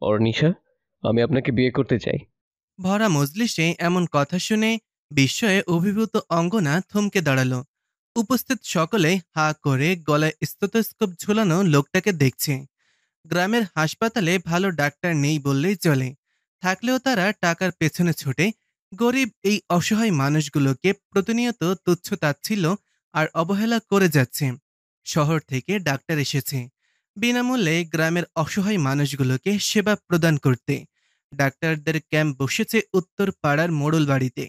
অর্নিশা, আমি আপনাকে বিয়ে করতে চাই। ভরা মজলিসে এমন কথা শুনে বিস্ময়ে অভিভূত অঙ্গনা থমকে দাঁড়ালো। উপস্থিত সকলে হা করে গলায় স্থেথোস্কোপ ঝুলানো লোকটাকে দেখছে। গ্রামের হাসপাতালে ভালো ডাক্তার নেই বললেই চলে, থাকলেও তারা টাকার পেছনে ছুটে গরিব এই অসহায় মানুষগুলোকে প্রতিনিয়ত তুচ্ছ তাচ্ছিল্য আর অবহেলা করে যাচ্ছে। শহর থেকে ডাক্তার এসেছে বিনামূল্যে গ্রামের অসহায় মানুষগুলোকে সেবা প্রদান করতে। ডাক্তারদের ক্যাম্প বসেছে উত্তর পাড়ার মোড়ল বাড়িতে।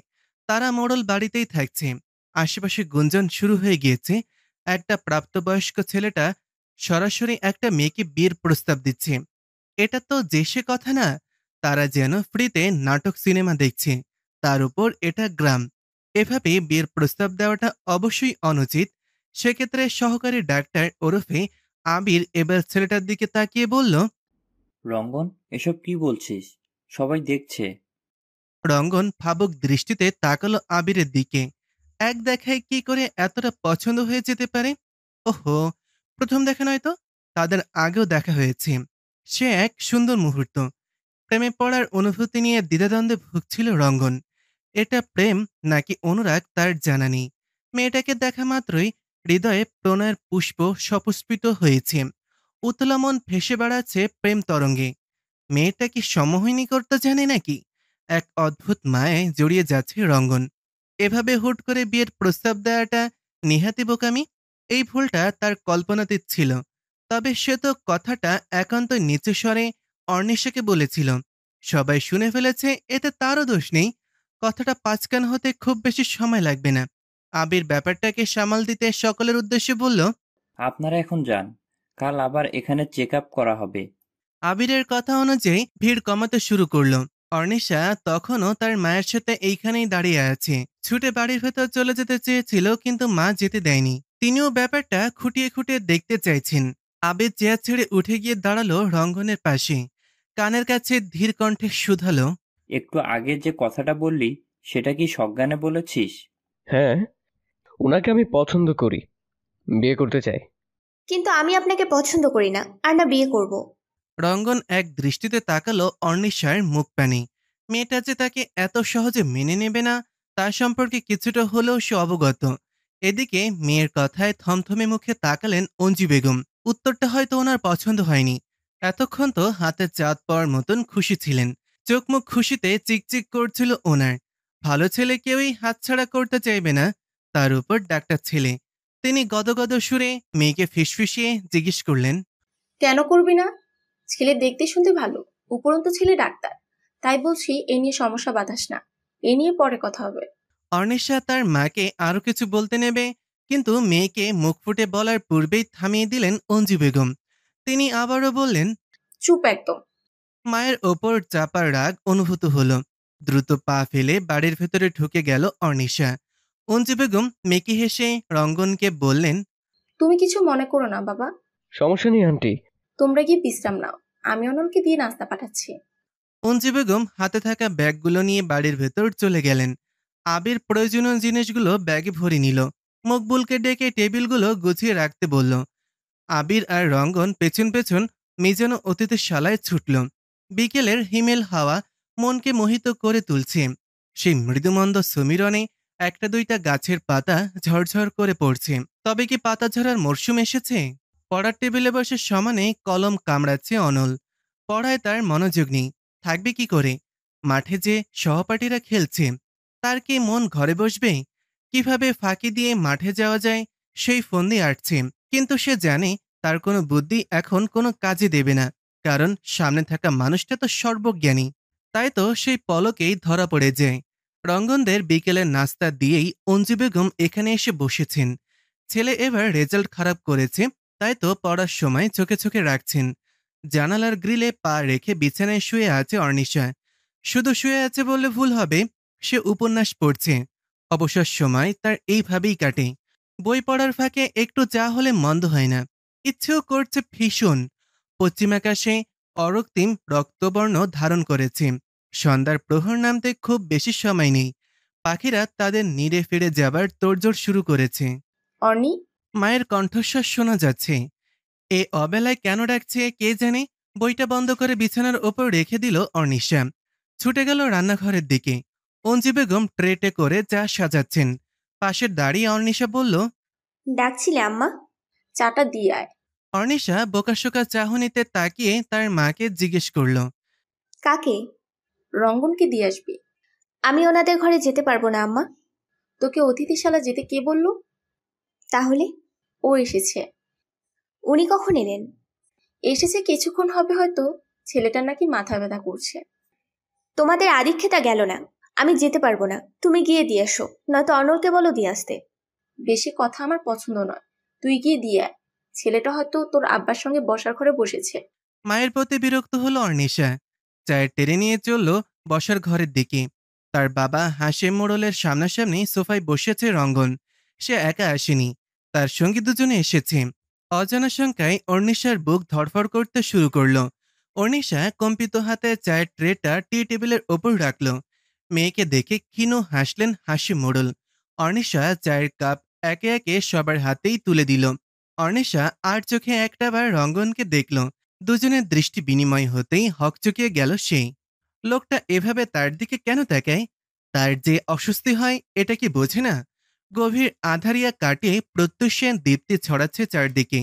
তারা মোড়ল বাড়িতেই থাকছে। আশেপাশে গুঞ্জন শুরু হয়ে গিয়েছে। একটা প্রাপ্তবয়স্ক ছেলেটা সরাসরি একটা মেয়েকে বিয়ের প্রস্তাব দিচ্ছে। এটা তো যে সে কথা না, তারা যেন ফ্রিতে নাটক সিনেমা দেখছে। তার উপর এটা গ্রাম, এভাবে বিয়ের প্রস্তাব দেওয়াটা অবশ্যই অনুচিত। সেক্ষেত্রে সহকারী ডাক্তার ওরফে আবির এবার ছেলেটার দিকে তাকিয়ে বলল, রঙ্গন, এসব কি বলছিস? সবাই দেখছে। রঙ্গন ভাবুক দৃষ্টিতে তাকালো আবিরের দিকে। এক দেখায় কি করে এতটা পছন্দ হয়ে যেতে পারে? ওহো, প্রথম দেখা নয় তো, তাদের আগেও দেখা হয়েছে। সে এক সুন্দর মুহূর্ত। প্রেমে পড়ার অনুভূতি নিয়ে দ্বিধাদ্বন্দ্বে ভুগছিল রঙ্গন। এটা প্রেম নাকি অনুরাগ তার জানা নেই। মেয়েটাকে দেখা মাত্রই হৃদয়ে প্রণয়ের পুষ্প সপুষ্পিত হয়েছে। উতলা মন ভেসে বেড়াচ্ছে প্রেম তরঙ্গে। মেয়েটা কি সমমোহিনী করতে জানে নাকি? এক অদ্ভুত মায়ে জড়িয়ে যাচ্ছে রঙ্গন। এভাবে হুট করে বিয়ের প্রস্তাব দেওয়াটা নিহাতি বোকামি। এই ভুলটা তার কল্পনাতীত ছিল। তবে সে তো কথাটা একান্ত নিচু স্বরে অর্ণিশাকে বলেছিল। সবাই শুনে ফেলেছে, এতে তারও দোষ নেই। কথাটা পাঁচকান হতে খুব বেশি সময় লাগবে না। আবির ব্যাপারটাকে সামাল দিতে সকলের উদ্দেশ্যে বলল, আপনারা এখন যান, কাল আবার এখানে চেক আপ করা হবে। আবিরের কথা অনুযায়ী ভিড় কমাতে শুরু করলো। অর্নিশা তখনও তার মায়ের সাথে এইখানেই দাঁড়িয়ে আছে। ছুটে বাড়ির ভেতর চলে যেতে চেয়েছিল, কিন্তু মা যেতে দেয়নি। তিনিও ব্যাপারটা খুঁটিয়ে খুঁটিয়ে দেখতে চাইছেন। আবির চেয়ার ছেড়ে উঠে গিয়ে দাঁড়ালো রঙ্গনের পাশে। কানের কাছে ধীর কণ্ঠে শুধালো, একটু আগে যে কথাটা বললি, সেটা কি সজ্ঞানে বলেছিস? হ্যাঁ, ওনাকে আমি পছন্দ করি, বিয়ে করতে চাই। কিন্তু আমি আপনাকে পছন্দ করি না, আর না বিয়ে করব। রঙ্গন এক দৃষ্টিতে তাকালো অর্নিশার মুখ পানে। মেয়েটা যে তাকে এত সহজে মেনে নেবে না, তার সম্পর্কে কিছুটা হলেও সে অবগত। এদিকে মেয়ের কথায় থমথমে মুখে তাকালেন অঞ্জু বেগম। উত্তরটা হয়তো ওনার পছন্দ হয়নি। এতক্ষণ তো হাতে চাঁদ পাওয়ার মতন খুশি ছিলেন। চোখ মুখ খুশিতে চিকচিক করছিল ওনার। ভালো ছেলে কেউই হাতছাড়া করতে চাইবে না, তার উপর ডাক্তার ছেলে। তিনি গদগদ সুরে মেয়েকে ফিসফিসিয়ে জিজ্ঞেস করলেন, কেন করবি না? ছেলে দেখতে শুনতে ভালো, উপরন্তু ছেলে ডাক্তার। তাই বলছি, এ নিয়ে সমস্যা বাঁধাস না। এ নিয়ে পরে কথা হবে। অর্ণিশা তার মাকে আরো কিছু বলতে নেবে, কিন্তু মেয়েকে মুখ ফুটে বলার পূর্বেই থামিয়ে দিলেন অঞ্জু বেগম। তিনি আবারও বললেন, চুপ একদম। মায়ের ওপর চাপার রাগ অনুভূত হলো। দ্রুত পা ফেলে বাড়ির ভেতরে ঢুকে গেল অর্ণিশা। অঞ্জু বেগম মেকি হেসে রঙ্গনকে বললেন, তুমি কিছু মনে করো না বাবা। সমস্যা নেই আন্টি। তোমরা গিয়ে বিশ্রাম নাও, আমি অনলকে দিয়ে নাস্তা পাঠাচ্ছি। অঞ্জু বেগম হাতে থাকা ব্যাগগুলো নিয়ে বাড়ির ভেতর চলে গেলেন। আবির প্রয়োজনীয় জিনিসগুলো ব্যাগে ভরে নিল। মকবুলকে ডেকে টেবিলগুলো গুছিয়ে রাখতে বলল। আবির আর রঙ্গন পেছন পেছন মিজানো অতিথিশালায় ছুটল। বিকেলের হিমেল হাওয়া মনকে মোহিত করে তুলছে। সেই মৃদুমন্দ সমীরণে একটা দুইটা গাছের পাতা ঝরঝর করে পড়ছে। তবে কি পাতা ঝরার মরশুম এসেছে? পড়ার টেবিলে বসে সমানে কলম কামড়াচ্ছে অনল। পড়ায় তার মনোযোগ নেই, থাকবে কি করে? মাঠে যে সহপাঠীরা খেলছে, তার কি মন ঘরে বসবে? কিভাবে ফাঁকি দিয়ে মাঠে যাওয়া যায় সেই ফন্দি আঁটছে। কিন্তু সে জানে তার কোনো বুদ্ধি এখন কোনো কাজে দেবে না, কারণ সামনে থাকা মানুষটা তো সর্বজ্ঞানী। তাই তো সেই পলকেই ধরা পড়ে যায়। রঙ্গনদের বিকেলের নাস্তা দিয়েই অঞ্জু বেগম এখানে এসে বসেছেন। ছেলে এবার রেজাল্ট খারাপ করেছে, তাই তো পড়ার সময় চোখে চোখে রাখছেন। জানালার গ্রিলে পা রেখে বিছানায় শুয়ে আছে অর্নিশা। শুধু শুয়ে আছে বললে ভুল হবে, সে উপন্যাস পড়ছে। অবসর সময় তার এইভাবেই কাটে। বই পড়ার ফাঁকে একটু চা হলে মন্দ হয় না। ইচ্ছেও করছে ভীষণ। পশ্চিম আকাশে অরক্তিম রক্তবর্ণ ধারণ করেছে। সন্ধ্যার প্রহর নামতে খুব বেশি সময় নেই। পাখিরা তাদের নিড়ে ফিরে যাবার তোড়জোড় শুরু করেছে। অর্নি। মায়ের কণ্ঠস্বর শোনা যাচ্ছে। এ অবেলায় কেন ডাকছে কে জানে। বইটা বন্ধ করে বিছানার ওপর রেখে দিল অর্নিশা। ছুটে গেল রান্নাঘরের দিকে। অঞ্জু বেগম ট্রেটে করে চা সাজাচ্ছেন। পাশে দাঁড়িয়ে অর্নিশা বলল, ডাকছিলে আম্মা? চাটা দিয়ে আয়। অর্নিশা বোকাশোকা চাহনিতে তাকিয়ে তার মাকে জিজ্ঞেস করল, কাকে? রঙ্গনকে দিয়ে আসবি। আমি ওনাদের ঘরে যেতে পারবো না আম্মা। তোকে অতিথিশালা যেতে কে বলল? তাহলে? ও এসেছে। উনি কখন এলেন? এসেছে কিছুক্ষণ হবে হয়তো। ছেলেটার নাকি মাথা ব্যথা করছে। তোমাদের আদিক্ষেতা গেল না। আমি যেতে পারবো না, তুমি গিয়ে দিয়ে এসো, নয়তো অনলকে বলো দিয়ে আসতে। বেশি কথা আমার পছন্দ নয়, তুই গিয়ে দিয়ে আয়। ছেলেটা হয়তো তোর আব্বার সঙ্গে বসার ঘরে বসেছে। মায়ের প্রতি বিরক্ত হলো অর্নিশা। চায়ের টেনে নিয়ে চলল বসার ঘরের দিকে। তার বাবা হাসিম মোড়লের সামনাসামনি সোফায় বসেছে রঙ্গন। সে একা আসেনি, তার সঙ্গী দুজনে এসেছে। অজানা শঙ্কায় অর্নিশার বুক ধড়ফড় করতে শুরু করলো। অর্নিশা কম্পিত হাতে চায়ের ট্রেটা টি টেবিলের ওপর রাখল। মেয়েকে দেখে ক্ষীণ হাসলেন হাসিম মোড়ল। অর্নিশা চায়ের কাপ একে একে সবার হাতেই তুলে দিল। অর্নিশা আর চোখে একটাবার রঙ্গনকে দেখল। দুজনের দৃষ্টি বিনিময় হতেই হকচকিয়ে গেল সে। লোকটা এভাবে তার দিকে কেন তাকায়? তার যে অস্বস্তি হয় এটা কি বোঝে না? গভীর আধারিয়া কাটিয়ে প্রত্যুষে দীপ্তি ছড়াচ্ছে চারদিকে।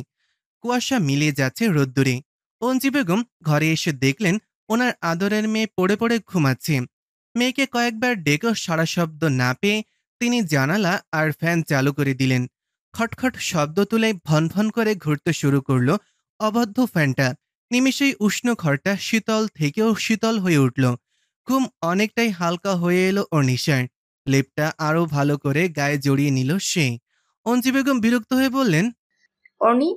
কুয়াশা মিলিয়ে যাচ্ছে রোদ্দুরে। অঞ্জি বেগম ঘরে এসে দেখলেন ওনার আদরের মেয়ে পড়ে পড়ে ঘুমাচ্ছে। মেয়েকে কয়েকবার ডেকেও সারা শব্দ না পেয়ে তিনি জানালা আর ফ্যান চালু করে দিলেন। খটখট শব্দ তুলে ভনভন করে ঘুরতে শুরু করলো অবদ্ধ ফ্যানটা। নিমেষেই উষ্ণ ঘরটা শীতল থেকেও শীতল হয়ে উঠল। ঘুম অনেকটাই হালকা হয়ে এলো অর্নিশার। লেপটা আরো ভালো করে গায়ে জড়িয়ে নিল সে। অঞ্জি বেগম বিরক্ত হয়ে বললেন, অর্নি,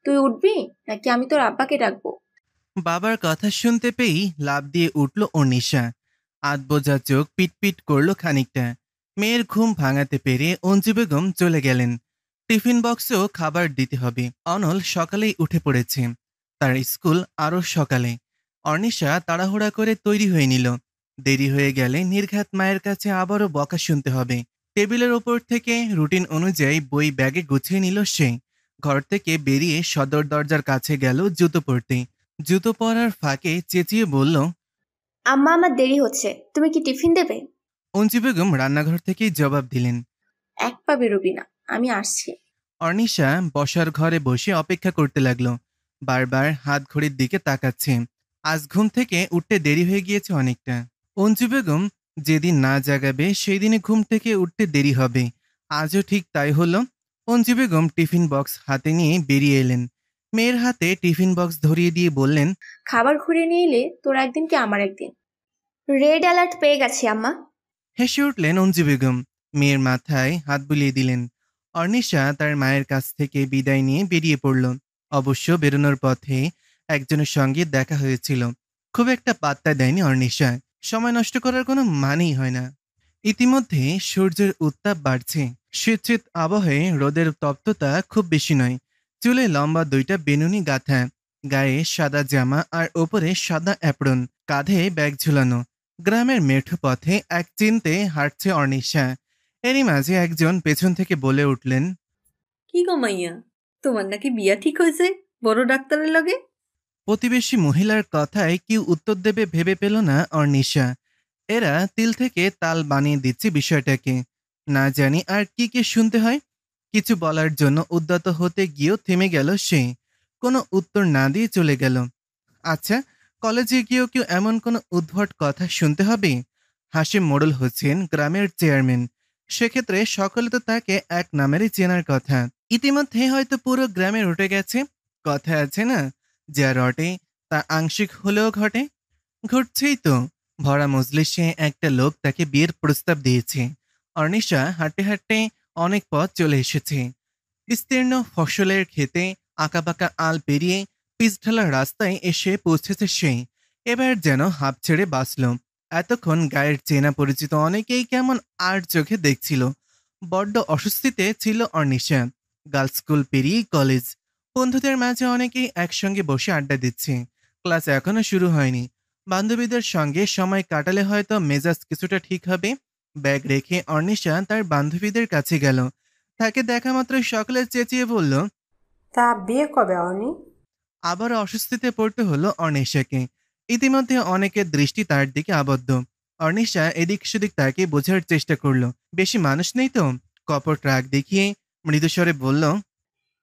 তুই উঠবি নাকি আমি তোর আব্বাকে ডাকবো? বাবার কথা শুনতে পেয়েই লাফ দিয়ে উঠল অর্নিশা। আধবোঝা চোখ পিটপিট করল খানিকটা। মেয়ের ঘুম ভাঙাতে পেরে অঞ্জু বেগম চলে গেলেন। টিফিন বক্সেও খাবার দিতে হবে। অনল সকালেই উঠে পড়েছে, তার স্কুল আরও সকালে। অর্নিশা তাড়াহুড়া করে তৈরি হয়ে নিল। দেরি হয়ে গেলে নির্ঘাত মায়ের কাছে আবারও বকা শুনতে হবে। টেবিলের ওপর থেকে রুটিন অনুযায়ী বই ব্যাগে গুছিয়ে নিল সে। ঘর থেকে বেরিয়ে সদর দরজার কাছে গেল জুতো পরতে। জুতো পরার ফাঁকে চেঁচিয়ে বলল, আম্মা আমার দেরি হচ্ছে, তুমি কি টিফিন দেবে? অঞ্জু বেগম রান্নাঘর থেকেই জবাব দিলেন। এক পা বেরোবি না, আমি আসছি। অর্নিশা বসার ঘরে বসে অপেক্ষা করতে লাগলো। বারবার হাত ঘড়ির দিকে তাকাচ্ছে। আজ ঘুম থেকে উঠতে দেরি হয়ে গিয়েছে অনেকটা। অঞ্জু বেগম যেদিন না জাগাবে সেই দিনে ঘুম থেকে উঠতে দেরি হবে। আজও ঠিক তাই হলো। অঞ্জু বেগম টিফিন বক্স হাতে নিয়ে বেরিয়ে এলেন। মেয়ের হাতে টিফিন বক্স ধরিয়ে দিয়ে বললেন, খাবার ঘুরিয়ে নিয়ে এলে তোর একদিন কি আমার একদিন। রেড অ্যালার্ট পেয়ে গেছি আম্মা। হেসে উঠলেন অঞ্জু বেগম। মেয়ের মাথায় হাত বুলিয়ে দিলেন। অর্নিশা তার মায়ের কাছ থেকে বিদায় নিয়ে বেরিয়ে পড়ল। অবশ্য বেরোনোর পথে একজনের সঙ্গে দেখা হয়েছিল। খুব একটা পাত্তা দেয়নি অর্নিশা। সময় নষ্ট করার কোনো মানেই হয় না। ইতিমধ্যে সূর্যের উত্তাপ বাড়ছে। শীতশীত আবহে রোদের তপ্ততা খুব বেশি নয়। চুলে লম্বা দুইটা বেনুনি গাঁথা, গায়ে সাদা জামা আর ওপরে সাদা অ্যাপ্রন, কাঁধে ব্যাগ ঝুলানো। গ্রামের মেঠো পথে এক চিনতে হাঁটছে অর্নিশা। এরই মাঝে একজন পেছন থেকে বলে উঠলেন, কি গো মাইয়া, তোমার নাকি বিয়া ঠিক হয়েছে বড় ডাক্তারের লগে? প্রতিবেশী মহিলার কথায় কি উত্তর দেবে ভেবে পেল না অর্নিশা। এরা তিল থেকে তাল বানিয়ে দিচ্ছে বিষয়টাকে। না জানি আর কি কি শুনতে হয়। কিছু বলার জন্য উদ্যত হতে গিয়েও থেমে গেল সে। কোনো উত্তর না দিয়ে চলে গেল। আচ্ছা, কলেজে গিয়েও কেউ এমন কোনো উদ্ভট কথা শুনতে হবে? হাসিম মোড়ল হচ্ছেন গ্রামের চেয়ারম্যান। সেক্ষেত্রে সকলে তো তাকে এক নামেরই চেনার কথা। ইতিমধ্যে হয়তো পুরো গ্রামে রটে গেছে। কথা আছে না, যা রটে তা আংশিক হলেও ঘটে। ঘটছেই তো। ভরা মজলিসে একটা লোক তাকে বিয়ের প্রস্তাব দিয়েছে। অর্নিশা হাঁটতে হাঁটতে অনেক পথ চলে এসেছে। বিস্তীর্ণ ফসলের ক্ষেতে আঁকাবাঁকা আল পেরিয়ে পিচঢালা রাস্তায় এসে পৌঁছেছে সে। এবার যেন হাঁপ ছেড়ে বাঁচল। এতক্ষণ গায়ের চেনা পরিচিত অনেকেই কেমন আর চোখে দেখছিল। বড্ড অস্বস্তিতে ছিল অর্নিশা। গার্লস স্কুল পেরিয়েই কলেজ। বন্ধুদের মাঝে অনেকেই একসঙ্গে বসে আড্ডা দিচ্ছে। ক্লাস এখনো শুরু হয়নি। বান্ধবীদের সঙ্গে সময় কাটালে হয়তো মেজাজ কিছুটা ঠিক হবে। ব্যাগ রেখে অর্নিশা তার বান্ধবীদের কাছে গেল। তাকে দেখা মাত্র সকলে চেঁচিয়ে বলল, তা বিয়ে কবে অনি? আবার অস্বস্তিতে পড়তে হলো অর্ণিশাকে। ইতিমধ্যে অনেকের দৃষ্টি তার দিকে আবদ্ধ। অর্ণিশা এদিক সেদিক তাকে বোঝার চেষ্টা করলো। বেশি মানুষ নেই তো। কপট রাগ দেখিয়ে মৃদুস্বরে বলল,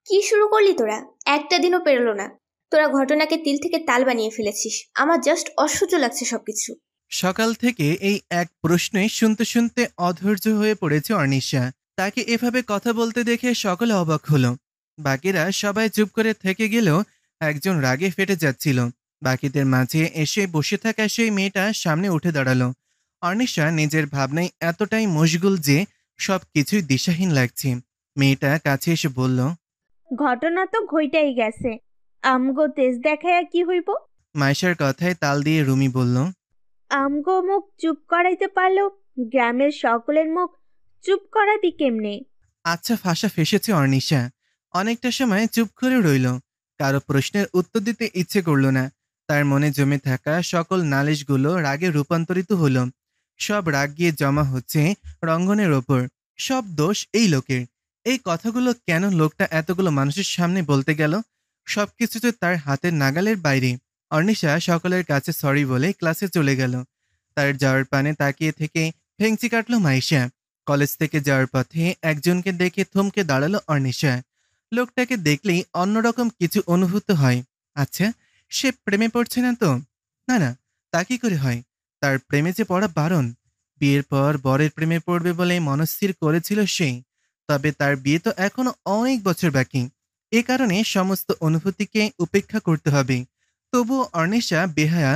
কি শুরু করলি তোরা? একটা দিনও পেরোলো না। তোরা ঘটনাকে তিল থেকে তাল বানিয়ে ফেলেছিস। আমার জাস্ট অসহ্য লাগছে সবকিছু। সকাল থেকে এই এক প্রশ্নে শুনতে শুনতে অধৈর্য হয়ে পড়েছে অর্ণিশা। তাকে এভাবে কথা বলতে দেখে সকলে অবাক হলো। বাকিরা সবাই চুপ করে থেকে গেলেও একজন রাগে ফেটে যাচ্ছিল। বাকিদের মাঝে এসে বসে থাকা সেই মেয়েটা সামনে উঠে দাঁড়ালো। অর্ণিশা নিজের ভাবনায় এতটাই মশগুল যে সবকিছুই দিশাহীন লাগছে। মেয়েটা কাছে এসে বলল, ঘটনা তো ঘইটাই গেছে, আমগো তেজ দেখাইয়া কি হইব? মাইশার কথায় তাল দিয়ে রুমি বলল, আমগো মুখ চুপ করাইতে পারলেও গ্রামের সকলের মুখ চুপ করাবি কেমনে? আচ্ছা ফাঁসা ফেসেছে অর্ণিশা। অনেকটা সময় চুপ করে রইল। কারো প্রশ্নের উত্তর দিতে ইচ্ছে করল না। তার মনে জমে থাকা সকল নালিশগুলো রাগে রূপান্তরিত হলো। সব রাগ গিয়ে জমা হচ্ছে রঙ্গনের ওপর। সব দোষ এই লোকের। এই কথাগুলো কেন লোকটা এতগুলো মানুষের সামনে বলতে গেল? সবকিছু তো তার হাতের নাগালের বাইরে। অর্ণিশা সকলের কাছে সরি বলে ক্লাসে চলে গেল। তার যাওয়ার পানে তাকিয়ে থেকে ভেংচি কাটল মাইশা। কলেজ থেকে যাওয়ার পথে একজনকে দেখে থমকে দাঁড়ালো অর্ণিশা। লোকটাকে দেখলেই অন্যরকম কিছু অনুভূত হয়। আচ্ছা, সে প্রেমে পড়ছে না তো? না না, তা কি করে হয়? তার প্রেমে যে পড়া বারণ। বিয়ের পর বরের প্রেমে পড়বে বলে মনস্থির করেছিল সে। তবে তার বিয়ে তো এখনো অনেক বছর বাকি। এ কারণে সমস্ত অনুভূতিকে উপেক্ষা করতে হবে। তবুও অর্ণিশা বেহায়া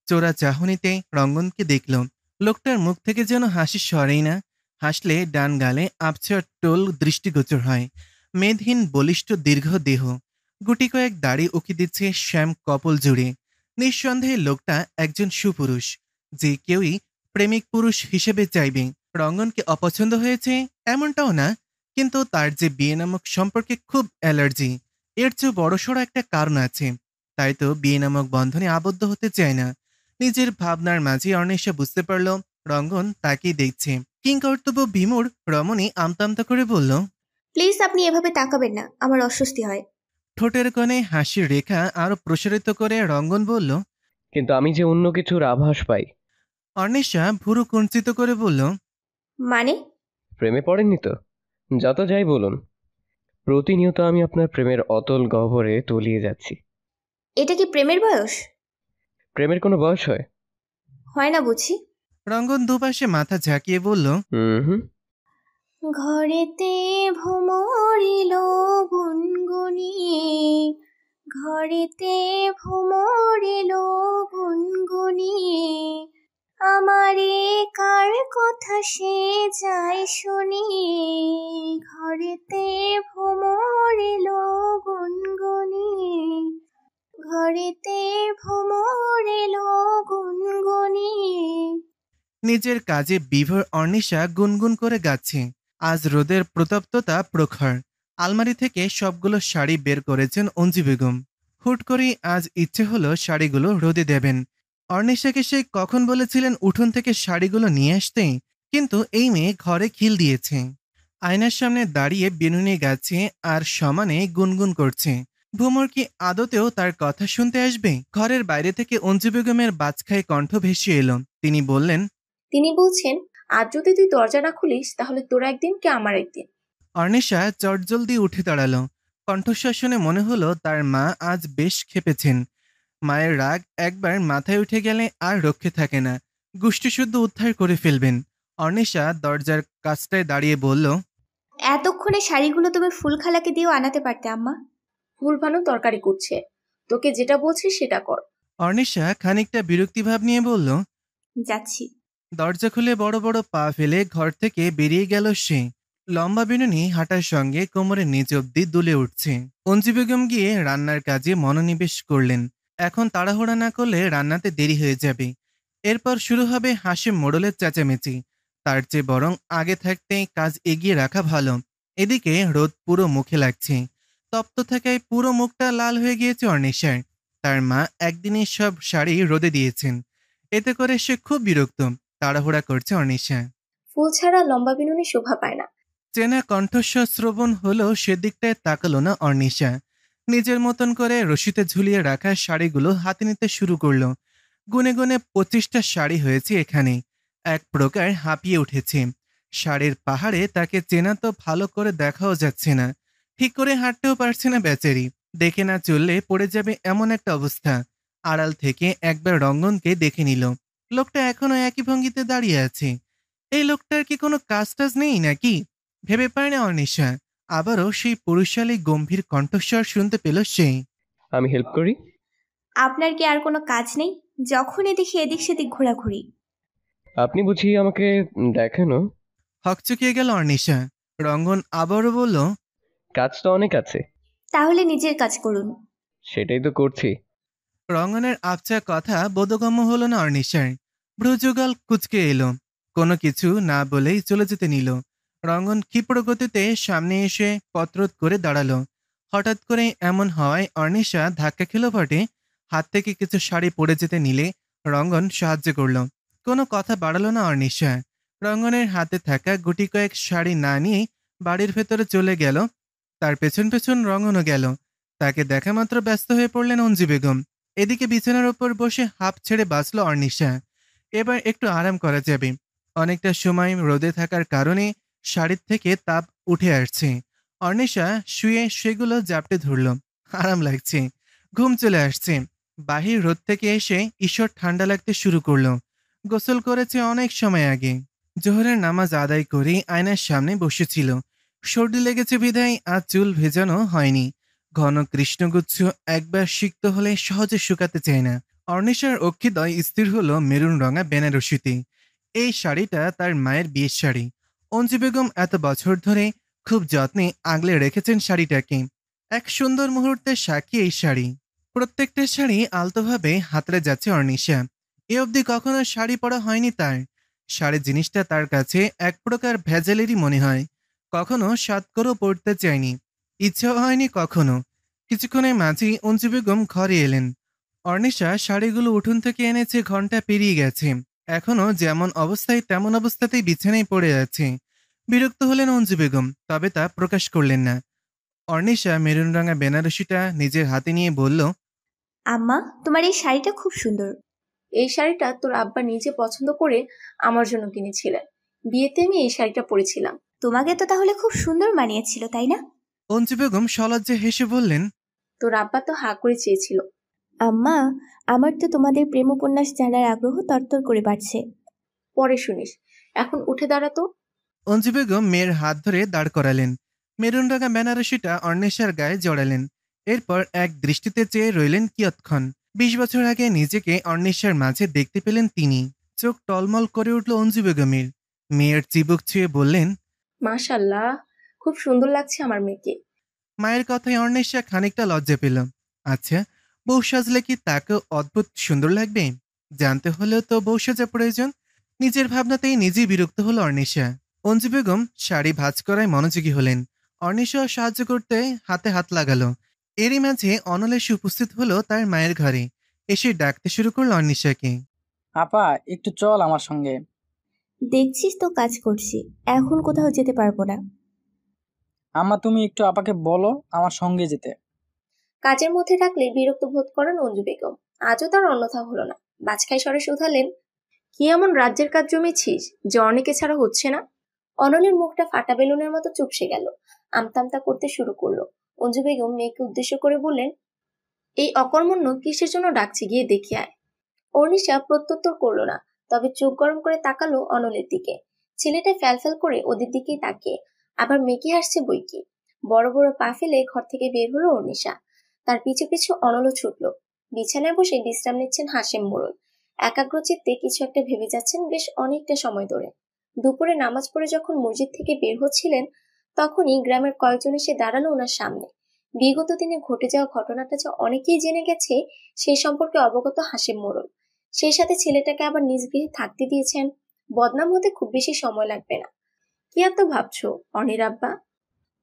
চোরা চাহনিতে রঙ্গনকে দেখল। লোকটার মুখ থেকে যেন হাসি সরেই না। হাসলে ডান গালে আবছা টোল দৃষ্টিগোচর হয়। মেদহীন বলিষ্ঠ দীর্ঘ দেহ, গুটি কয়েক দাড়ি উকি দিচ্ছে শ্যাম কপল জুড়ে। নিঃসন্দেহে লোকটা একজন সুপুরুষ, যে কেউই প্রেমিক পুরুষ হিসেবে চাইবে। রঙ্গনকে অপছন্দ হয়েছে এমনটাও না, কিন্তু তার যে বিয়ে নামক সম্পর্কে খুব অ্যালার্জি। এর চেয়ে বড়সড় একটা কারণ আছে। তাই তো বিয়ে নামক বন্ধনে আবদ্ধ হতে চায় না। নিজের ভাবনার মাঝে অর্ণিশা বুঝতে পারল রঙ্গন তাকেই দেখছে। কিংকর্তব্য বিমূঢ় রমণী আমতা করে বলল, প্লিজ আপনি এভাবে তাকাবেন না, আমার অস্বস্তি হয়। ঠোঁটের কোণে হাসির রেখা আরো প্রসারিত করে রঙ্গন বলল, কিন্তু আমি যে অন্য কিছুর আভাস পাই। অর্ণিশা ভুরু কুঞ্চিত করে বলল, মানে? প্রেমে পড়েননি তো? যত যাই বলুন, প্রতিনিয়ত আমি আপনার প্রেমের অতল গহ্বরে তলিয়ে যাচ্ছি। এটা কি প্রেমের বয়স? প্রেমের কোনো বয়স হয়? হয় না বুঝি। রঙ্গন দুপাশে মাথা ঝাঁকিয়ে বলল, হুম। ঘরেতে ভ্রমরিল গুনগুনিয়ে, ঘরেতে ভ্রমরিল গুনগুনিয়ে, আমারে কার কথা সে যায় শুনিয়ে, ঘরেতে ভ্রমরিল গুনগুনিয়ে, ঘরেতে ভ্রমরিল গুনগুনিয়ে। নিজের কাজে বিভোর অর্ণিশা গুনগুন করে গাচ্ছে। আজ রোদের প্রতপ্ততা প্রখর। আলমারি থেকে সবগুলো শাড়ি বের করেছেন অঞ্জু বেগম। হুট করেই আজ ইচ্ছে হলো শাড়িগুলো রোদে দেবেন। অর্ণিশাকে সে কখন বলেছিলেন উঠোন থেকে শাড়িগুলো নিয়ে আসতে, কিন্তু এই মেয়ে ঘরে খিল দিয়েছে। আয়নার সামনে দাঁড়িয়ে বিনুনি গাচ্ছে আর সমানে গুনগুন করছে। ভ্রমর কি আদতেও তার কথা শুনতে আসবে? ঘরের বাইরে থেকে অঞ্জু বেগমের বাজখায় কণ্ঠ ভেসে এলো। তিনি বললেন, তিনি বলছেন, আজ যদি তুই দরজা না খুলিস তাহলে তোর একদিন কি আমার একদিন। অর্ণিশা চটজলদি উঠে দাঁড়ালো। কণ্ঠস্বর শুনে মনে হলো তার মা আজ বেশ ক্ষেপেছেন। মায়ের রাগ একবার মাথায় উঠে গেলে আর রক্ষে থাকে না। গুষ্টিশুদ্ধ উদ্ধার করে ফেলবেন। অর্ণিশা দরজার কাছটায় দাঁড়িয়ে বলল, এতক্ষণে শাড়িগুলো তুমি ফুলখালাকে দিয়েও আনাতে পারতে আম্মা। ফুল ভানু তরকারি করছে, তোকে যেটা বলছি সেটা কর। অর্ণিশা খানিকটা বিরক্তিভাব নিয়ে বলল, যাচ্ছি। দরজা খুলে বড় বড় পা ফেলে ঘর থেকে বেরিয়ে গেল সে। লম্বা বিনুনি হাঁটার সঙ্গে কোমরের নিচ অব্দি দুলে উঠছে। অঞ্জু বেগম গিয়ে রান্নার কাজে মনোনিবেশ করলেন। এখন তাড়াহুড়া না করলে রান্নাতে দেরি হয়ে যাবে। এরপর শুরু হবে হাসিম মোড়লের চেঁচামেচি। তার চেয়ে বরং আগে থাকতে কাজ এগিয়ে রাখা ভালো। এদিকে রোদ পুরো মুখে লাগছে। তপ্ত থাকায় পুরো মুখটা লাল হয়ে গিয়েছে অর্ণিশার। তার মা একদিনে সব শাড়ি রোদে দিয়েছেন। এতে করে সে খুব বিরক্ত। তাড়াহুড়া করছে অর্ণিশা। ফুল ছাড়া লম্বা বিনুনি শোভা পায় না। চেনা কণ্ঠস্বর শ্রবণ হলেও সেদিকটায় তাকালো না অর্ণিশা। নিজের মতন করে রশিতে ঝুলিয়ে রাখা শাড়িগুলো হাতে নিতে শুরু করলো। গুনে গুনে 25টা শাড়ি হয়েছে এখানে। এক প্রকার হাঁপিয়ে উঠেছে। শাড়ির পাহাড়ে তাকে চেনা তো ভালো করে দেখাও যাচ্ছে না, ঠিক করে হাঁটতেও পারছে না বেচারি। দেখে না চললে পড়ে যাবে এমন একটা অবস্থা। আড়াল থেকে একবার রঙ্গনকে দেখে নিল। লোকটা এখনো একই ভঙ্গিতে দাঁড়িয়ে আছে। এই লোকটার কি কোনো কাজ টাজ নেই নাকি? ভেবে পায় না অর্নিশা। আবারও সেই পুরুষালী গম্ভীর কণ্ঠস্বর শুনতে পেল সে। আমি হেল্প করি? আপনার কি আর কোনো কাজ নেই? যখনই দেখি এদিক সেদিক ঘোরাঘুরি। আপনি বুঝি আমাকে দেখেনও? হকচকিয়ে গেল অর্নিশা। রঙ্গন আবারও বলল, কাজ তো অনেক আছে। তাহলে নিজের কাজ করুন। সেটাই তো করছি। রঙ্গনের আবছা কথা বোধগম্য হলো না অর্নিশার। ভ্রুযুগল কুচকে এলো। কোনো কিছু না বলেই চলে যেতে নিল। রঙ্গন ক্ষিপ্র গতিতে সামনে এসে পত্রত করে দাঁড়ালো। হঠাৎ করে এমন হওয়ায় অর্নিশা ধাক্কা খেলো বটে। হাত থেকে কিছু শাড়ি পড়ে যেতে নিলে রঙ্গন সাহায্য করলো। কোনো কথা বাড়ালো না অর্নিশা। রঙ্গনের হাতে থাকা গুটি কয়েক শাড়ি না নিয়ে বাড়ির ভেতরে চলে গেল। তার পেছন পেছন রঙ্গনও গেল। তাকে দেখা মাত্র ব্যস্ত হয়ে পড়লেন অঞ্জু বেগম। এদিকে বিছানার ওপর বসে হাঁপ ছেড়ে বাঁচল অর্নিশা। এবার একটু আরাম করা যাবে। অনেকটা সময় রোদে থাকার কারণে শাড়ির থেকে তাপ উঠে আসছে। অর্নিশা শুয়ে সেগুলো জাপটে ধরল। আরাম লাগছে, ঘুম চলে আসছে। বাহির রোদ থেকে এসে ঈশ্বর ঠান্ডা লাগতে শুরু করলো। গোসল করেছে অনেক সময় আগে। জোহরের নামাজ আদায় করে আয়নার সামনে বসেছিল। সর্দি লেগেছে বিধায় আজ চুল ভেজানো হয়নি। ঘন কৃষ্ণগুচ্ছ একবার সিক্ত হলে সহজে শুকাতে চায় না। অর্নিশার অক্ষিদয় স্থির হলো মেরুন রঙা বেনারসিতে। এই শাড়িটা তার মায়ের বিয়ের শাড়ি। অঞ্জু বেগম এত বছর ধরে খুব যত্নে আগলে রেখেছেন শাড়িটাকে। এক সুন্দর মুহূর্তের সাক্ষী এই শাড়ি। প্রত্যেকটা শাড়ি আলতোভাবে হাতড়ে যাচ্ছে অর্নিশা। এ অবধি কখনো শাড়ি পরা হয়নি তার। শাড়ি জিনিসটা তার কাছে এক প্রকার ভেজালেরই মনে হয়। কখনো সাত করেও পড়তে চায়নি, ইচ্ছাও হয়নি কখনো। কিছুক্ষণের মাঝেই অঞ্জু বেগম ঘরে এলেন। অর্নিশা শাড়িগুলো উঠোন থেকে এনেছে, ঘন্টা পেরিয়ে গেছে। এখনো যেমন অবস্থায় তেমন অবস্থাতেই বিছানায় পড়ে আছে। বিরক্ত হলেন অঞ্জু বেগম, তবে তা প্রকাশ করলেন না। অর্নিশা মেরুন রঙা বেনারসিটা নিজের হাতে নিয়ে বলল, আম্মা, তোমার এই শাড়িটা খুব সুন্দর। এই শাড়িটা তোর আব্বা নিজে পছন্দ করে আমার জন্য কিনেছিলেন। বিয়েতে আমি এই শাড়িটা পরেছিলাম। তোমাকে তো তাহলে খুব সুন্দর মানিয়েছিল, তাই না? অঞ্জু বেগম সলজ্জে হেসে বললেন, তোর আব্বা তো হা করে চেয়েছিল। আম্মা, আমার তো তোমাদের প্রেম উপন্যাস জানার আগ্রহ তরতর করে বাড়ছে। পরে শুনিস, এখন উঠে দাঁড়াতো। অঞ্জু বেগম মেয়ের হাত ধরে দাঁড় করালেন। মেরুন রঙা বেনারসিটা অর্নিশার গায়ে জড়ালেন। এরপর এক দৃষ্টিতে চেয়ে রইলেন কিয়ৎক্ষণ। 20 বছর আগে নিজেকে অর্নিশার মাঝে দেখতে পেলেন তিনি। চোখ টলমল করে উঠল অঞ্জু বেগমের। মেয়ের চিবুক ছুঁয়ে বললেন, মাশাল্লাহ, খুব সুন্দর লাগছে আমার মেয়েকে। মায়ের কথায় অর্নিশা খানিকটা লজ্জা পেল। আচ্ছা, বউ সাজলে কি তাকেও অদ্ভুত সুন্দর লাগবে? জানতে হলেও তো বউ সাজা প্রয়োজন। নিজের ভাবনাতেই নিজেই বিরক্ত হলো অর্নিশা। অঞ্জু বেগম শাড়ি ভাঁজ করায় মনোযোগী হলেন। অর্নিশা সাহায্য করতে হাতে হাত লাগালো। এরই মাঝে অনল এসে উপস্থিত হলো তার মায়ের ঘরে। এসে ডাকতে শুরু করলো অর্নিশাকে। আপা, একটু চল আমার সঙ্গে। দেখছিস তো কাজ করছি, এখন কোথাও যেতে পারবো না। আম্মা, তুমি একটু আপাকে বলো আমার সঙ্গে যেতে। কাজের মধ্যে রাখলে বিরক্ত বোধ করেন অঞ্জু বেগম। আজও তার অন্যথা হলো না। বাজখাই স্বরে শুধালেন, কি এমন রাজ্যের কাজ জমেছিস যে অনেকে ছাড়া হচ্ছে না? অনলের মুখটা ফাটা বেলুনের মতো চুপসে গেল। আমতামতা করতে শুরু করলো। অঞ্জু বেগম মেয়েকে উদ্দেশ্য করে বললেন, এই অকর্মণ্য কিসের জন্য ডাকছে, গিয়ে দেখে আয়। অর্নিশা প্রত্যুত্তর করলো না, তবে চোখ গরম করে তাকালো অনলের দিকে। ছেলেটা ফ্যালফ্যাল করে ওদের দিকেই তাকিয়ে। আবার মেকি হাসছে বইকি। বড় বড় পা ফেলে ঘর থেকে বের হলো অর্নিশা। তার পিছু পিছু অনলও ছুটলো। বিছানায় বসে বিশ্রাম নিচ্ছেন হাসেম মোড়ল। একাগ্রচিত্তে কিছু একটা ভেবে যাচ্ছেন বেশ অনেকটা সময় ধরে। দুপুরে নামাজ পড়ে যখন মসজিদ থেকে বের হচ্ছিলেন, তখনই গ্রামের কয়েকজন এসে দাঁড়ালো ওনার সামনে। বিগত দিনে ঘটে যাওয়া ঘটনাটা যে অনেকেই জেনে গেছে সেই সম্পর্কে অবগত হাসেম মোড়ল। সেই সাথে ছেলেটাকে আবার নিজ গৃহে থাকতে দিয়েছেন। বদনাম হতে খুব বেশি সময় লাগবে না। কি এত ভাবছো অনির আব্বা?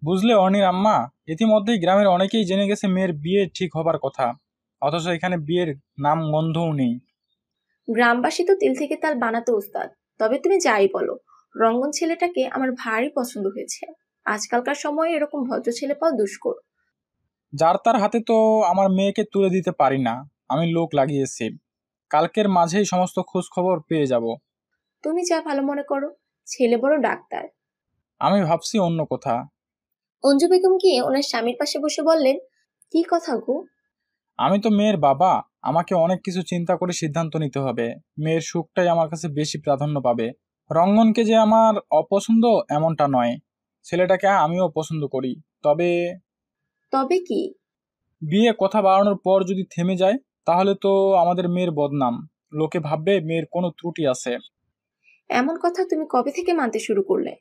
বুঝলে অনির আম্মা, ইতিমধ্যেই গ্রামের অনেকেই জেনে গেছে মেয়ের বিয়ে ঠিক হবার কথা, অথচ এখানে বিয়ের নাম গন্ধও নেই। গ্রামবাসী তো তিল থেকে তাল বানাতে ওস্তাদ। তবে তুমি যাই বলো, রঙ্গন ছেলেটাকে আমার ভারী পছন্দ হয়েছে। আজকালকার সময়ে এরকম ভদ্র ছেলে পাওয়া দুষ্কর। যার তার হাতে তো আমার মেয়েকে তুলে দিতে পারি না। আমি লোক লাগিয়েছি, কালকের মাঝেই সমস্ত খোঁজ খবর পেয়ে যাব। তুমি যা ভালো মনে করো, ছেলে বড় ডাক্তার। আমি ভাবছি অন্য কথা। অঞ্জু বেগম গিয়ে ওনার স্বামীর পাশে বসে বললেন, কি কথা গো? আমি তো মেয়ের বাবা, আমাকে অনেক কিছু চিন্তা করে সিদ্ধান্ত নিতে হবে। মেয়ের সুখটাই আমার কাছে বেশি প্রাধান্য পাবে। রঙ্গনকে যে আমার অপছন্দ এমনটা নয়, ছেলেটাকে আমিও পছন্দ করি। তবে তবে কি? বিয়ে কথা বাড়ানোর পর যদি থেমে যায় তাহলে তো আমাদের মেয়ের বদনাম। লোকে ভাববে মেয়ের কোনো ত্রুটি আছে। এমন কথা তুমি কবে থেকে মানতে শুরু করলে?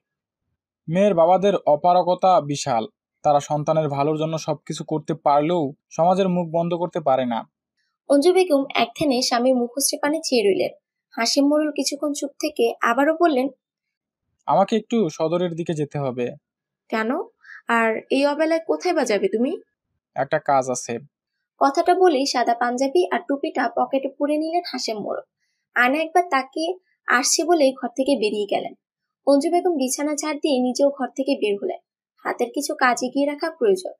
মেয়ের বাবাদের অপারগতা বিশাল। তারা সন্তানের ভালোর জন্য সবকিছু করতে পারলেও সমাজের মুখ বন্ধ করতে পারে না। অঞ্জু বেগম এক ধ্যানে স্বামীর মুখশ্রী পানে চেয়ে রইলেন। হাসিম মোড়ল কিছুক্ষণ চুপ থেকে আবারও বললেন, আমাকে একটু সদরের দিকে যেতে হবে। কেন? আর এই অবেলায় কোথায় বা যাবে তুমি? একটা কাজ আছে। কথাটা বলেই সাদা পাঞ্জাবি আর টুপিটা পকেটে পুরে নিলেন হাসিম মোড়ল। আয়না একবার তাকিয়ে আসছে বলেই ঘর থেকে বেরিয়ে গেলেন। অঞ্জু বেগম বিছানা ঝাড় দিয়ে নিজেও ঘর থেকে বের হলেন। হাতের কিছু কাজ এগিয়ে রাখা প্রয়োজন।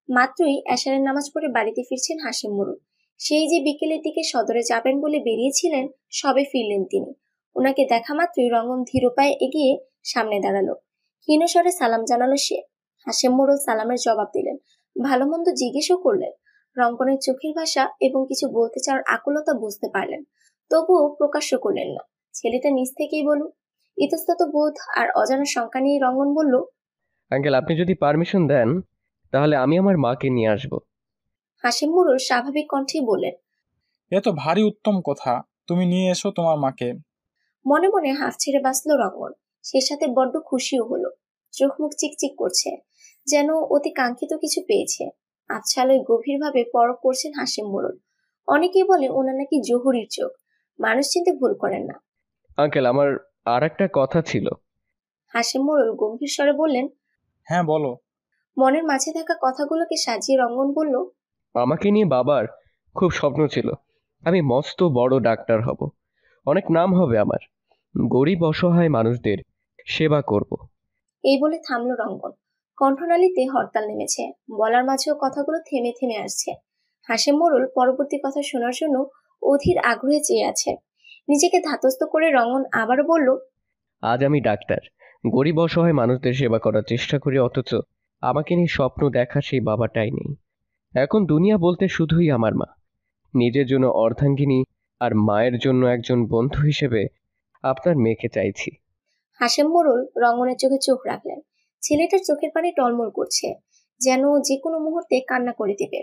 মাত্রই এশারের নামাজ পড়ে বাড়িতে ফিরছেন হাসিম মোড়ল। সেই যে বিকেলের দিকে সদরে যাবেন বলে বেরিয়েছিলেন, সবে ফিরলেন তিনি। ওনাকে দেখা মাত্রই রঙ্গন ধীর পায়ে এগিয়ে সামনে দাঁড়ালো। ক্ষীণস্বরে সালাম জানালো সে। হাসিম মোড়ল সালামের জবাব দিলেন, ভালো মন্দ জিজ্ঞেসও করলেন। রঙ্গনের চোখের ভাষা এবং কিছু বলতে চাওয়ার আকুলতা বুঝতে পারলেন, তবুও প্রকাশ্য করলেন না। ছেলেটা নিজ থেকেই বলুক। ইতস্তত বোধ আর অজানা শঙ্কা নিয়ে রঙ্গন বলল, আঙ্কেল, আপনি যদি পারমিশন দেন তাহলে আমি আমার মাকে নিয়ে আসব। হাসিম মোড়ল স্বাভাবিক কণ্ঠেই বললেন, এ তো ভারী উত্তম কথা, তুমি নিয়ে এসো তোমার মাকে। মনে মনে হাফ ছেড়ে বাঁচল রঙ্গন। সে সাথে বড্ড খুশিও হলো। চোখ মুখ চিকচিক করছে, যেন অতি কাঙ্ক্ষিত কিছু পেয়েছে। আচ্ছালয় গভীরভাবে পরখ করছেন হাসিম মোড়ল। অনেকেই বলে ওনার নাকি জহুরির চোখ। মানুষ চিনতে ভুল করেন না। আঙ্কেল, আমার আর একটা কথা ছিল। হাসিম মোড়ল গম্ভীর স্বরে বললেন। হ্যাঁ বলো। মনের মাঝে থাকা কথাগুলোকে সাজিয়ে রঙ্গন বলল, আমাকে নিয়ে বাবার খুব স্বপ্ন ছিল, আমি মস্ত বড় ডাক্তার হব, অনেক নাম হবে আমার, গরিব অসহায় মানুষদের সেবা করব। এই বলে থামলো রঙ্গন। কণ্ঠনালীতে হরতাল নেমেছে। বলার মাঝেও কথাগুলো থেমে থেমে আসছে। হাসিম মোড়ল পরবর্তী কথা শোনার জন্য অধীর আগ্রহে চেয়ে আছে। নিজেকে ধাতস্থ করে রঙ্গন আবারও বলল, আজ আমি ডাক্তার, গরিব অসহায় মানুষদের সেবা করার চেষ্টা করি, অথচ আমাকে নিয়ে স্বপ্ন দেখা সেই বাবাটাই নেই। এখন দুনিয়া বলতে শুধুই আমার মা। নিজের জন্য অর্ধাঙ্গিনী আর মায়ের জন্য একজন বন্ধু হিসেবে আপনার মেয়েকে চাইছি। হাসিম মোড়ল রঙ্গনের চোখে চোখ রাখলেন। ছেলেটার চোখের পানি টলমল করছে, যেন যে কোনো মুহূর্তে কান্না করে দিবে।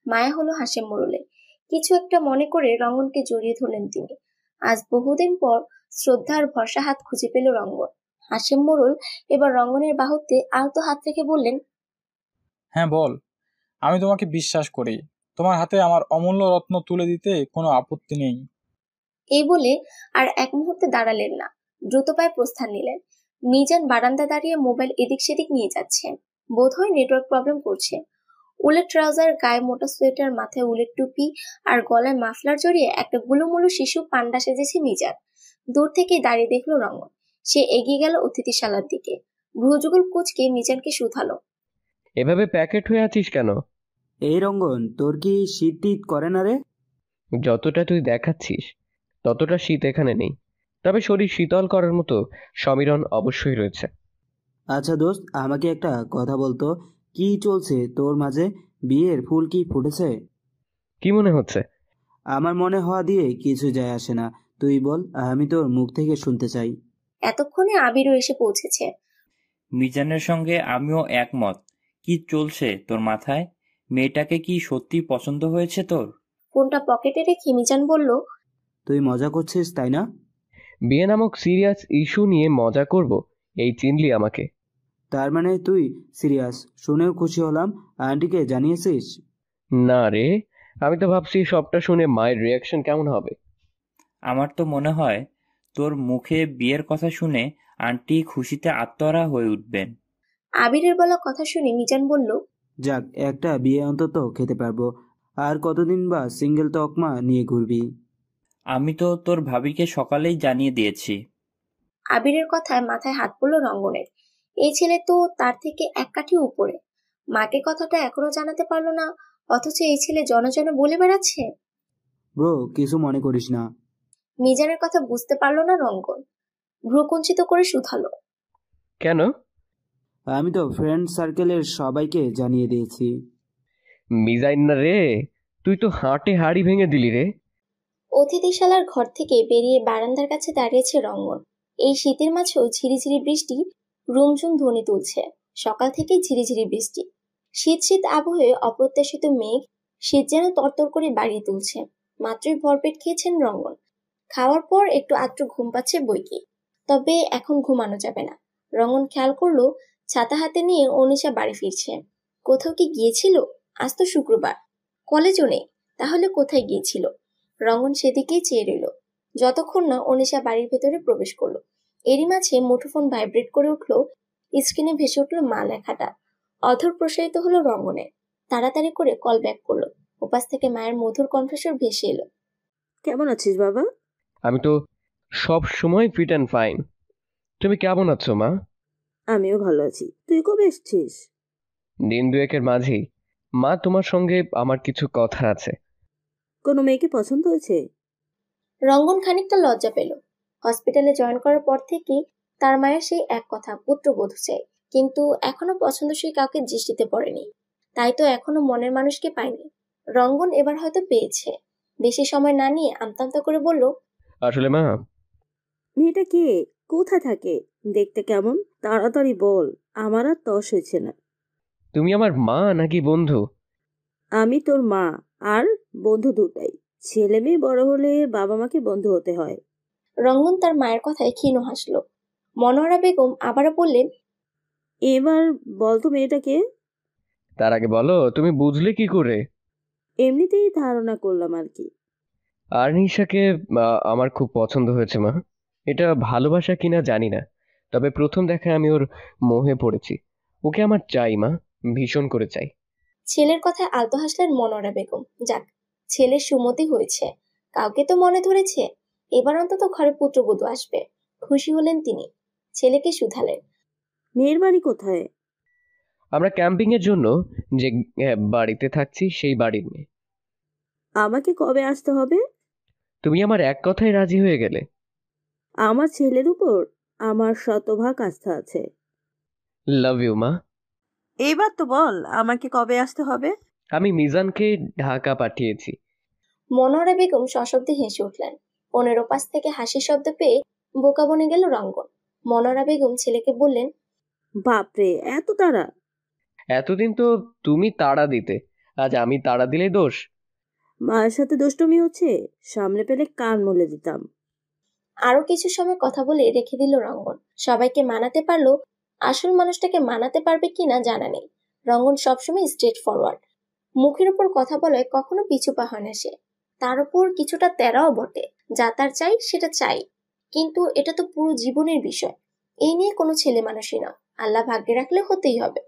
মায়া হলো হাসিম মোড়লে। কিছু একটা মনে করে রঙ্গনকে জড়িয়ে ধরলেন তিনি। আজ বহুদিন পর শ্রদ্ধার ভরসা হাত খুঁজে পেল রঙ্গন। হাসিম মোড়ল এবার রঙ্গনের বাহুতে আলতো হাত রেখে বললেন, হ্যাঁ বল, আমি তোমাকে বিশ্বাস করি। তোমার হাতে আমার অমূল্য রত্ন তুলে দিতে কোনো আপত্তি নেই। এই বলে আর এক মুহূর্তে দাঁড়ালেন না, দ্রুত পায়ে প্রস্থান নিলেন। মিজান বারান্দা দাঁড়িয়ে মোবাইল এদিক সেদিক নিয়ে যাচ্ছে। বোধহয় নেটওয়ার্ক প্রবলেম করছে। উলের ট্রাউজার, গায়ে মোটা সোয়েটার, মাথায় উলের টুপি আর গলায় মাফলার জড়িয়ে একটা গুলুমুলু শিশু পান্ডা সেজেছে মিজান। দূর থেকে দাঁড়িয়ে দেখলো রঙ্গন। সে এগিয়ে গেল অতিথিশালার দিকে। ভ্রুযুগল কুচকে মিজানকে শুধালো, এভাবে প্যাকেট হয়ে আছিস কেন? এই রঙ্গন, তোর কি শীত টিত করে না রে? যতটা তুই দেখাচ্ছিস ততটা শীত এখানে নেই, তবে শরীর শীতল করার মতো সমীরণ অবশ্যই রয়েছে। আচ্ছা দোস্ত, আমাকে একটা কথা বলতো, কি চলছে তোর মাঝে? বিয়ের ফুল কি ফুটেছে? কি মনে হচ্ছে? আমার মনে হওয়া দিয়ে কিছু যায় আসে না, তুই বল, আমি তোর মুখ থেকে শুনতে চাই। এতক্ষণে আবিরও এসে পৌঁছেছে। মিজানের সঙ্গে আমিও একমত। কি চলছে তোর মাথায়? মেয়েটাকে কি সত্যি পছন্দ হয়েছে তোর? ফোনটা পকেটে রেখে মিজান বলল, তুই মজা করছিস তাই না? বিয়ে নামক সিরিয়াস ইস্যু নিয়ে মজা করব এই চিনলি আমাকে? তার মানে তুই সিরিয়াস? শুনেও খুশি হলাম। আন্টিকে জানিয়েছিস? না রে, আমি তো ভাবছি সবটা শুনে মায়ের রিয়াকশন কেমন হবে। আমার তো মনে হয় তোর মুখে বিয়ের কথা শুনে আন্টি খুশিতে আত্মহারা হয়ে উঠবেন। আবিরের বলা কথা শুনে মিজান বলল, যাক, একটা বিয়ে অন্তত খেতে পারবো। আর কতদিন বা সিঙ্গেল তকমা নিয়ে ঘুরবি? আমি তো তোর ভাবিকে সকালেই জানিয়ে দিয়েছি। আবিরের কথায় মাথায় হাত পড়ল রঙ্গনের। এই ছেলে তো তার থেকে এক কাঠি উপরে। মাকে কথাটা এখনো জানাতে পারলো না, অথচ এই ছেলে জনে বলে বেড়াচ্ছে। ব্রো, কিছু মনে করিস না। মিজানের কথা বুঝতে পারলো না রঙ্গন, ভ্রুকুঞ্চিত করে শুধালো। কেন? আমি তো ফ্রেন্ড সার্কেলের সবাইকে জানিয়ে দিয়েছি। মিজাইন না রে, তুই তো হাটে হাড়ি ভেঙে দিলি রে। অতিথিশালার ঘর থেকে বেরিয়ে বারান্দার কাছে দাঁড়িয়েছে রঙ্গন। এই শীতের মাঝেও ঝিরিঝিরি বৃষ্টি রুমঝুম ধ্বনি তুলছে। সকাল থেকেই ঝিরিঝিরি বৃষ্টি, শীত শীত আবহে অপ্রত্যাশিত মেঘ শীত যেন তরতর করে বাড়িয়ে তুলছে। মাত্রই ভরপেট খেয়েছেন রঙ্গন। খাওয়ার পর একটু আধটু ঘুম পাচ্ছে বইকি, তবে এখন ঘুমানো যাবে না। রঙ্গন খেয়াল করলো ছাতা হাতে নিয়ে অনিশা বাড়ি ফিরছে। কোথাও কি গিয়েছিল? আজ তো শুক্রবার, কলেজও নেই, তাহলে কোথায় গিয়েছিল? রঙ্গন সেদিকেই চেয়ে রইল যতক্ষণ না অনিশা বাড়ির ভেতরে প্রবেশ করলো। এরই মাঝে মুঠোফোন ভাইব্রেট করে উঠলো, স্ক্রিনে ভেসে উঠলো মা লেখাটা। অধর প্রসারিত হলো রঙ্গনের। তাড়াতাড়ি করে কল ব্যাক করলো। ওপাশ থেকে মায়ের মধুর কণ্ঠস্বর ভেসে এলো। কেমন আছিস বাবা? আমি তো সব সময় ফিট অ্যান্ড ফাইন। তুমি কেমন আছো মা? আমিও ভালো আছি। তুই কবে এসছিস? দিন দুয়েকের মাঝেই। মা, তোমার সঙ্গে আমার কিছু কথা আছে। কোনো মেয়েকে পছন্দ হয়েছে? রঙ্গন খানিকটা লজ্জা পেল। হসপিটালে জয়েন করার পর থেকে তার মায়ের সেই এক কথা, পুত্রবধূ চাই, কিন্তু এখনো পছন্দসই কাউকে দৃষ্টিতে পড়েনি। তাই তো এখনো মনের মানুষকে পায়নি। রঙ্গন এবার হয়তো পেয়েছে। বেশি সময় না নিয়ে আমতামতা করে বলল, আসলে মা, মেয়েটা কে? কোথায় থাকে? দেখতে কেমন? তাড়াতাড়ি বল, আমার আর তস হয়েছে না। তুমি আমার মা নাকি বন্ধু? আমি তোর মা আর বন্ধু দুটাই। ছেলে মেয়ে বড় হলে বাবা মাকে বন্ধু হতে হয়। রঙ্গন তার মায়ের কথায় ক্ষীণ হাসল। মনোয়ারা বেগম আবারও বললেন, এবার বলতো মেয়েটা কে? তার আগে বলো, তুমি বুঝলে কি করে? এমনিতেই ধারণা করলাম আর কি। আরনিশাকে আমার খুব পছন্দ হয়েছে মা। এটা ভালোবাসা কিনা জানি না, তবে প্রথম দেখায় আমি ওর মোহে পড়েছি। ওকে আমার চাই মা, ভীষণ করে চাই। ছেলের কথায় আলতো হাসলেন মনোয়ারা বেগম। যাক, ছেলের সুমতি হয়েছে, কাউকে তো মনে ধরেছে। এবার অন্তত ঘরে পুত্রবধূ আসবে। খুশি হলেন তিনি। ছেলেকে শুধালেন, মেয়ের বাড়ি কোথায়? আমরা ক্যাম্পিং এর জন্য যে বাড়িতে থাকছি সেই বাড়ির মেয়ে। আমাকে কবে আসতে হবে? তুমি আমার এক কথায় রাজি হয়ে গেলে। আমার ছেলের উপর আমার শতভাগ আস্থা আছে। লাভ ইউ মা। এইবার তো বল, আমাকে কবে আসতে হবে? আমি মিজানকে ঢাকা পাঠিয়েছি। মনোয়ারা বেগম সশব্দে হেসে উঠলেন। 15 পাশ থেকে হাসির শব্দ পেয়ে বোকা বনে গেল রঙ্গন। মনোয়ারা বেগম ছেলেকে বললেন, বাপরে, এত তাড়া! এতদিন তো তুমি তাড়া দিতে, আজ আমি তাড়া দিলে দোষ? মায়ের সাথে দুষ্টুমি হচ্ছে, সামনে পেলে কান মলে দিতাম। আরো কিছু সময় কথা বলে রেখে দিল রঙ্গন। সবাইকে মানাতে পারলো, আসল মানুষটাকে মানাতে পারবে কিনা জানা নেই। রঙ্গন সবসময় স্ট্রেট ফরওয়ার্ড, মুখের উপর কথা বলায় কখনো পিছু পা হয় না সে। তার উপর কিছুটা তেরাও বটে। যা তার চাই সেটা চাই, কিন্তু এটা তো পুরো জীবনের বিষয়। এই নিয়ে কোনো ছেলে মানুষই না, আল্লাহ ভাগ্যে রাখলে হতেই হবে।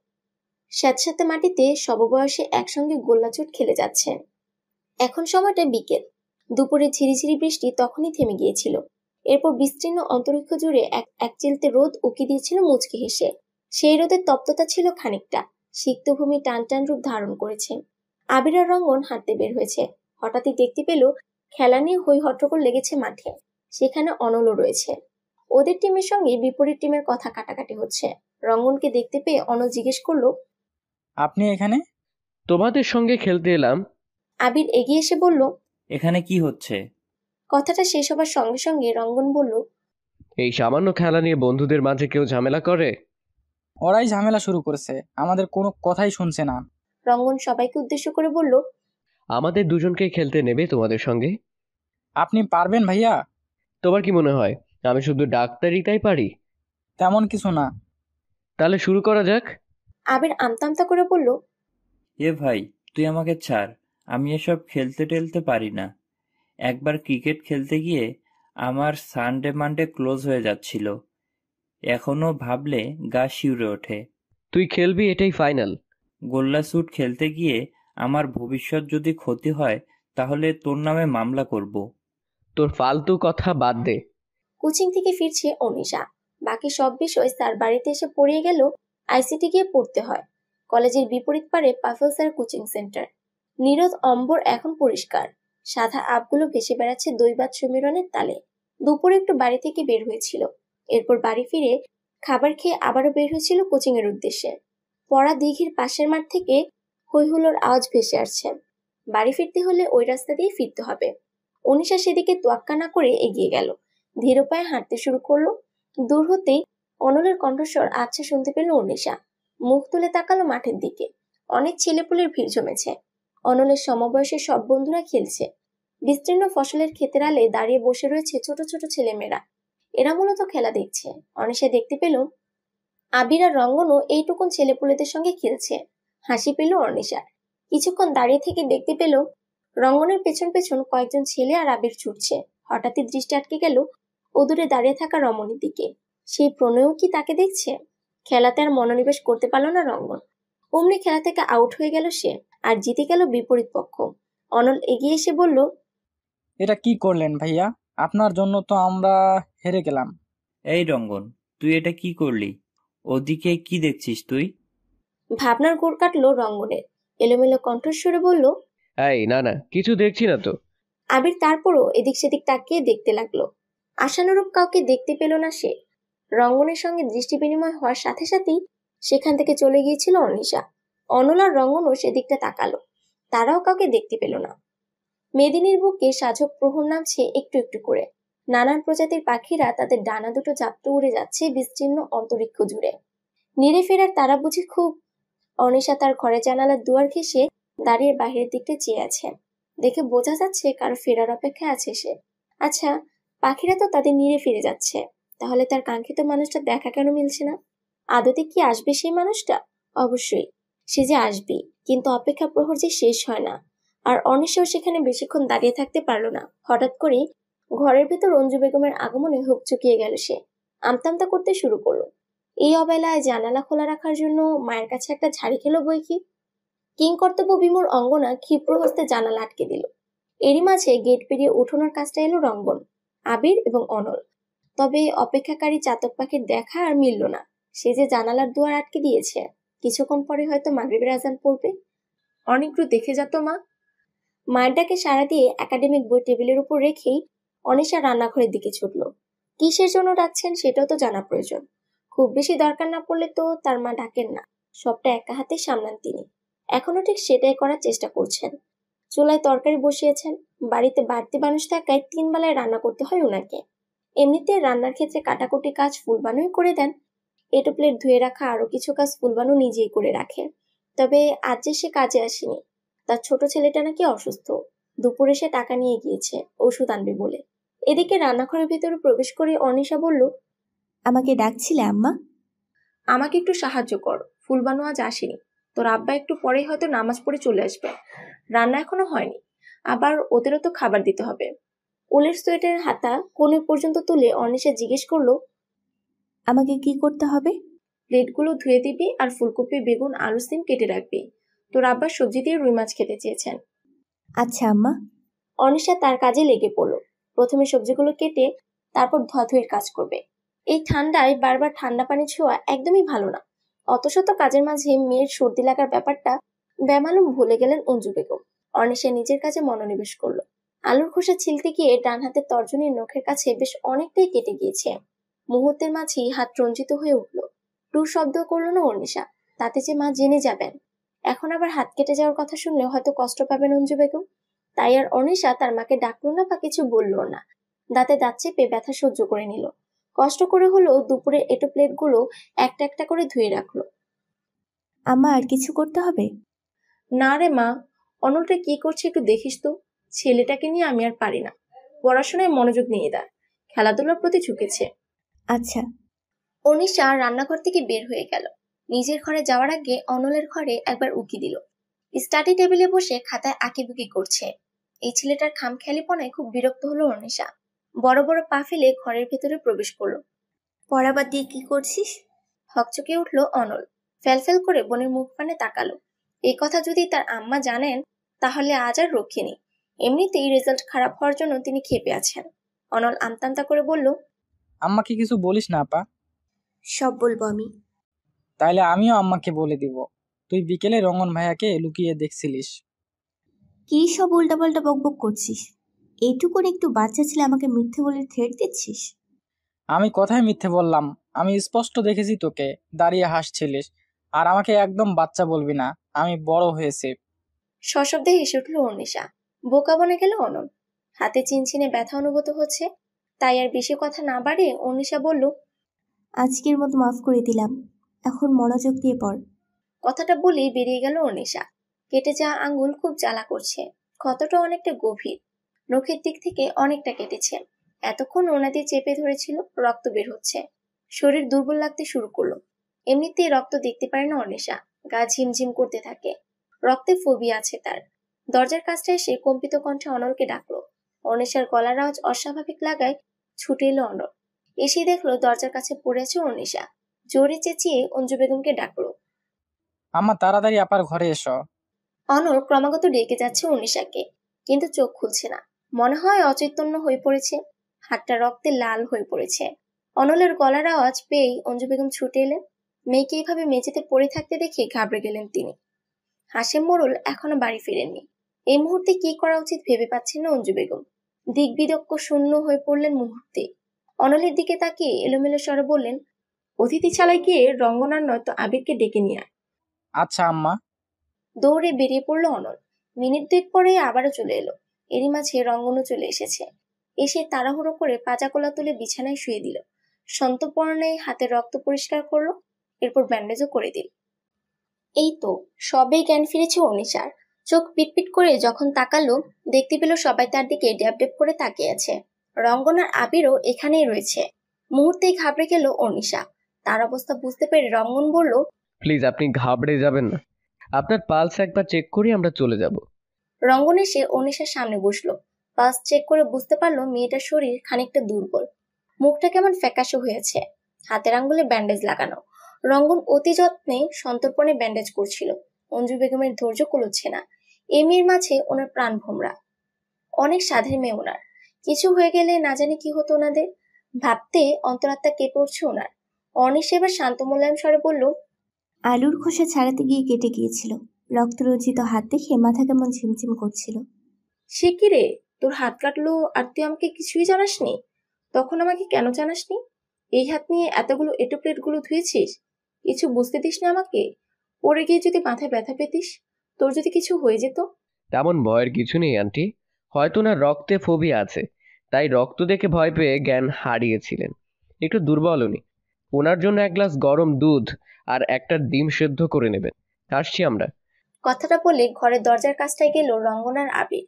স্যাঁতস্যাঁতে মাটিতে সববয়সে একসঙ্গে গোল্লাচুট খেলে যাচ্ছেন। এখন সময়টা বিকেল। দুপুরে ঝিরিঝিরি বৃষ্টি তখনই থেমে গিয়েছিল। এরপর বিস্তীর্ণ অন্তরিক্ষ জুড়ে এক চিলতে রোদ উকি দিয়েছিল মুচকি হেসে। সেই রোদের তপ্ততা ছিল খানিকটা। সিক্ত ভূমি টান টান রূপ ধারণ করেছে। আবির আর রঙ্গন হাঁটতে বের হয়েছে। হঠাৎই দেখতে পেল খেলা নিয়ে হই হট্টগোল লেগেছে মাঠে। সেখানে অনলও রয়েছে। ওদের টিমের সঙ্গে বিপরীত টিমের কথা কাটাকাটি হচ্ছে। রঙ্গনকে দেখতে পেয়ে অনল জিজ্ঞেস করলো, আপনি এখানে? তোমাদের সঙ্গে খেলতে এলাম। আবির এগিয়ে এসে বলল, এখানে কি হচ্ছে? কথাটা শেষ হবার সঙ্গে সঙ্গে রঙ্গন বলল, এই সামান্য খেলা নিয়ে বন্ধুদের মাঝে কেউ ঝামেলা করে? ওরাই ঝামেলা শুরু করেছে, আমাদের কোনো কথাই শুনছে না। রঙ্গন সবাইকে উদ্দেশ্য করে বলল, আমাদের দুজনকে খেলতে নেবে তোমাদের সঙ্গে? আপনি পারবেন ভাইয়া? তোমার কি মনে হয় আমি শুধু ডাক্তারই তাই পারি? তেমন কিছু না। তাহলে শুরু করা যাক। আবির আমতা করে বলল, এ ভাই, তুই আমাকে ছাড়, আমি এসব খেলতে টেলতে পারি না। একবার ক্রিকেট খেলতে গিয়ে আমার সানডে মানডে ক্লোজ হয়ে যাচ্ছিল, এখনো ভাবলে গা শিউরে ওঠে। তুই খেলবি, এটাই ফাইনাল। গোল্লা স্যুট খেলতে গিয়ে আমার ভবিষ্যৎ যদি ক্ষতি হয় তাহলে তোর নামে মামলা করব। তোর ফালতু কথা বাদ দে। কোচিং থেকে ফিরছে অনিশা। বাকি সব বিষয় তার বাড়িতে এসে পড়িয়ে গেল আইসিটি গিয়ে পড়তে হয়। কলেজের বিপরীত পারে পাফেলসের কোচিং সেন্টার। নীরদ অম্বর এখন পরিষ্কার, সাদা আপগুলো ভেসে বেড়াচ্ছে দৈবাত সমীরণের তালে। দুপুরে একটু বাড়ি থেকে বের হয়েছিল, এরপর বাড়ি ফিরে খাবার খেয়ে আবারও বের হয়েছিল কোচিং এর উদ্দেশ্যে। পড়া দিঘির পাশের মাঠ থেকে হৈহুল্লোর আওয়াজ ভেসে আসছে। বাড়ি ফিরতে হলে ওই রাস্তা দিয়ে ফিরতে হবে। অনিশা সেদিকে তোয়াক্কা না করে এগিয়ে গেল, ধীর পায়ে হাঁটতে শুরু করলো। দূর হতেই অনলের কণ্ঠস্বর আচ্ছা শুনতে পেল অনিশা। মুখ তুলে তাকালো মাঠের দিকে, অনেক ছেলেপুলের ভিড় জমেছে। অনলের সমবয়সী সব বন্ধুরা খেলছে। বিস্তীর্ণ ফসলের ক্ষেতের আলে দাঁড়িয়ে বসে রয়েছে ছোট ছোট ছেলেমেয়েরা, এরা মূলত খেলা দেখছে। অনিশা দেখতে পেল আবির আর রঙ্গনও এইটুকুন ছেলেপুলেদের সঙ্গে খেলছে। হাসি পেল অনিশার। কিছুক্ষণ দাঁড়িয়ে থেকে দেখতে পেল রঙ্গনের পেছন পেছন কয়েকজন ছেলে আর আবির ছুটছে। হঠাৎই দৃষ্টি আটকে গেল অদূরে দাঁড়িয়ে থাকা রমণীর দিকে। সেই প্রণয়ও কি তাকে দেখছে? খেলাতে আর মনোনিবেশ করতে পারল না রঙ্গন। অমনি খেলা থেকে আউট হয়ে গেল সে, আর জিতে গেল বিপরীত পক্ষ। অনল এগিয়ে এসে বলল, এটা কি করলেন ভাইয়া? আপনার জন্য তো আমরা হেরে গেলাম। এই রঙ্গন, তুই এটা কি করলি? ওদিকে কি দেখছিস তুই? ভাবনার গোড় কাটলো রঙ্গনের। এলোমেলো কণ্ঠস্বরে বলল, এই না না, কিছু দেখছি না তো। আবির তারপরও এদিক সেদিক তাকিয়ে দেখতে লাগলো। আশানুরূপ কাউকে দেখতে পেল না সে। রঙ্গনের সঙ্গে দৃষ্টি বিনিময় হওয়ার সাথে সাথেই সেখান থেকে চলে গিয়েছিল অনিশা। অনল আর রঙ্গনও সেদিকটা তাকালো, তারাও কাউকে দেখতে পেল না। মেদিনীর বুকে সাজক প্রহর নামছে একটু একটু করে। নানান প্রজাতির পাখিরা তাদের ডানা দুটো চাপতে উড়ে যাচ্ছে বিস্তীর্ণ অন্তরিক্ষ জুড়ে। নিরে ফেরার তারা বুঝি খুব। অনিশা তার ঘরে জানালার দুয়ার ঘেঁষে দাঁড়িয়ে বাহিরের দিকটা চেয়ে আছে। দেখে বোঝা যাচ্ছে কারো ফেরার অপেক্ষায় আছে সে। আচ্ছা, পাখিরা তো তাদের নিরে ফিরে যাচ্ছে, তাহলে তার কাঙ্ক্ষিত মানুষটা দেখা কেন মিলছে না? আদতে কি আসবে সেই মানুষটা? অবশ্যই সে যে আসবে, কিন্তু অপেক্ষা প্রহর যে শেষ হয় না। আর অনিশাও সেখানে বেশিক্ষণ দাঁড়িয়ে থাকতে পারল না। হঠাৎ করেই ঘরের ভেতর অঞ্জু বেগমের আগমনে হুক চুকিয়ে গেল সে। আমতামতা করতে শুরু করলো। এই অবেলায় জানালা খোলা রাখার জন্য মায়ের কাছে একটা ঝাড়ি খেলো বই কি। কিংকর্তব্য বিমূঢ় অঙ্গনা ক্ষিপ্র হস্তে জানালা আটকে দিল। এরই মাঝে গেট পেরিয়ে উঠোনোর কাজটা এলো রঙ্গন, আবির এবং অনল। তবে অপেক্ষাকারী চাতক পাখির দেখা আর মিলল না। সে যে জানালার দুয়ার আটকে দিয়েছে, কিছুক্ষণ পরে হয়তো মাগরিবের আজান পড়বে। অনেকটু দেখে যেত মা। মায়ের ডাকে সাড়া দিয়ে একাডেমিক বই টেবিলের উপর রেখেই অনিশা রান্নাঘরের দিকে ছুটল। কিসের জন্য ডাকছেন সেটাও তো জানা প্রয়োজন। খুব বেশি দরকার না পড়লে তো তার মা ডাকেন না, সবটা একা হাতে সামলান তিনি। এখনো ঠিক সেটাই করার চেষ্টা করছেন। চুলায় তরকারি বসিয়েছেন। বাড়িতে বাড়তি মানুষ থাকায় 3 বেলায় রান্না করতে হয় ওনাকে। এমনিতে রান্নার ক্ষেত্রে কাটাকুটি কাজ ফুলবানুই করে দেন। এটো প্লেট ধুয়ে রাখা আরো কিছু কাজ ফুলবানু নিজেই করে রাখে। তবে আজ যে সে কাজে আসেনি, তার ছোট ছেলেটা নাকি অসুস্থ। দুপুরে সে টাকা নিয়ে গিয়েছে ওষুধ আনবে বলে। এদিকে রান্নাঘরের ভেতরে প্রবেশ করে অনিশা বলল, আমাকে ডাকছিলে আম্মা? আমাকে একটু সাহায্য কর, ফুলবানু আজ আসেনি। তোর আব্বা একটু পরেই হয়তো নামাজ পড়ে চলে আসবে। রান্না এখনো হয়নি, আবার ওদেরও তো খাবার দিতে হবে। উলের সোয়েটারের হাতা কোণে পর্যন্ত তুলে অনিশা জিজ্ঞেস করলো, আমাকে কি করতে হবে? প্লেটগুলো ধুয়ে দিবি আর ফুলকপি, বেগুন, আলু, সিম কেটে রাখবি। তোর আব্বা সবজি দিয়ে রুই মাছ খেতে চেয়েছেন। আচ্ছা আম্মা। অনিশা তার কাজে লেগে পড়লো। প্রথমে সবজিগুলো কেটে তারপর ধোয়াধুয়ির কাজ করবে। এই ঠান্ডায় বারবার ঠান্ডা পানি ছোঁয়া একদমই ভালো না। অতশত কাজের মাঝে মেয়ের সর্দি লাগার ব্যাপারটা বেমালুম ভুলে গেলেন অঞ্জু বেগম। অনিশা নিজের কাজে মনোনিবেশ করলো। আলুর খোসা ছিলতে গিয়ে ডান হাতের তর্জনীর নখের কাছে বেশ অনেকটাই কেটে গিয়েছে। মুহূর্তের মাঝেই হাত রঞ্জিত হয়ে উঠল। টু শব্দ করলো না অনিশা, তাতে যে মা জেনে যাবেন। এখন আবার হাত কেটে যাওয়ার কথা শুনলে হয়তো কষ্ট পাবেন অঞ্জু বেগম। তাই আর অনিশা তার মাকে ডাকলো না বা কিছু বললো না। দাঁতে দাঁত চেপে ব্যথা সহ্য করে নিল। কষ্ট করে হলেও দুপুরে এটো প্লেটগুলো একটা একটা করে ধুয়ে রাখলো। আম্মা আর কিছু করতে হবে? না রে মা, অনলটা কি করছে একটু দেখিস তো। ছেলেটাকে নিয়ে আমি আর পারি না। পড়াশোনায় মনোযোগ নিয়ে দেয়, খেলাধুলার প্রতি ঝুঁকেছে। আচ্ছা। অনিশা রান্নাঘর থেকে বের হয়ে গেল। নিজের ঘরে যাওয়ার আগে অনলের ঘরে একবার উকি দিল। স্টাডি টেবিলে বসে খাতায় আঁকিবুকি করছে। এই ছেলেটার খামখেয়ালিপনায় খুব বিরক্ত হলো অনিশা। বড় বড় পা ফেলে ঘরের ভেতরে প্রবেশ করলো। পড়াবাদ দিয়ে কি করছিস? হকচকে উঠলো অনল। ফেলফেল করে বোনের মুখ পানে তাকালো। এই কথা যদি তার আম্মা জানেন তাহলে আজ আর রক্ষে নেই। এমনিতেই রেজাল্ট খারাপ হওয়ার জন্য তিনি ক্ষেপে আছেন। অনল আমতামতা করে বলল, আম্মাকে কিছু বলিস না আপা। সব বলবো আমি। তাইলে আমিও আম্মাকে বলে দিব। তুই বিকেলে রঙ্গন ভাইয়াকে লুকিয়ে দেখছিলিস। কি সব উল্টাপাল্টা বকবক করছিস? এইটুকুন একটু বাচ্চা ছেলে আমাকে মিথ্যে বলে থ্রেট দিচ্ছিস? আমি কথায় মিথ্যে বললাম? আমি স্পষ্ট দেখেছি তোকে দাঁড়িয়ে হাসছিলিস। আর আমাকে একদম বাচ্চা বলবি না, আমি বড় হয়েছি। সশব্দে হেসে উঠল অর্নিশা। বোকা বনে গেল অনল। হাতে চিনচিনে ব্যথা অনুভূত হচ্ছে, তাই আর বেশি কথা না বাড়িয়ে অর্নিশা বলল, আজকের মতো মাফ করে দিলাম, এখন মনোযোগ দিয়ে পড়। কথাটা বলেই বেরিয়ে গেল অর্নিশা। কেটে যাওয়া আঙ্গুল খুব জ্বালা করছে, ক্ষতটা অনেকটা গভীর, নখের দিক থেকে অনেকটা কেটেছে। এতক্ষণ ওনা দিয়ে চেপে ধরেছিল, রক্ত বের হচ্ছে, শরীর দুর্বল লাগতে শুরু করলো। এমনিতেই রক্ত দেখতে পারে না অর্নিশা, গা ঝিমঝিম করতে থাকে। রক্তে ফোবিয়া আছে তার। দরজার কাছটা এসে কম্পিত কণ্ঠে অনলকে ডাকলো। অর্নিশার গলার আওয়াজ অস্বাভাবিক লাগায় ছুটে এলো অনল। এসে দেখলো দরজার কাছে পড়ে আছে অর্নিশা। জোরে চেঁচিয়ে অঞ্জু বেগমকে ডাকলো। আম্মা তাড়াতাড়ি আপার ঘরে এসো। অনল ক্রমাগত ডেকে যাচ্ছে অর্নিশাকে, কিন্তু চোখ খুলছে না। মনে হয় অচৈতন্য হয়ে পড়েছে, হাতটা রক্তে লাল হয়ে পড়েছে। অনলের গলার আওয়াজ পেয়েই অঞ্জু বেগম ছুটে এলেন। মেয়েকে এইভাবে মেঝেতে পড়ে থাকতে দেখে ঘাবড়ে গেলেন তিনি। হাশেম মোড়ল এখনো বাড়ি ফিরেননি। এই মুহূর্তে কি করা উচিত ভেবে পাচ্ছেন না অঞ্জু বেগম। দিকবিদক্ষ শূন্য হয়ে পড়লেন মুহূর্তে। অনলের দিকে তাকিয়ে এলোমেলো স্বরে বললেন, অতিথিশালায় গিয়ে রঙ্গনার নয়তো আবিরকে ডেকে নিয়ে আয়। আচ্ছা আম্মা। দৌড়ে বেরিয়ে পড়লো অনল। মিনিট 2 পরে আবারও চলে এলো। এরই মাঝে রঙ্গনও চলে এসেছে। এসে তাড়াহুড়ো করে পাজাকোলা তুলে বিছানায় শুয়ে দিল। সন্তর্পণে হাতে রক্ত পরিষ্কার করলো, এরপর ব্যান্ডেজও করে দিল। এই তো সবেই জ্ঞান ফিরেছে অর্নিশার। চোখ পিটপিট করে যখন তাকালো, দেখতে পেল সবাই তার দিকে ড্যাব ড্যাব করে তাকিয়ে আছে। রঙ্গন আর আবিরও এখানেই রয়েছে। মুহূর্তেই ঘাবড়ে গেল অর্নিশা। তার অবস্থা বুঝতে পেরে রঙ্গন বলল, প্লিজ আপনি ঘাবড়ে যাবেন না, আপনার পালস একবার চেক করি আমরা চলে যাব। রঙ্গন এসে অর্নিশার সামনে বসলো। পালস চেক করে বুঝতে পারলো মেয়েটার শরীর খানিকটা দুর্বল, মুখটা কেমন ফ্যাকাশে হয়েছে, হাতের আঙ্গুলে ব্যান্ডেজ লাগানো। রঙ্গন অতি যত্নে সন্তর্পণে ব্যান্ডেজ করছিল। অঞ্জু বেগমের ধৈর্য কুলোচ্ছে না। এই মেয়ের মাঝে ওনার প্রাণ ভোমরা। অনেক সাধের মেয়ে ওনার, কিছু হয়ে গেলে না জানি কি হতো ওনাদের। ভাবতে অন্তরাত্মা কেঁপে উঠছে ওনার। অর্নিশা এবার শান্ত মোলায়েম স্বরে বলল, আলুর খোসা ছাড়াতে গিয়ে কেটে গিয়েছিল, রক্তরঞ্জিত হাত দেখে মাথা কেমন ঝিমঝিম করছিল। সে কি রে, তোর হাত কাটলো আর তুই আমাকে কিছুই জানাসনি? তখন আমাকে কেন জানাসনি? এই হাত নিয়ে এতগুলো এটো প্লেটগুলো ধুয়েছিস, কিছু বুঝতে দিস না আমাকে? পড়ে গিয়ে যদি মাথায় ব্যথা পেতিস, তোর যদি কিছু হয়ে যেত? তেমন ভয়ের কিছু নেই আন্টি, হয়তো না রক্তে ফোবিয়া আছে, তাই রক্ত দেখে ভয় পেয়ে জ্ঞান হারিয়েছিলেন। একটু দুর্বল উনি, ওনার জন্য 1 গ্লাস গরম দুধ আর একটা ডিম সেদ্ধ করে নেবেন, আসছি আমরা। কথাটা বলে ঘরের দরজার কাছটায় গেল রঙ্গন আর আবির।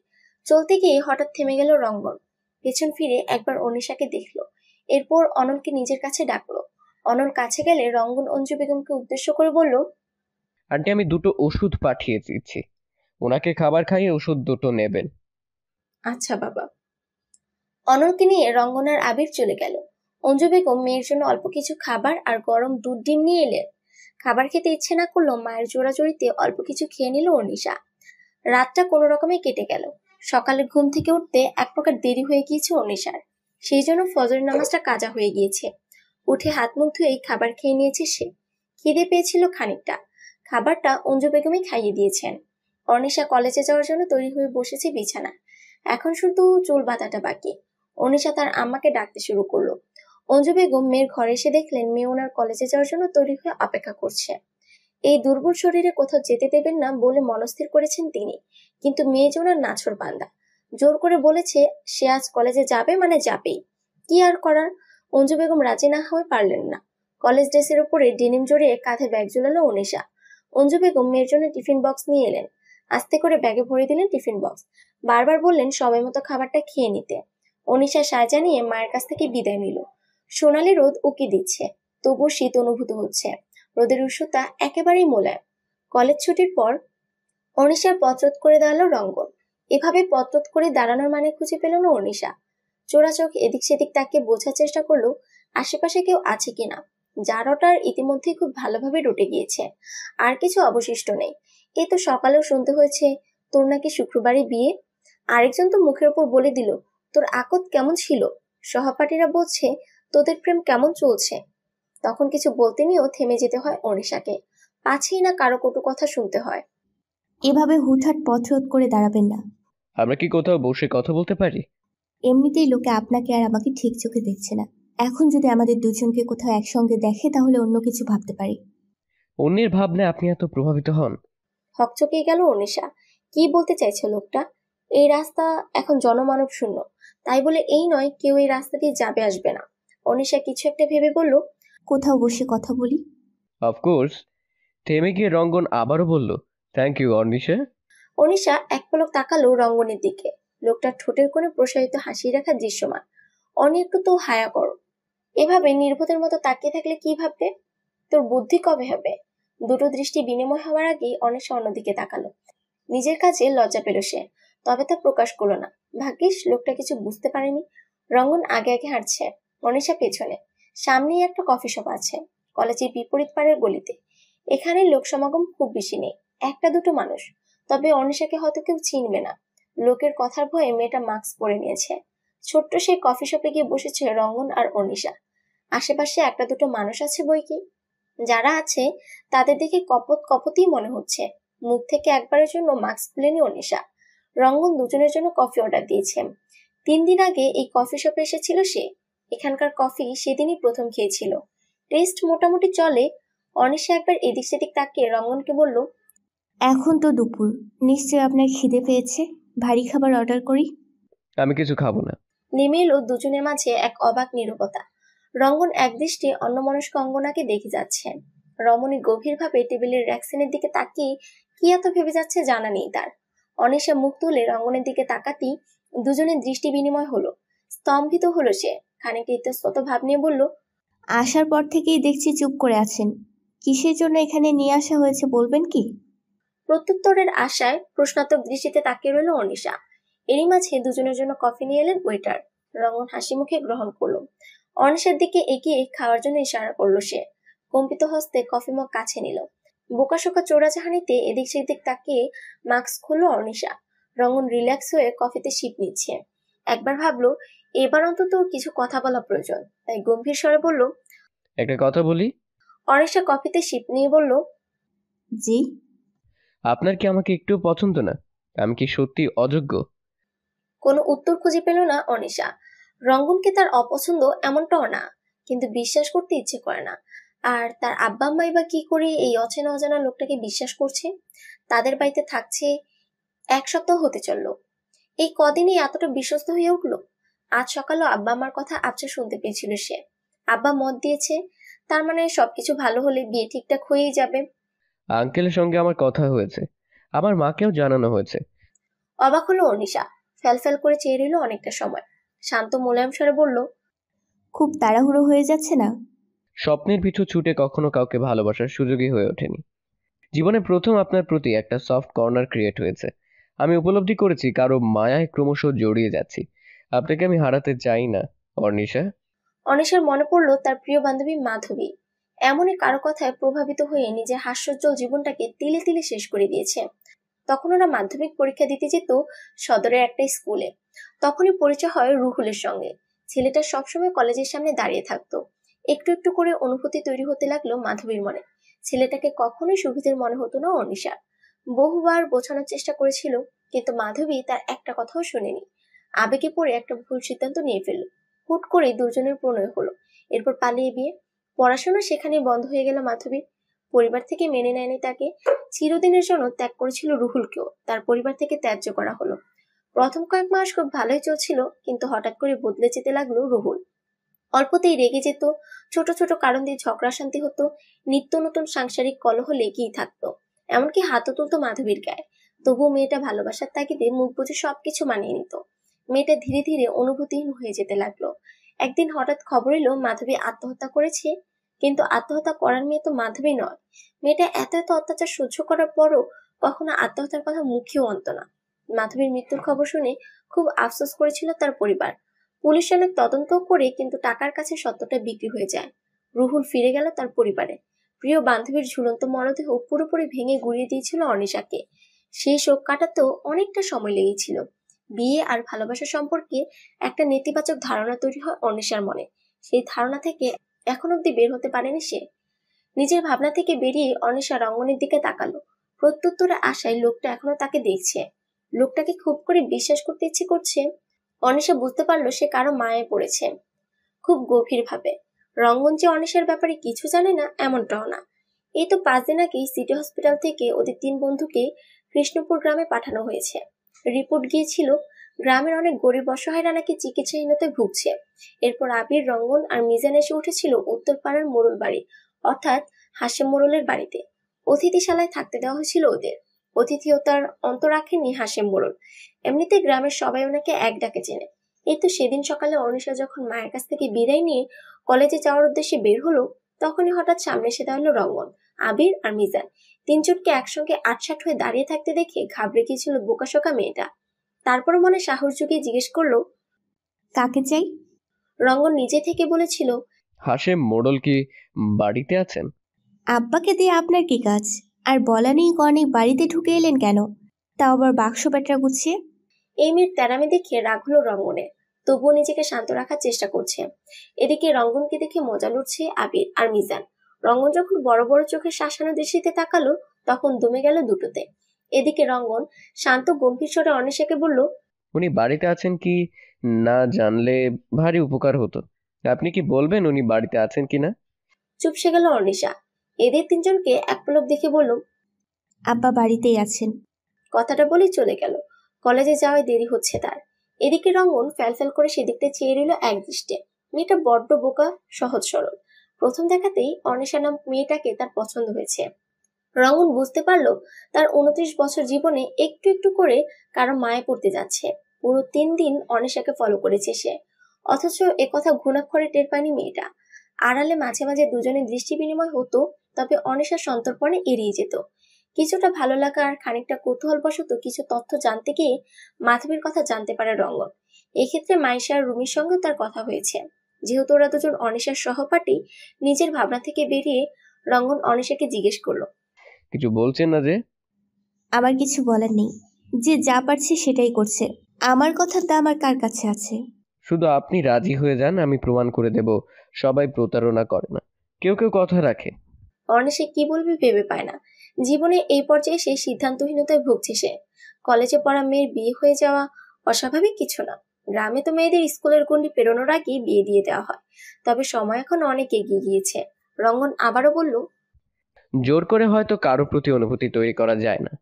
চলতে গিয়ে হঠাৎ থেমে গেল রঙ্গন। পেছন ফিরে একবার অর্নিশাকে দেখলো, এরপর অনলকে নিজের কাছে ডাকলো। অনল কাছে গেলে রঙ্গন অঞ্জু বেগমকে উদ্দেশ্য করে বলল, আন্টি আমি 2টো ওষুধ পাঠিয়ে দিচ্ছি, ওনাকে খাবার খাইয়ে ওষুধ 2টো নেবেন। আচ্ছা বাবা। অনলকে নিয়ে রঙ্গন আর আবির চলে গেল। অঞ্জু বেগম মেয়ের জন্য অল্প কিছু খাবার আর গরম দুধ ডিম নিয়ে এলেন। খাবার খেতে ইচ্ছে না করলেও মায়ের জোড়াজোড়িতে অল্প কিছু খেয়ে নিল অর্নিশা। রাতটা কোনো রকমে কেটে গেল। সকালে ঘুম থেকে উঠতে এক প্রকার দেরি হয়ে গিয়েছে অর্নিশার, সেই জন্য ফজরের নামাজটা কাজা হয়ে গিয়েছে। উঠে হাত মুখ ধুয়ে খাবার খেয়ে নিয়েছে সে। খিদে পেয়েছিল খানিকটা, খাবারটা অঞ্জু বেগমই খাইয়ে দিয়েছেন। অর্নিশা কলেজে যাওয়ার জন্য তৈরি হয়ে বসেছে বিছানায়। এখন শুধু চুল বাঁধাটা বাকি। অর্নিশা তার আম্মাকে ডাকতে শুরু করলো। অঞ্জু বেগম মেয়ের ঘরে এসে দেখলেন মেয়ে ওনার কলেজে যাওয়ার জন্য তৈরি হয়ে অপেক্ষা করছে। এই দুর্বল শরীরে কোথাও যেতে দেবেন না বলে মনস্থির করেছেন তিনি, কিন্তু মেয়ে যে ওনার নাছোড় বান্দা, জোর করে বলেছে সে আজ কলেজে যাবে মানে যাবেই। কি আর করার, অঞ্জু বেগম রাজি না হয়ে পারলেন না। কলেজ ড্রেসের উপরে ডেনিম জড়িয়ে কাঁধে ব্যাগ ঝুলালো অর্নিশা। অঞ্জু বেগম মেয়ের জন্য টিফিন বক্স নিয়ে এলেন। আস্তে করে ব্যাগে ভরে দিলেন টিফিন বক্স। বারবার বললেন সময় মতো খাবারটা খেয়ে নিতে। অর্নিশা সায় জানিয়ে মায়ের কাছ থেকে বিদায় নিল। সোনালি রোদ উকি দিচ্ছে, তবুও শীত অনুভূত হচ্ছে। রোদের উষ্ণতা একেবারেই মোলায়েম। কলেজ ছুটির পর অর্নিশার পথরোধ করে দাঁড়ালো রঙ্গন। এভাবে পথরোধ করে দাঁড়ানোর মানে খুঁজে পেল না অর্নিশা। চোরা চোখ এদিক সেদিক তাকে বোঝার চেষ্টা করলো আশেপাশে কেউ আছে কিনা। জারটার ইতিমধ্যেই খুব ভালোভাবে রটে গিয়েছে, আর কিছু অবশিষ্ট নেই। এই তো সকালেও শুনতে হয়েছে তোর নাকি শুক্রবারই বিয়ে। আরেকজন তো মুখের ওপর বলে দিল তোর আকত কেমন ছিল। সহপাঠীরা বলছে তোদের প্রেম কেমন চলছে। তখন কিছু বলতে নিয়েও থেমে যেতে হয় অর্নিশাকে। পাছেই না কারো কটু কথা শুনতে হয়। এভাবে হুটহাট পথরোধ করে দাঁড়াবেন না। আমরা কি কোথাও বসে কথা বলতে পারি? এমনিতেই লোকে আপনাকে আর আমাকে ঠিক চোখে দেখছে না। এখন যদি আমাদের দুজনকে কোথাও একসঙ্গে দেখে তাহলে অন্য কিছু ভাবতে পারি। অন্যের ভাবনায় আপনি এত প্রভাবিত হন? হকচকে গেল অনিশা। কি বলতে চাইছে লোকটা? এই রাস্তা এখন জনমানব শূন্য, তাই বলে এই নয় কেউ এই রাস্তা দিয়ে যাবে আসবে না। অনিশা কিছু একটা ভেবে বলল, কোথাও বসে কথা বলি। অফকোর্স। থেমে গিয়ে রঙ্গন আবারও বলল, থ্যাংক ইউ অর্নিশা। অনিশা এক পলক তাকালো রঙ্গনের দিকে। লোকটার ঠোঁটের কোণে প্রসারিত হাসি রাখা দৃশ্যমান। অনি একটু তো হায়া করো। এভাবে নির্বোধের মতো তাকিয়ে থাকলে কি ভাববে? তোর বুদ্ধি কবে হবে? দুটো দৃষ্টি বিনিময় হওয়ার আগেই অনিশা অন্যদিকে তাকালো। নিজের কাছে লজ্জা পেল সে, তবে তা প্রকাশ করলো না। ভাগ্যিস লোকটা কিছু বুঝতে পারেনি। রঙ্গন আগে আগে হাঁটছে, অনিশা পেছনে। সামনেই একটা কফি শপ আছে, কলেজের বিপরীত পাড়ের গলিতে। এখানে লোক সমাগম খুব বেশি নেই, একটা দুটো মানুষ। তবে অনিশাকে হয়তো কেউ চিনবে না। লোকের কথার ভয়ে মেয়েটা মাস্ক পরে নিয়েছে। ছোট্ট সেই কফি শপে গিয়ে বসেছে রঙ্গন আর অনিশা। আশেপাশে একটা দুটো মানুষ আছে বই কি, যারা আছে তাদের দেখে কপত কপতই মনে হচ্ছে। মুখ থেকে একবারের জন্য মাস্ক খুলেনি অনিশা। রঙ্গন দুজনের জন্য কফি অর্ডার দিয়েছে। 3 দিন আগে এই কফি শপে এসেছিল সে। এখানকার কফি সেদিনই প্রথম খেয়েছিল। টেস্ট মোটামুটি চলে। অনিশা একবার এদিক সেদিক তাকিয়ে রঙ্গনকে বলল, এখন তো দুপুর, নিশ্চয় আপনার খিদে পেয়েছে। ভারী খাবার অর্ডার করি। আমি কিছু খাবো না। নেমে এলো দুজনের মাঝে এক অবাক নীরবতা। রঙ্গন একদৃষ্টে অন্যমনস্ক অঙ্গনাকে দেখে যাচ্ছে। রমণী গভীরভাবে টেবিলের র্যাকসিনের দিকে তাকিয়ে কি এত ভেবে যাচ্ছে জানা নেই তার। অনিশা মুখ তুলে রঙ্গনের দিকে তাকাতেই দুজনের দৃষ্টি বিনিময় হলো। স্তম্ভিত হলো সে। খানিকটা ইতস্তত ভাব নিয়ে বলল, আসার পর থেকেই দেখছি চুপ করে আছেন। কিসের জন্য এখানে নিয়ে আসা হয়েছে বলবেন কি? প্রত্যুত্তরের আশায় প্রশ্নাত্মক দৃষ্টিতে তাকিয়ে রইল অনিশা। এরই মাঝে দুজনের জন্য কফি নিয়ে এলেন ওয়েটার। রঙ্গন হাসি মুখে গ্রহণ করলো। অনিশার দিকে এগিয়ে খাওয়ার জন্য ইশারা করলো সে। কম্পিত হস্তে কফি মগ কাছে নিল। বোকাশোকা চোরাচাহানিতে এদিক সেদিক তাকিয়ে মাস্ক খুললো অনিশা। রঙ্গন রিল্যাক্স হয়ে কফিতে সিপ নিচ্ছে। একবার ভাবলো এবার অন্তত কিছু কথা বলা প্রয়োজন, তাই গম্ভীর স্বরে বলল, একটা কথা বলি। অনিশা কফিতে সিপ নিয়ে বলল, জি। আপনার কি আমাকে একটু পছন্দ না? আমি কি সত্যি অযোগ্য? কোনো উত্তর খুঁজে পেল না অনিশা। রঙ্গনকে তার অপছন্দ এমনটাও না, কিন্তু বিশ্বাস করতে ইচ্ছে করে না। আর তার আব্বা আম্মাই বা কি করে এই অচেনা অজানা লোকটাকে বিশ্বাস করছে? তাদের বাড়িতে থাকছে 1 সপ্তাহ হতে চললো। এই কদিনই এতটা বিশ্বস্ত হয়ে উঠলো। আজ সকালেও আব্বা আম্মার কথা আবছা শুনতে পেয়েছিল সে। আব্বা মত দিয়েছে, তার মানে সবকিছু ভালো হলে বিয়ে ঠিকঠাক হয়েই যাবে। আঙ্কেলের সঙ্গে আমার কথা হয়েছে, আমার মাকেও জানানো হয়েছে। অবাক হলো অনিশা। ফ্যাল করে চেয়ে রইল অনেকটা সময়। শান্ত মোলায়েম স্বরে বলল, খুব তাড়াহুড়ো হয়ে যাচ্ছে না? স্বপ্নের পিছু ছুটে কখনো কাউকে ভালোবাসার সুযোগই হয়ে ওঠেনি। জীবনে প্রথম আপনার প্রতি একটা সফট কর্নার ক্রিয়েট হয়েছে। আমি উপলব্ধি করেছি কারো মায়ায় ক্রমশ জড়িয়ে যাচ্ছি। আপনাকে আমি হারাতে চাই না অর্নিশা। অনিশার মনে পড়লো তার প্রিয় বান্ধবী মাধবী এমনই কারো কথায় প্রভাবিত হয়ে নিজের হাস্যোজ্জ্বল জীবনটাকে তিলে তিলে শেষ করে দিয়েছে। তখন ওরা মাধ্যমিক পরীক্ষা দিতে যেত সদরের একটা স্কুলে। তখনই পরিচয় হয় রুহুলের সঙ্গে। ছেলেটা সবসময় কলেজের সামনে দাঁড়িয়ে থাকতো। একটু একটু করে অনুভূতি তৈরি হতে লাগলো মাধবীর মনে। ছেলেটাকে কখনোই সুবিধের মনে হতো না অনিশার। বহুবার বোঝানোর চেষ্টা করেছিল, কিন্তু মাধবী তার একটা কথাও শুনেনি। আবেগে পড়ে একটা ভুল সিদ্ধান্ত নিয়ে ফেলল। হুট করে দুজনের প্রণয় হলো। এরপর পালিয়ে বিয়ে। পড়াশোনা সেখানে বন্ধ হয়ে গেল মাধবীর। পরিবার থেকে মেনে নেয়নি তাকে। চিরদিনের জন্য ত্যাগ করেছিল রুহুলকেও তার পরিবার থেকে ত্যায্য করা হলো। প্রথম কয়েক মাস খুব ভালোই চলছিল, কিন্তু হঠাৎ করে বদলে যেতে লাগলো রুহুল। অল্পতেই রেগে যেত, ছোট ছোট কারণ দিয়ে ঝগড়া শান্তি হতো, নিত্য নতুন সাংসারিক কলহ লেগেই থাকতো। এমনকি হাতও তুলতো মাধবীর গায়ে। তবুও মেয়েটা ভালোবাসার তাগিদে মুখ বুঝে সবকিছু মানিয়ে নিত। মেয়েটা ধীরে ধীরে অনুভূতিহীন হয়ে যেতে লাগলো। একদিন হঠাৎ খবর এলো মাধবী আত্মহত্যা করেছে। কিন্তু আত্মহত্যা করার মেয়ে তো মাধবী নয়। মেয়েটা এত এত অত্যাচার সহ্য করার পরও কখনো আত্মহত্যার কথা মুখেও আনত না। মাধবীর মৃত্যুর খবর শুনে খুব আফসোস করেছিল তার পরিবার। পুলিশ অনেক তদন্ত করে, কিন্তু টাকার কাছে সত্যটা বিক্রি হয়ে যায়। রুহুল ফিরে গেল তার পরিবারে। প্রিয় বান্ধবীর ঝুলন্ত মরদেহ পুরোপুরি ভেঙে গুড়িয়ে দিয়েছিল অনিশাকে। সেই শোক কাটাতেও অনেকটা সময় লেগেছিল। বিয়ে আর ভালোবাসা সম্পর্কে একটা নেতিবাচক ধারণা তৈরি হয় অনিশার মনে। সেই ধারণা থেকে এখন অব্দি বের হতে পারেনি সে। নিজের ভাবনা থেকে বেরিয়ে অনিশা রঙ্গনের দিকে তাকালো। প্রত্যুত্তরে আশায় লোকটা এখনো তাকে দেখছে। লোকটাকে খুব করে বিশ্বাস করতে ইচ্ছে করছে। অনিশা বুঝতে পারলো সে কারো মায়ে পড়েছে, খুব গভীর ভাবে। রঙ্গন যে অনিশার ব্যাপারে কিছু জানে না এমনটাও না। এই তো 5 দিন আগেই সিটি হসপিটাল থেকে ওদের 3 বন্ধুকে কৃষ্ণপুর গ্রামে পাঠানো হয়েছে। রিপোর্ট গিয়েছিল গ্রামের অনেক গরিব অসহায়রা নাকি চিকিৎসাহীনতায় ভুগছে। এরপর আবির, রঙ্গন আর মিজান এসে উঠেছিল উত্তরপাড়ার মোড়ল বাড়ি, অর্থাৎ হাশেম মোড়লের বাড়িতে। অতিথিশালায় থাকতে দেওয়া হয়েছিল ওদের। অতিথিয়তার অন্ত রাখেননি হাশেম মোড়ল। এমনিতে গ্রামের সবাই ওনাকে এক ডাকে চেনে। এই তো সেদিন সকালে অনিশা যখন মায়ের কাছ থেকে বিদায় নিয়ে কলেজে যাওয়ার উদ্দেশ্যে বের হলো, তখনই হঠাৎ সামনে এসে দাঁড়ালো রঙ্গন, আবির আর মিজান। 3 জনকে একসঙ্গে আটসাট হয়ে দাঁড়িয়ে থাকতে দেখে ঘাবড়ে গিয়েছিল বোকাশোকা মেয়েটা। তারপর মনে সাহস জুগিয়ে জিজ্ঞেস করলো, কাকে চাই? রঙ্গন নিজে থেকে বলেছিল, হাশেম মোড়ল কি বাড়িতে আছেন? আব্বাকে দিয়ে আপনার কি কাজ? আর বলা নেই কনেই বাড়িতে ঢুকে এলেন কেন? তাও আবার বাক্স প্যাটরা গুছিয়ে। এই মেয়ের তেরামি দেখে রাগ হলো রঙ্গনের, তবুও নিজেকে শান্ত রাখার চেষ্টা করছে। এদিকে রঙ্গনকে দেখে মজা লুটছে আবির আর মিজান। রঙ্গন যখন বড় বড় চোখে শাসানো দৃষ্টিতে তাকালো, তখন দমে গেল দুটোতে। এদিকে রঙ্গন শান্ত গম্ভীর স্বরে অনিশাকে বলল, উনি বাড়িতে আছেন কি না জানলে ভারী উপকার হতো। আপনি কি বলবেন উনি বাড়িতে আছেন কিনা? চুপসে গেল অনিশা। এদের 3 জনকে এক পলক দেখে বলল, আব্বা বাড়িতেই আছেন। কথাটা বলেই চলে গেল। কলেজে যাওয়ায় দেরি হচ্ছে তার। এদিকে রঙ্গন ফ্যালফ্যাল করে সেদিকটা চেয়ে রইল এক দৃষ্টে। মেয়েটা বড্ড বোকা, সহজ সরল। প্রথম দেখাতেই অনিশা নাম মেয়েটাকে তার পছন্দ হয়েছে। রঙ্গন বুঝতে পারলো তার 29 বছর জীবনে একটু একটু করে কারো মায়ে পড়তে যাচ্ছে। পুরো 3 দিন অনিশাকে ফলো করেছে সে, অথচ একথা ঘুণাক্ষরে টের পায়নি মেয়েটা। আড়ালে মাঝে মাঝে দুজনের দৃষ্টি বিনিময় হতো, তবে অনিশা সন্তর্পণে এড়িয়ে যেত। কিছুটা ভালো লাগা আর খানিকটা কৌতূহল বশত কিছু তথ্য জানতে গিয়ে মাধবীর কথা জানতে পারে রঙ্গন। এক্ষেত্রে মাইশা আর রুমির সঙ্গেও তার কথা হয়েছে। যেহেতু ওরা দুজন অনিশার সহপাঠী, নিজের ভাবনা থেকে বেরিয়ে রঙ্গন অনিশাকে জিজ্ঞেস করলো, কিছু বলছেন না যে? আমার কিছু বলার নেই, যে যা পারছে সেটাই করছে। আমার কথার দাম আর কার কাছে আছে? শুধু আপনি রাজি হয়ে যান, আমি প্রমাণ করে দেব সবাই প্রতারণা করে না, কেউ কেউ কথা রাখে। অনিশা কি বলবে ভেবে পায় না। জীবনে এই পর্যায়ে সে সিদ্ধান্তহীনতায় ভুগছে সে। কলেজে পড়া মেয়ের বিয়ে হয়ে যাওয়া অস্বাভাবিক কিছু না। গ্রামে তো মেয়েদের স্কুলের গণ্ডি পেরোনোর আগেই বিয়ে দিয়ে দেওয়া হয়। তবে সময় এখন অনেক এগিয়ে গিয়েছে। রঙ্গন আবারও বলল, জোর করে হয়তো কারো প্রতি অনুভূতি তৈরি করা যায় না,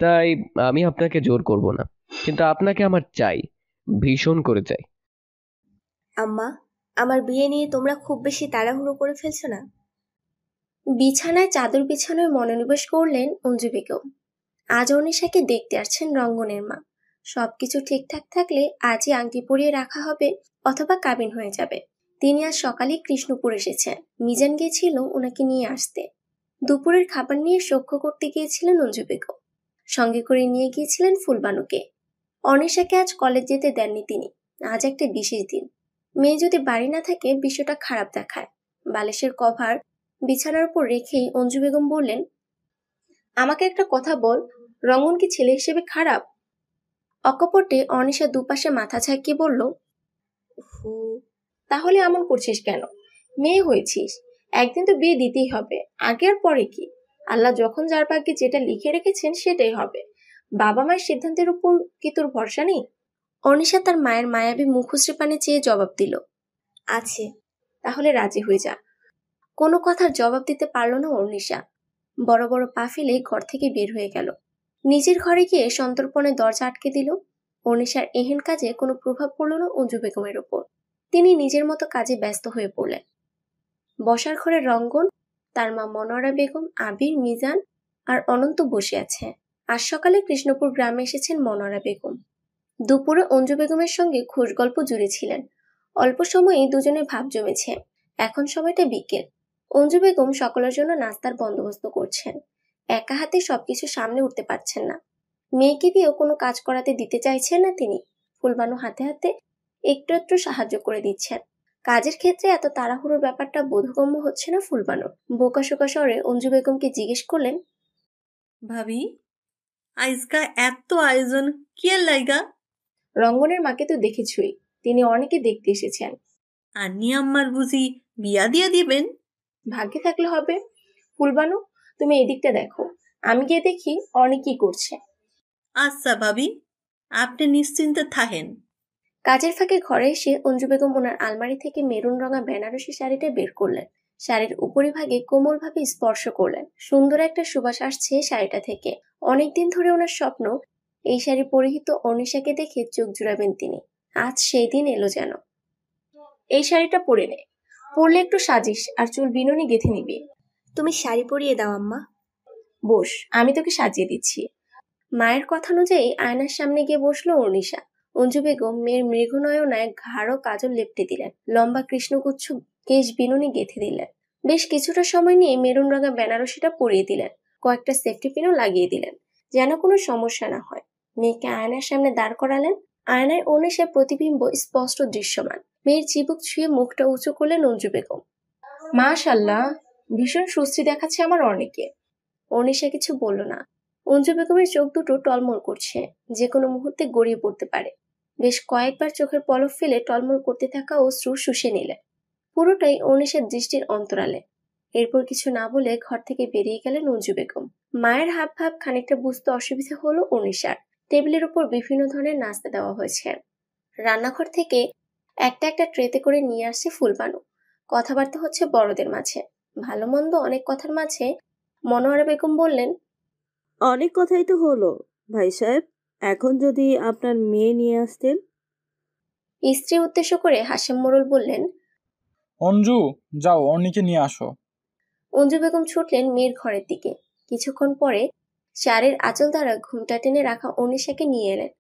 তাই আমি আপনাকে জোর করব না, কিন্তু আপনাকে আমার চাই, ভীষণ করে চাই। আম্মা, আমার বিয়ে নিয়ে তোমরা খুব বেশি তাড়াহুড়ো করে ফেলছো না? বিছানায় চাদর বিছানোর মনোনিবেশ করলেন অঞ্জু বেগম। আজ অনিশাকে দেখতে আসছেন রঙ্গনের মা। সবকিছু ঠিকঠাক থাকলে আজই আংটি পরিয়ে রাখা হবে, অথবা কাবিন হয়ে যাবে। তিনি আজ সকালে কৃষ্ণপুর এসেছেন। মিজান গিয়েছিল ওনাকে নিয়ে আসতে। দুপুরের খাবার নিয়ে সখ্য করতে গিয়েছিলেন অঞ্জু বেগম। সঙ্গে করে নিয়ে গিয়েছিলেন ফুলবানুকে। অনিশাকে আজ কলেজ যেতে দেননি তিনি। আজ একটা বিশেষ দিন। মেয়ে যদি বাড়ি না থাকে বিষয়টা খারাপ দেখায়। বালিশের কভার বিছানার উপর রেখেই অঞ্জু বেগম বললেন, আমাকে একটা কথা বল, রঙ্গন কি ছেলে হিসেবে খারাপ? অকপটে অনিশা দুপাশে মাথা ঝাঁকিয়ে বলল, তাহলে এমন করছিস কেন? মেয়ে হয়েছিস, একদিন তো বিয়ে দিতেই হবে। আগে আর পরে কি? আল্লাহ যখন যার ভাগ্যে যেটা লিখে রেখেছেন সেটাই হবে। বাবা মায়ের সিদ্ধান্তের উপর কি তোর ভরসা নেই? অনিশা তার মায়ের মায়াবী মুখশ্রী পানে চেয়ে জবাব দিল, আছে। তাহলে রাজি হয়ে যা। কোনো কথার জবাব দিতে পারল না অনিশা। বড় বড় পা ফেলে ঘর থেকে বের হয়ে গেল। নিজের ঘরে গিয়ে সন্তর্পণে দরজা আটকে দিল। অনিশার এহেন কাজে কোনো প্রভাব পড়ল না অঞ্জু বেগমের ওপর। তিনি নিজের মতো কাজে ব্যস্ত হয়ে পড়লেন। বসার ঘরে রঙ্গন, তার মা মনোয়ারা বেগম, আবির, মিজান আর অনন্ত বসে আছে। আজ সকালে কৃষ্ণপুর গ্রামে এসেছেন মনোয়ারা বেগম। দুপুরে অঞ্জু বেগমের সঙ্গে খোশ গল্প জুড়েছিলেন। অল্প সময়েই দুজনের ভাব জমেছে। এখন সময়টা বিকেল। অঞ্জু বেগম সকলের জন্য নাস্তার বন্দোবস্ত করছেন। একা হাতে সবকিছু সামনে উঠতে পারছেন না। মেয়েকে দিয়েও কোনো কাজ করাতে দিতে চাইছেন না তিনি। ফুলবানু হাতে হাতে একটু একটু সাহায্য করে দিচ্ছেন। কাজের ক্ষেত্রে এত তাড়াহুড়োর ব্যাপারটা বোধগম্য হচ্ছে না ফুলবানুর। বোকাশোকা স্বরে অঞ্জু বেগমকে জিজ্ঞেস করলেন, ভাবি, আজকা এত আয়োজন কি লাইগা? রঙ্গনের মাকে তো দেখেছই, তিনি অনেকে দেখতে এসেছেন। আন্নি আম্মার বুঝি বিয়া দিয়া দিবেন? ভাগ্যে থাকলে হবে। ফুলবানু, তুমি এদিকটা দেখো। আমি গিয়ে দেখি অনেক কি করছে। আচ্ছা ভাবি, আপনি নিশ্চিন্তে থাকেন। কাজের ফাঁকে ঘরে এসে অঞ্জু বেগম ওনার আলমারি থেকে মেরুন রঙা বেনারসি শাড়িটা বের করলেন। শাড়ির উপরিভাগে কোমলভাবে স্পর্শ করলেন। সুন্দর একটা সুবাস আসছে শাড়িটা থেকে। অনেকদিন ধরে ওনার স্বপ্ন এই শাড়ি পরিহিত অনিশাকে দেখে চোখ জুড়াবেন তিনি। আজ সেই দিন এলো যেন। এই শাড়িটা পরে নে, পরলে একটু সাজিস আর চুল বিনুনি গেঁথে নিবি। তুমি শাড়ি পরিয়ে দাও আম্মা। বস, আমি তোকে সাজিয়ে দিচ্ছি। মায়ের কথা অনুযায়ী আয়নার সামনে গিয়ে বসলো অনিশা। অঞ্জু বেগম মেয়ের মৃগনয়নায় ঘাড় কাজল লেপটে দিলেন। লম্বা কৃষ্ণগুচ্ছ কেশ বিনুনি গেঁথে দিলেন। বেশ কিছুটা সময় নিয়ে মেরুন রঙা বেনারসিটা পরিয়ে দিলেন। কয়েকটা সেফটি পিনও লাগিয়ে দিলেন, যেন কোনো সমস্যা না হয়। মেয়েকে আয়নার সামনে দাঁড় করালেন। আয়নায় অনিশার প্রতিবিম্ব স্পষ্ট দৃশ্যমান। মেয়ের চিবুক ছুঁয়ে মুখটা উঁচু করলেন অঞ্জু বেগম। মাশাআল্লাহ, ভীষণ সুস্থি দেখাচ্ছে আমার অনেকে। অনিশা কিছু বলল না। অঞ্জু বেগমের চোখ দুটো টলমল করছে, যে কোনো মুহূর্তে গড়িয়ে পড়তে পারে। বেশ কয়েকবার চোখের পলক ফেলে টলমল করতে থাকা অশ্রু শুষে নিলেন। পুরোটাই অনিশার দৃষ্টির অন্তরালে। এরপর কিছু না বলে ঘর থেকে বেরিয়ে গেলেন অঞ্জু বেগম। মায়ের হাব ভাব খানিকটা বুঝতে অসুবিধা হলো অনিশার। টেবিলের উপর বিভিন্ন ধরনের নাস্তা দেওয়া হয়েছে। রান্নাঘর থেকে একটা একটা ট্রেতে করে নিয়ে আসছে ফুলবানু। কথাবার্তা হচ্ছে বড়দের মাঝে। ভালো মন্দ অনেক কথার মাঝে মনোয়ারা বেগম বললেন, অনেক কথাই তো হলো ভাই সাহেব, এখন যদি আপনার মেয়ে নিয়ে আসতেন। স্ত্রী উদ্দেশ্য করে হাশেম মোড়ল বললেন, অঞ্জু, যাও অন্যকে নিয়ে আসো। অঞ্জু বেগম ছুটলেন মেয়ের ঘরের দিকে। কিছুক্ষণ পরে শাড়ির আঁচল দ্বারা ঘুমটা টেনে রাখা অনিশাকে নিয়ে এলেন।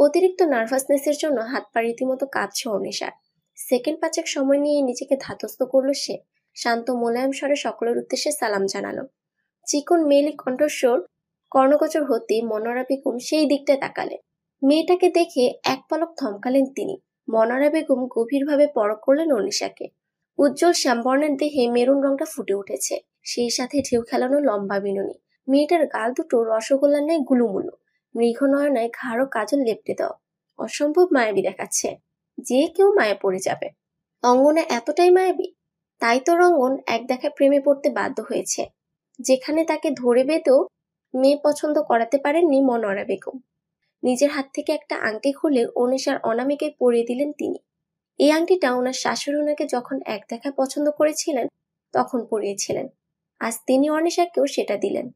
অতিরিক্ত নার্ভাসনেসের জন্য হাত পা রীতিমতো কাঁপছে অনিশার। সেকেন্ড 5 সময় নিয়ে নিজেকে ধাতস্থ করলো সে। শান্ত মোলায়েম স্বরে সকলের উদ্দেশ্যে সালাম জানালো। চিকন মেয়েলি কণ্ঠস্বর কর্ণগোচর হতে মনোয়ারা বেগম সেই দিকটায় তাকালেন। মেয়েটাকে দেখে এক পলক থমকালেন তিনি। মনোয়ারা বেগম গভীরভাবে পরখ করলেন অনিশাকে। উজ্জ্বল শ্যামবর্ণের দেহে মেরুন রংটা ফুটে উঠেছে, সেই সাথে ঢেউ খেলানো লম্বা বিনুনি। মেয়েটার গাল দুটো রসগোল্লার ন্যায় গুলুমুলু। মৃগনয়নায় ঘাড় কাজল লেপটে দাও। অসম্ভব মায়াবী দেখাচ্ছে, যে কেউ মায়া পড়ে যাবে। অঙ্গনা এতটাই মায়াবী, তাই তো রঙ্গন এক দেখায় প্রেমে পড়তে বাধ্য হয়েছে। যেখানে তাকে ধরে বেঁধেও মেয়ে পছন্দ করাতে পারেননি মনোয়ারা বেগম। নিজের হাত থেকে একটা আংটি খুলে অনিশার অনামিকায় পরিয়ে দিলেন তিনি। এই আংটিটা ওনার শাশুড়ি ওনাকে যখন এক দেখায় পছন্দ করেছিলেন তখন পরিয়েছিলেন। আজ তিনি অনিশাকেও সেটা দিলেন।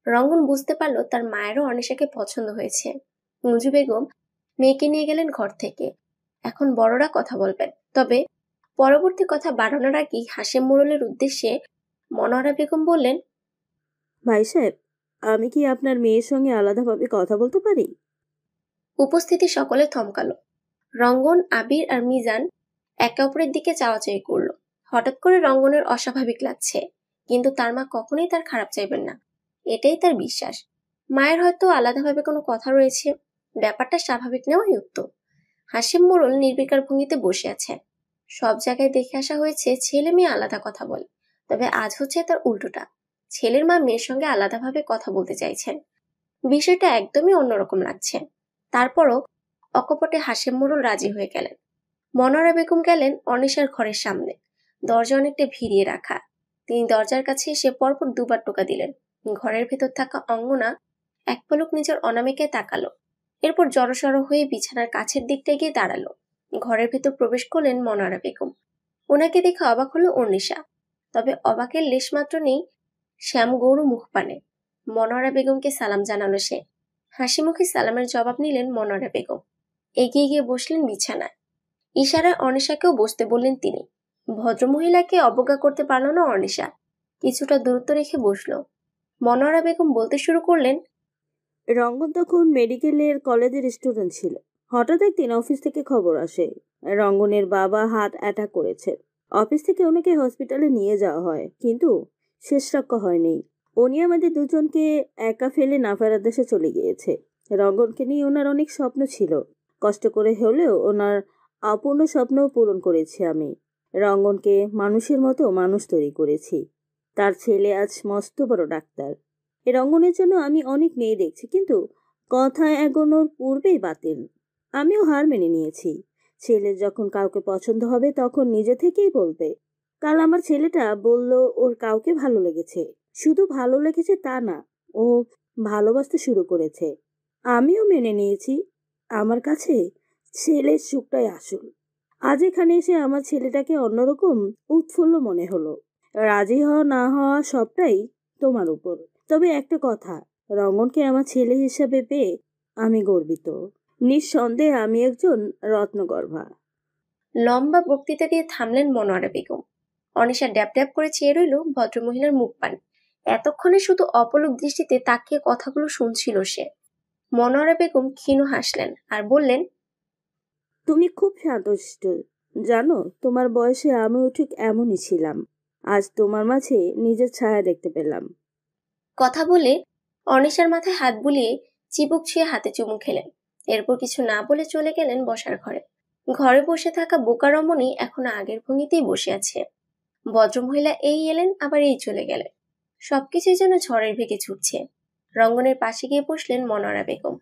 রঙ্গন বুঝতে পারল তার মায়েরও অনিশাকে পছন্দ হয়েছে। অঞ্জু বেগম মেয়েকে নিয়ে গেলেন ঘর থেকে। এখন বড়রা কথা বলবেন, তবে পরবর্তী কথা বাড়ানোর আগেই হাশেম মোড়লের উদ্দেশ্যে মনোয়ারা বেগম বললেন, ভাই সাহেব, আমি কি আপনার মেয়ের সঙ্গে আলাদাভাবে কথা বলতে পারি? উপস্থিতি সকলে থমকালো। রঙ্গন, আবির আর মিজান একে অপরের দিকে চাওয়াচাই করলো। হঠাৎ করে রঙ্গনের অস্বাভাবিক লাগছে, কিন্তু তার মা কখনোই তার খারাপ চাইবেন না, এটাই তার বিশ্বাস। মায়ের হয়তো আলাদাভাবে কোনো কথা রয়েছে, ব্যাপারটা স্বাভাবিক নেওয়াই উত্তম। হাশেম মোড়ল নির্বিকার ভঙ্গিতে বসে আছে। সব জায়গায় দেখে আসা হয়েছে ছেলে মেয়ে আলাদা কথা বলে, তবে আজ হচ্ছে তার উল্টোটা। ছেলের মা মেয়ের সঙ্গে আলাদাভাবে কথা বলতে চাইছেন। বিষয়টা একদমই অন্যরকম লাগছে। তারপরও অকপটে হাশেম মোড়ল রাজি হয়ে গেলেন। মনোয়ারা বেগম গেলেন অনিশার ঘরের সামনে। দরজা অনেকটা ভিড়িয়ে রাখা। তিনি দরজার কাছে এসে পরপর 2 বার টোকা দিলেন। ঘরের ভেতর থাকা অঙ্গনা এক পলক নিজের অনামিকায় তাকালো, এরপর জড়সড় হয়ে বিছানার কাছের দিকটায় গিয়ে দাঁড়ালো। ঘরের ভেতর প্রবেশ করলেন মনোয়ারা বেগম। ওনাকে দেখে অবাক হলো অনিশা, তবে অবাকের লেশমাত্র নেই শ্যাম গৌর মুখপানে। মনোয়ারা বেগমকে সালাম জানালো সে। হাসি মুখে সালামের জবাব নিলেন মনোয়ারা বেগম। এগিয়ে গিয়ে বসলেন বিছানায়। ইশারায় অনিশাকেও বসতে বললেন তিনি। ভদ্রমহিলাকে অবজ্ঞা করতে পারল না অনিশা, কিছুটা দূরত্ব রেখে বসলো। মনোয়ারা বেগম বলতে শুরু করলেন, রঙ্গন তখন মেডিকেলের কলেজের স্টুডেন্ট ছিল। হঠাৎ একদিন অফিস থেকে খবর আসে রঙ্গনের বাবা হার্ট অ্যাটাক করেছে। অফিস থেকে ওনাকে হসপিটালে নিয়ে যাওয়া হয়, কিন্তু শেষ রক্ষা হয়নি। উনি আমাদের দুজনকে একা ফেলে নাফারার দেশে চলে গিয়েছে। রঙ্গনকে নিয়ে ওনার অনেক স্বপ্ন ছিল, কষ্ট করে হলেও ওনার অপূর্ণ স্বপ্ন পূরণ করেছি আমি। রঙ্গনকে মানুষের মতো মানুষ তৈরি করেছি। তার ছেলে আজ মস্ত বড় ডাক্তার। এই রঙ্গনের জন্য আমি অনেক মেয়ে দেখছি, কিন্তু কথা এগোনোর পূর্বেই বাতিল। আমিও হার মেনে নিয়েছি। ছেলে যখন কাউকে পছন্দ হবে তখন নিজে থেকেই বলবে। কাল আমার ছেলেটা বলল ওর কাউকে ভালো লেগেছে, শুধু ভালো লেগেছে তা না, ও ভালোবাসতে শুরু করেছে। আমিও মেনে নিয়েছি। আমার কাছে ছেলের সুখটাই আসল। আজ এখানে এসে আমার ছেলেটাকে অন্যরকম উৎফুল্ল মনে হলো। রাজি হওয়া না হওয়া সবটাই তোমার উপর। তবে একটা কথা, রঙ্গনকে আমার ছেলে হিসাবে পেয়ে আমি গর্বিত। নিঃসন্দেহে আমি একজন রত্নগর্ভা। লম্বা বক্তৃতা দিয়ে থামলেন মনোয়ারা বেগম। অনিশা ড্যাব ড্যাব করে চেয়ে রইল ভদ্রমহিলার মুখ পানে। এতক্ষণে শুধু অপলক দৃষ্টিতে তাকিয়ে কথাগুলো শুনছিল সে। মনোয়ারা বেগম ক্ষীণ হাসলেন আর বললেন, তুমি খুব শান্তশিষ্ট। জানো, তোমার বয়সে আমিও ঠিক এমনই ছিলাম। আজ তোমার মাঝে নিজের ছায়া দেখতে পেলাম। কথা বলে অনিশার মাথায় হাত বুলিয়ে চিবুক ছুঁয়ে হাতে চুমু খেলেন। এরপর কিছু না বলে চলে গেলেন বসার ঘরে। ঘরে বসে থাকা বোকা রমণী এখনো আগের ভঙ্গিতেই বসে আছে। ভদ্রমহিলা এই এলেন আবার এই চলে গেলেন। সবকিছুই যেন ঝড়ের ভেগে ছুটছে। রঙ্গনের পাশে গিয়ে বসলেন মনোয়ারা বেগম।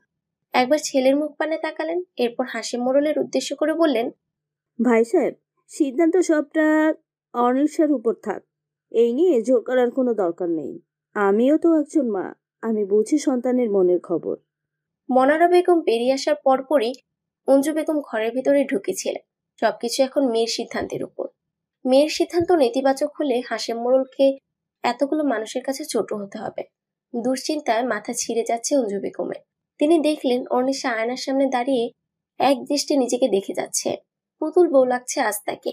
একবার ছেলের মুখ পানে তাকালেন, এরপর হাসি মোড়লের উদ্দেশ্য করে বললেন, ভাই সাহেব, সিদ্ধান্ত সবটা অনিশার উপর থাক। এই নিয়ে জোর করার কোনো দরকার নেই। আমিও তো একজন মা, আমি বুঝি সন্তানের মনের খবর। মনোয়ারা বেগম বেরিয়ে আসার পরপরই অঞ্জু বেগম ঘরের ভিতরে ঢুকেছিলেন। সবকিছু এখন মেয়ের সিদ্ধান্তের উপর। মেয়ের সিদ্ধান্ত নেতিবাচক হলে হাসেম মোড়লকে এতগুলো মানুষের কাছে ছোট হতে হবে। দুশ্চিন্তায় মাথা ছিঁড়ে যাচ্ছে অঞ্জু বেগমের। তিনি দেখলেন অনিশা আয়নার সামনে দাঁড়িয়ে এক দৃষ্টে নিজেকে দেখে যাচ্ছে। পুতুল বউ লাগছে আজ তাকে।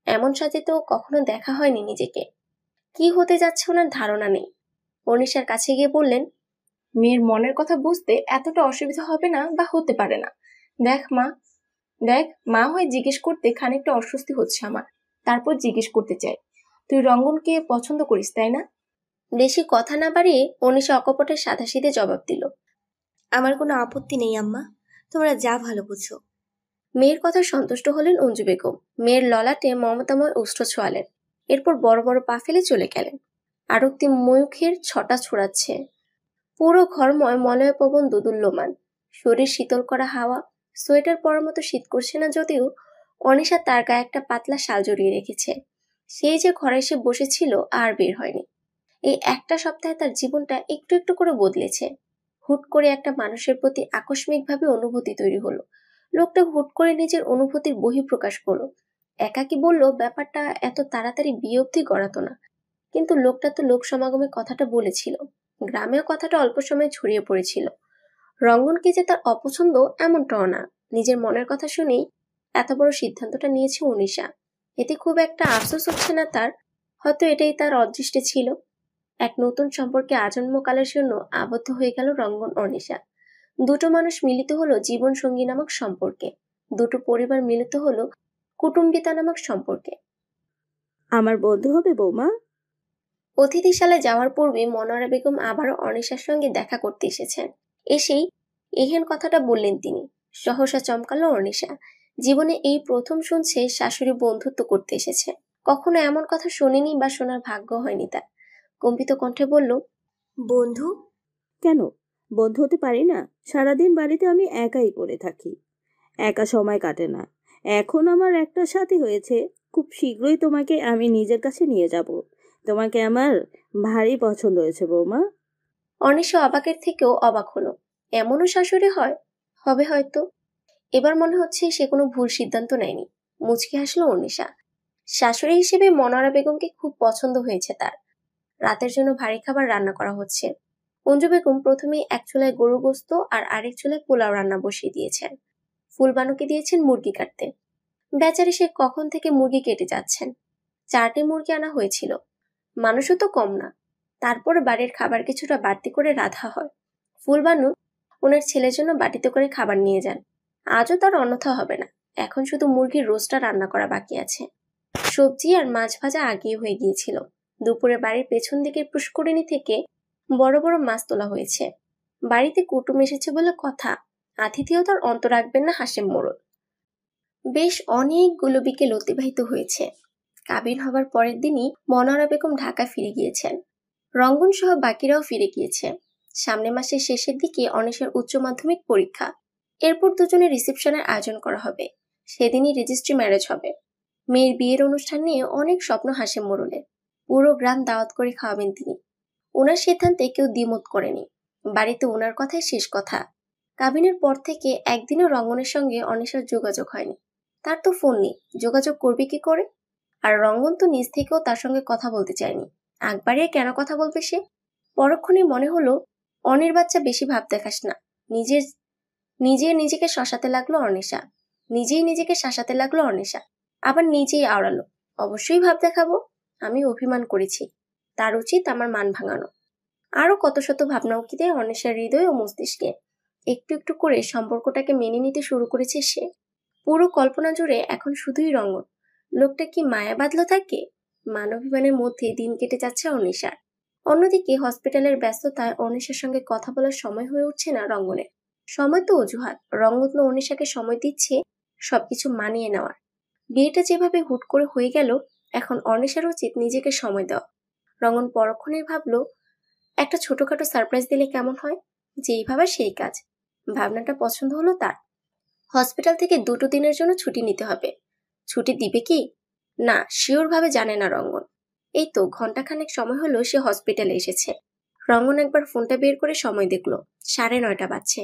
এমন সাজে তো কখনো দেখা হয়নি নিজেকে। কি হতে যাচ্ছে ওনার ধারণা নেই। অনিশার কাছে গিয়ে বললেন, মেয়ের মনের কথা বুঝতে এতটা অসুবিধা হবে না বা হতে পারে না। দেখ মা হয়ে জিজ্ঞেস করতে খানিকটা অস্বস্তি হচ্ছে আমার। তারপর জিজ্ঞেস করতে চাই, তুই রঙ্গনকে পছন্দ করিস তাই না? বেশি কথা না বাড়িয়ে অনিশা অকপটের সাদাসিধে জবাব দিল, আমার কোনো আপত্তি নেই আম্মা, তোমরা যা ভালো বুঝো। মেয়ের কথা সন্তুষ্ট হলেন অঞ্জু বেগম। মেয়ের ললাটে মমতাময় অস্ত্র ছোঁয়ালেন। এরপর বড় বড় পা ফেলে চলে গেলেন। আরক্তি ময়ূখের ছটা ছড়াচ্ছে। পুরো ঘরময় মলয় পবন দোদুল্যমান। শরীর শীতল করা হাওয়া। সোয়েটার পরার মতো শীত করছে না যদিও অনিশা তার গায়ে একটা পাতলা শাল জড়িয়ে রেখেছে। সেই যে ঘরে এসে বসেছিল আর বের হয়নি। এই একটা সপ্তাহে তার জীবনটা একটু একটু করে বদলেছে। হুট করে একটা মানুষের প্রতি আকস্মিকভাবে অনুভূতি তৈরি হলো। লোকটা হুট করে নিজের অনুভূতির বহিঃপ্রকাশ করলো। একাকী বলল ব্যাপারটা এত তাড়াতাড়ি বিয়ে অবধি গড়াতো না। কিন্তু লোকটা তো লোক সমাগমে কথাটা বলেছিল। গ্রামেও কথাটা অল্প সময় ছড়িয়ে পড়েছিল। রঙ্গনকে যে তার অপছন্দ এমনটাও না। নিজের মনের কথা শুনেই এত বড় সিদ্ধান্তটা নিয়েছে অনিশা। এতে খুব একটা আফসোস হচ্ছে না তার। হয়তো এটাই তার অদৃষ্টে ছিল। এক নতুন সম্পর্কে আজন্মকালের জন্য আবদ্ধ হয়ে গেল রঙ্গন অনিশা। দুটো মানুষ মিলিত হলো জীবন সঙ্গী নামক সম্পর্কে। দুটো পরিবার মিলিত হলো কুটুম্বিতা নামক সম্পর্কে। আমার বন্ধু হবে বৌমা। অতিথিশালায় যাওয়ার পূর্বে মনোয়ারা বেগম আবারও অনিশার সঙ্গে দেখা করতে এসেছেন। এসেই এহেন কথাটা বললেন তিনি। সহসা চমকালো অনিশা। জীবনে এই প্রথম শুনছে শাশুড়ি বন্ধুত্ব করতে এসেছে। কখনো এমন কথা শোনেনি বা শোনার ভাগ্য হয়নি তার। কম্পিত কণ্ঠে বলল, বন্ধু? কেন বন্ধু হতে পারি না? সারাদিন বাড়িতে আমি একাই পড়ে থাকি, একা সময় কাটে না। এখন আমার একটা সাথী হয়েছে। খুব শীঘ্রই তোমাকে আমি নিজের কাছে নিয়ে যাব। তোমাকে আমার ভারী পছন্দ হয়েছে বৌমা। অনিশা অবাকের থেকেও অবাক হলো। এমনও শাশুড়ি হয়? হবে হয়তো। এবার মনে হচ্ছে সে কোনো ভুল সিদ্ধান্ত নেয়নি। মুচকি হাসলো অনিশা। শাশুড়ি হিসেবে মনোয়ারা বেগমকে খুব পছন্দ হয়েছে তার। রাতের জন্য ভারী খাবার রান্না করা হচ্ছে। অঞ্জু বেগম প্রথমেই এক চুলায় গরু গোস্ত আর আরেক চুলায় পোলাও রান্না বসিয়ে দিয়েছেন। ফুলবানুকে দিয়েছেন মুরগি কাটতে। বেচারি সে কখন থেকে মুরগি কেটে যাচ্ছেন। 4টি মুরগি আনা হয়েছিল। মানুষও তো কম না। তারপর বাড়ির খাবার কিছুটা বাড়তি করে রাধা হয়। ফুলবানু ওনার ছেলের জন্য বাটিতে করে খাবার নিয়ে যান। আজও তার অন্যথা হবে না। এখন শুধু মুরগির রোস্টটা রান্না করা বাকি আছে। সবজি আর মাছ ভাজা আগিয়ে হয়ে গিয়েছিল। দুপুরে বাড়ির পেছন দিকের পুষ্করিণী থেকে বড় বড় মাছ তোলা হয়েছে। বাড়িতে কুটুম এসেছে বলে কথা। আতিথেয়তার অন্ত রাখবেন না হাসেম মোড়ল। বেশ অনেকগুলো বিকেল অতিবাহিত হয়েছে। কাবিন হবার পরের দিনই মনোয়ারা বেগম ঢাকা ফিরে গিয়েছেন। রঙ্গন সহ বাকিরাও ফিরে গিয়েছে। সামনের মাসের শেষের দিকে অনিশার উচ্চ মাধ্যমিক পরীক্ষা। এরপর দুজনের রিসেপশনের আয়োজন করা হবে। সেদিনই রেজিস্ট্রি ম্যারেজ হবে। মেয়ের বিয়ের অনুষ্ঠান নিয়ে অনেক স্বপ্ন হাসেম মোড়লের। পুরো গ্রাম দাওয়াত করে খাওয়াবেন তিনি। ওনার সিদ্ধান্তে কেউ দ্বিমত করেনি। বাড়িতে ওনার কথাই শেষ কথা। কাবিনের পর থেকে একদিনও রঙ্গনের সঙ্গে অনিশার যোগাযোগ হয়নি। তার তো ফোন নেই, যোগাযোগ করবে কি করে? আর রঙ্গন তো নিজ থেকেও তার সঙ্গে কথা বলতে চায়নি। আগ বাড়িয়ে কেন কথা বলবে সে? পরক্ষণে মনে হলো, অনির বাচ্চা বেশি ভাব দেখাস না। নিজেকে শাসাতে লাগলো অনিশা। নিজেকে শাসাতে লাগলো অনিশা। আবার নিজেই আওড়ালো, অবশ্যই ভাব দেখাবো। আমি অভিমান করেছি, তার উচিত আমার মান ভাঙানো। আরো কত শত ভাবনা উকিতে অনিশার হৃদয় ও মস্তিষ্কে একটু একটু করে সম্পর্কটাকে মেনে নিতে শুরু করেছে সে। পুরো কল্পনা জুড়ে এখন শুধুই রঙ্গন। লোকটা কি মায়া বাঁধলো তাকে? মানবিমানের মধ্যে দিন কেটে যাচ্ছে অনিশার। অন্যদিকে হসপিটালের ব্যস্ততায় অনিশার সঙ্গে কথা বলার সময় হয়ে উঠছে না রঙ্গনের। সময় তো অজুহাত। রঙ্গন তো অনিশাকে সময় দিচ্ছে সবকিছু মানিয়ে নেওয়ার। বিয়েটা যেভাবে হুট করে হয়ে গেল, এখন অনিশার উচিত নিজেকে সময় দেওয়া। রঙ্গন পরক্ষণেই ভাবলো, একটা ছোটখাটো সারপ্রাইজ দিলে কেমন হয়? যেই ভাবা সেই কাজ। ভাবনাটা পছন্দ হলো তার। হসপিটাল থেকে 2 দিনের জন্য ছুটি নিতে হবে। ছুটি দিবে কি না শিওর ভাবে জানে না রঙ্গন। এই তো ঘন্টাখানেক সময় হলো সে হসপিটালে এসেছে। রঙ্গন একবার ফোনটা বের করে সময় দেখলো, 9:30 বাজছে।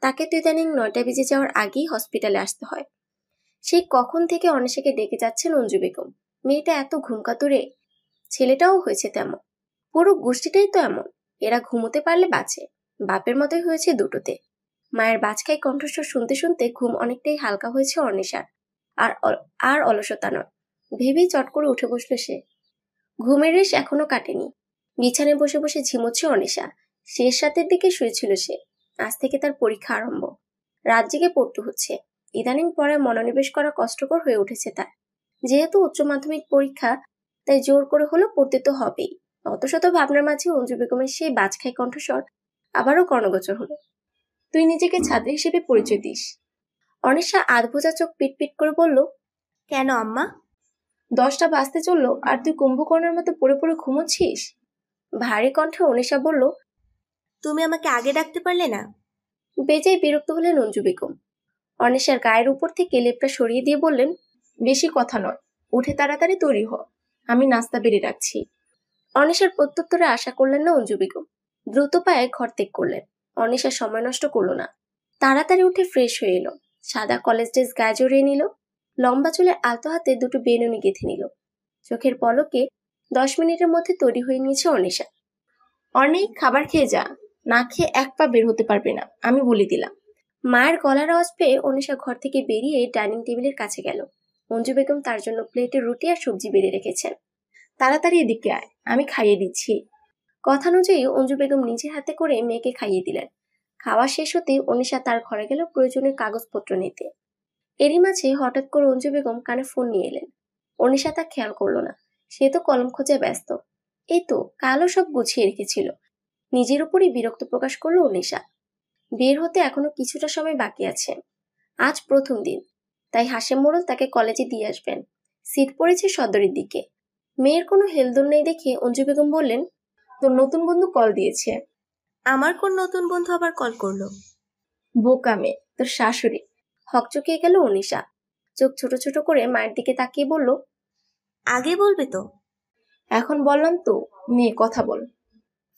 তাকে তো ইদানিং 9টা বেজে যাওয়ার আগেই হসপিটালে আসতে হয়। সেই কখন থেকে অনিশাকে ডেকে যাচ্ছেন অঞ্জু বেগম। মেয়েটা এত ঘুমকাতুরে, ছেলেটাও হয়েছে তেমন। পুরো গোষ্ঠীটাই তো এমন। এরা ঘুমোতে পারলে বাঁচে। বাপের মতোই হয়েছে দুটোতে। মায়ের বাজখাই কণ্ঠস্বর শুনতে শুনতে ঘুম অনেকটাই হালকা হয়েছে অনিশার। আর অলসতা নয়। ভেবেই চট করে উঠে বসলো সে। ঘুমের রেশ এখনো কাটেনি। বিছানায় বসে বসে ঝিমোচ্ছে অনিশা। শেষ রাতের দিকে শুয়েছিল সে। আজ থেকে তার পরীক্ষা আরম্ভ। রাত জেগে পড়তে হচ্ছে। ইদানিং পড়ায় মনোনিবেশ করা কষ্টকর হয়ে উঠেছে তার। যেহেতু উচ্চ মাধ্যমিক পরীক্ষা, তাই জোর করে হলেও পড়তে তো হবেই। অত শত ভাবনার মাঝে অঞ্জু বেগমের সেই বাজখাই কণ্ঠস্বর আবারও কর্ণগোচর হলো। তুই নিজেকে ছাত্রী হিসেবে পরিচয় দিস। অনিশা আধবোজা চোখ পিটপিট করে বলল, কেন আম্মা? 10টা বাজতে চললো আর তুই কুম্ভকর্ণের মতো পড়ে পড়ে ঘুমোচ্ছিস? ভারী কণ্ঠে অনিশা বলল। তুমি আমাকে আগে ডাকতে পারলে না? বেজায় বিরক্ত হলেন অঞ্জু বেগম। অনিশার গায়ের উপর থেকে লেপটা সরিয়ে দিয়ে বললেন, বেশি কথা নয়, উঠে তাড়াতাড়ি তৈরি হ, আমি নাস্তা বেড়ে রাখছি। অনিশার প্রত্যুত্তরে আশা করলেন না অঞ্জু বেগম। দ্রুত পায়ে ঘর ত্যাগ করলেন। অনিশা সময় নষ্ট করলো না। তাড়াতাড়ি উঠে ফ্রেশ হয়ে এলো। সাদা কলেজ ড্রেস গায়ে জড়িয়ে নিল। লম্বা চুলে আলতো হাতে 2টো বেনুনি গেঁথে নিল। চোখের পলকে 10 মিনিটের মধ্যে তৈরি হয়ে নিয়েছে অনিশা। অনেক খাবার খেয়ে যা, না খেয়ে এক পা বের হতে পারবে না, আমি বলে দিলাম। মায়ের গলার আওয়াজ পেয়ে অনিশা ঘর থেকে বেরিয়ে ডাইনিং টেবিলের কাছে গেল। অঞ্জু বেগম তার জন্য প্লেটে রুটি আর সবজি বেড়ে রেখেছেন। তাড়াতাড়ি এদিকে আয়, আমি খাইয়ে দিচ্ছি। কথা অনুযায়ী অঞ্জু বেগম নিজের হাতে করে মেয়েকে খাইয়ে দিলেন। খাওয়া শেষ হতেই অনিশা তার ঘরে গেল প্রয়োজনীয় কাগজপত্র নিতে। এরই মাঝে হঠাৎ করে অঞ্জু বেগম কানে ফোন নিয়ে এলেন। অনিশা তা খেয়াল করলো না। সে তো কলম খোঁজে ব্যস্ত। এই তো কালও সব গুছিয়ে রেখেছিল। নিজের উপরই বিরক্ত প্রকাশ করলো অনিশা। বের হতে এখনো কিছুটা সময় বাকি আছে। আজ প্রথম দিন, তাই হাসেম মোড়ল তাকে কলেজে দিয়ে আসবেন। সিট পড়েছে সদরের দিকে। মেয়ের কোনো হেলদোল নেই দেখে অঞ্জু বেগম বললেন, তোর নতুন বন্ধু কল দিয়েছে। আমার কোন নতুন বন্ধু আবার কল করলো? বোকা মেয়ে, তোর শাশুড়ি। হকচকিয়ে গেল অনিশা। চোখ ছোট ছোট করে মায়ের দিকে তাকিয়ে বলল, আগে বলবে তো? এখন বললাম তো, নিয়ে কথা বল।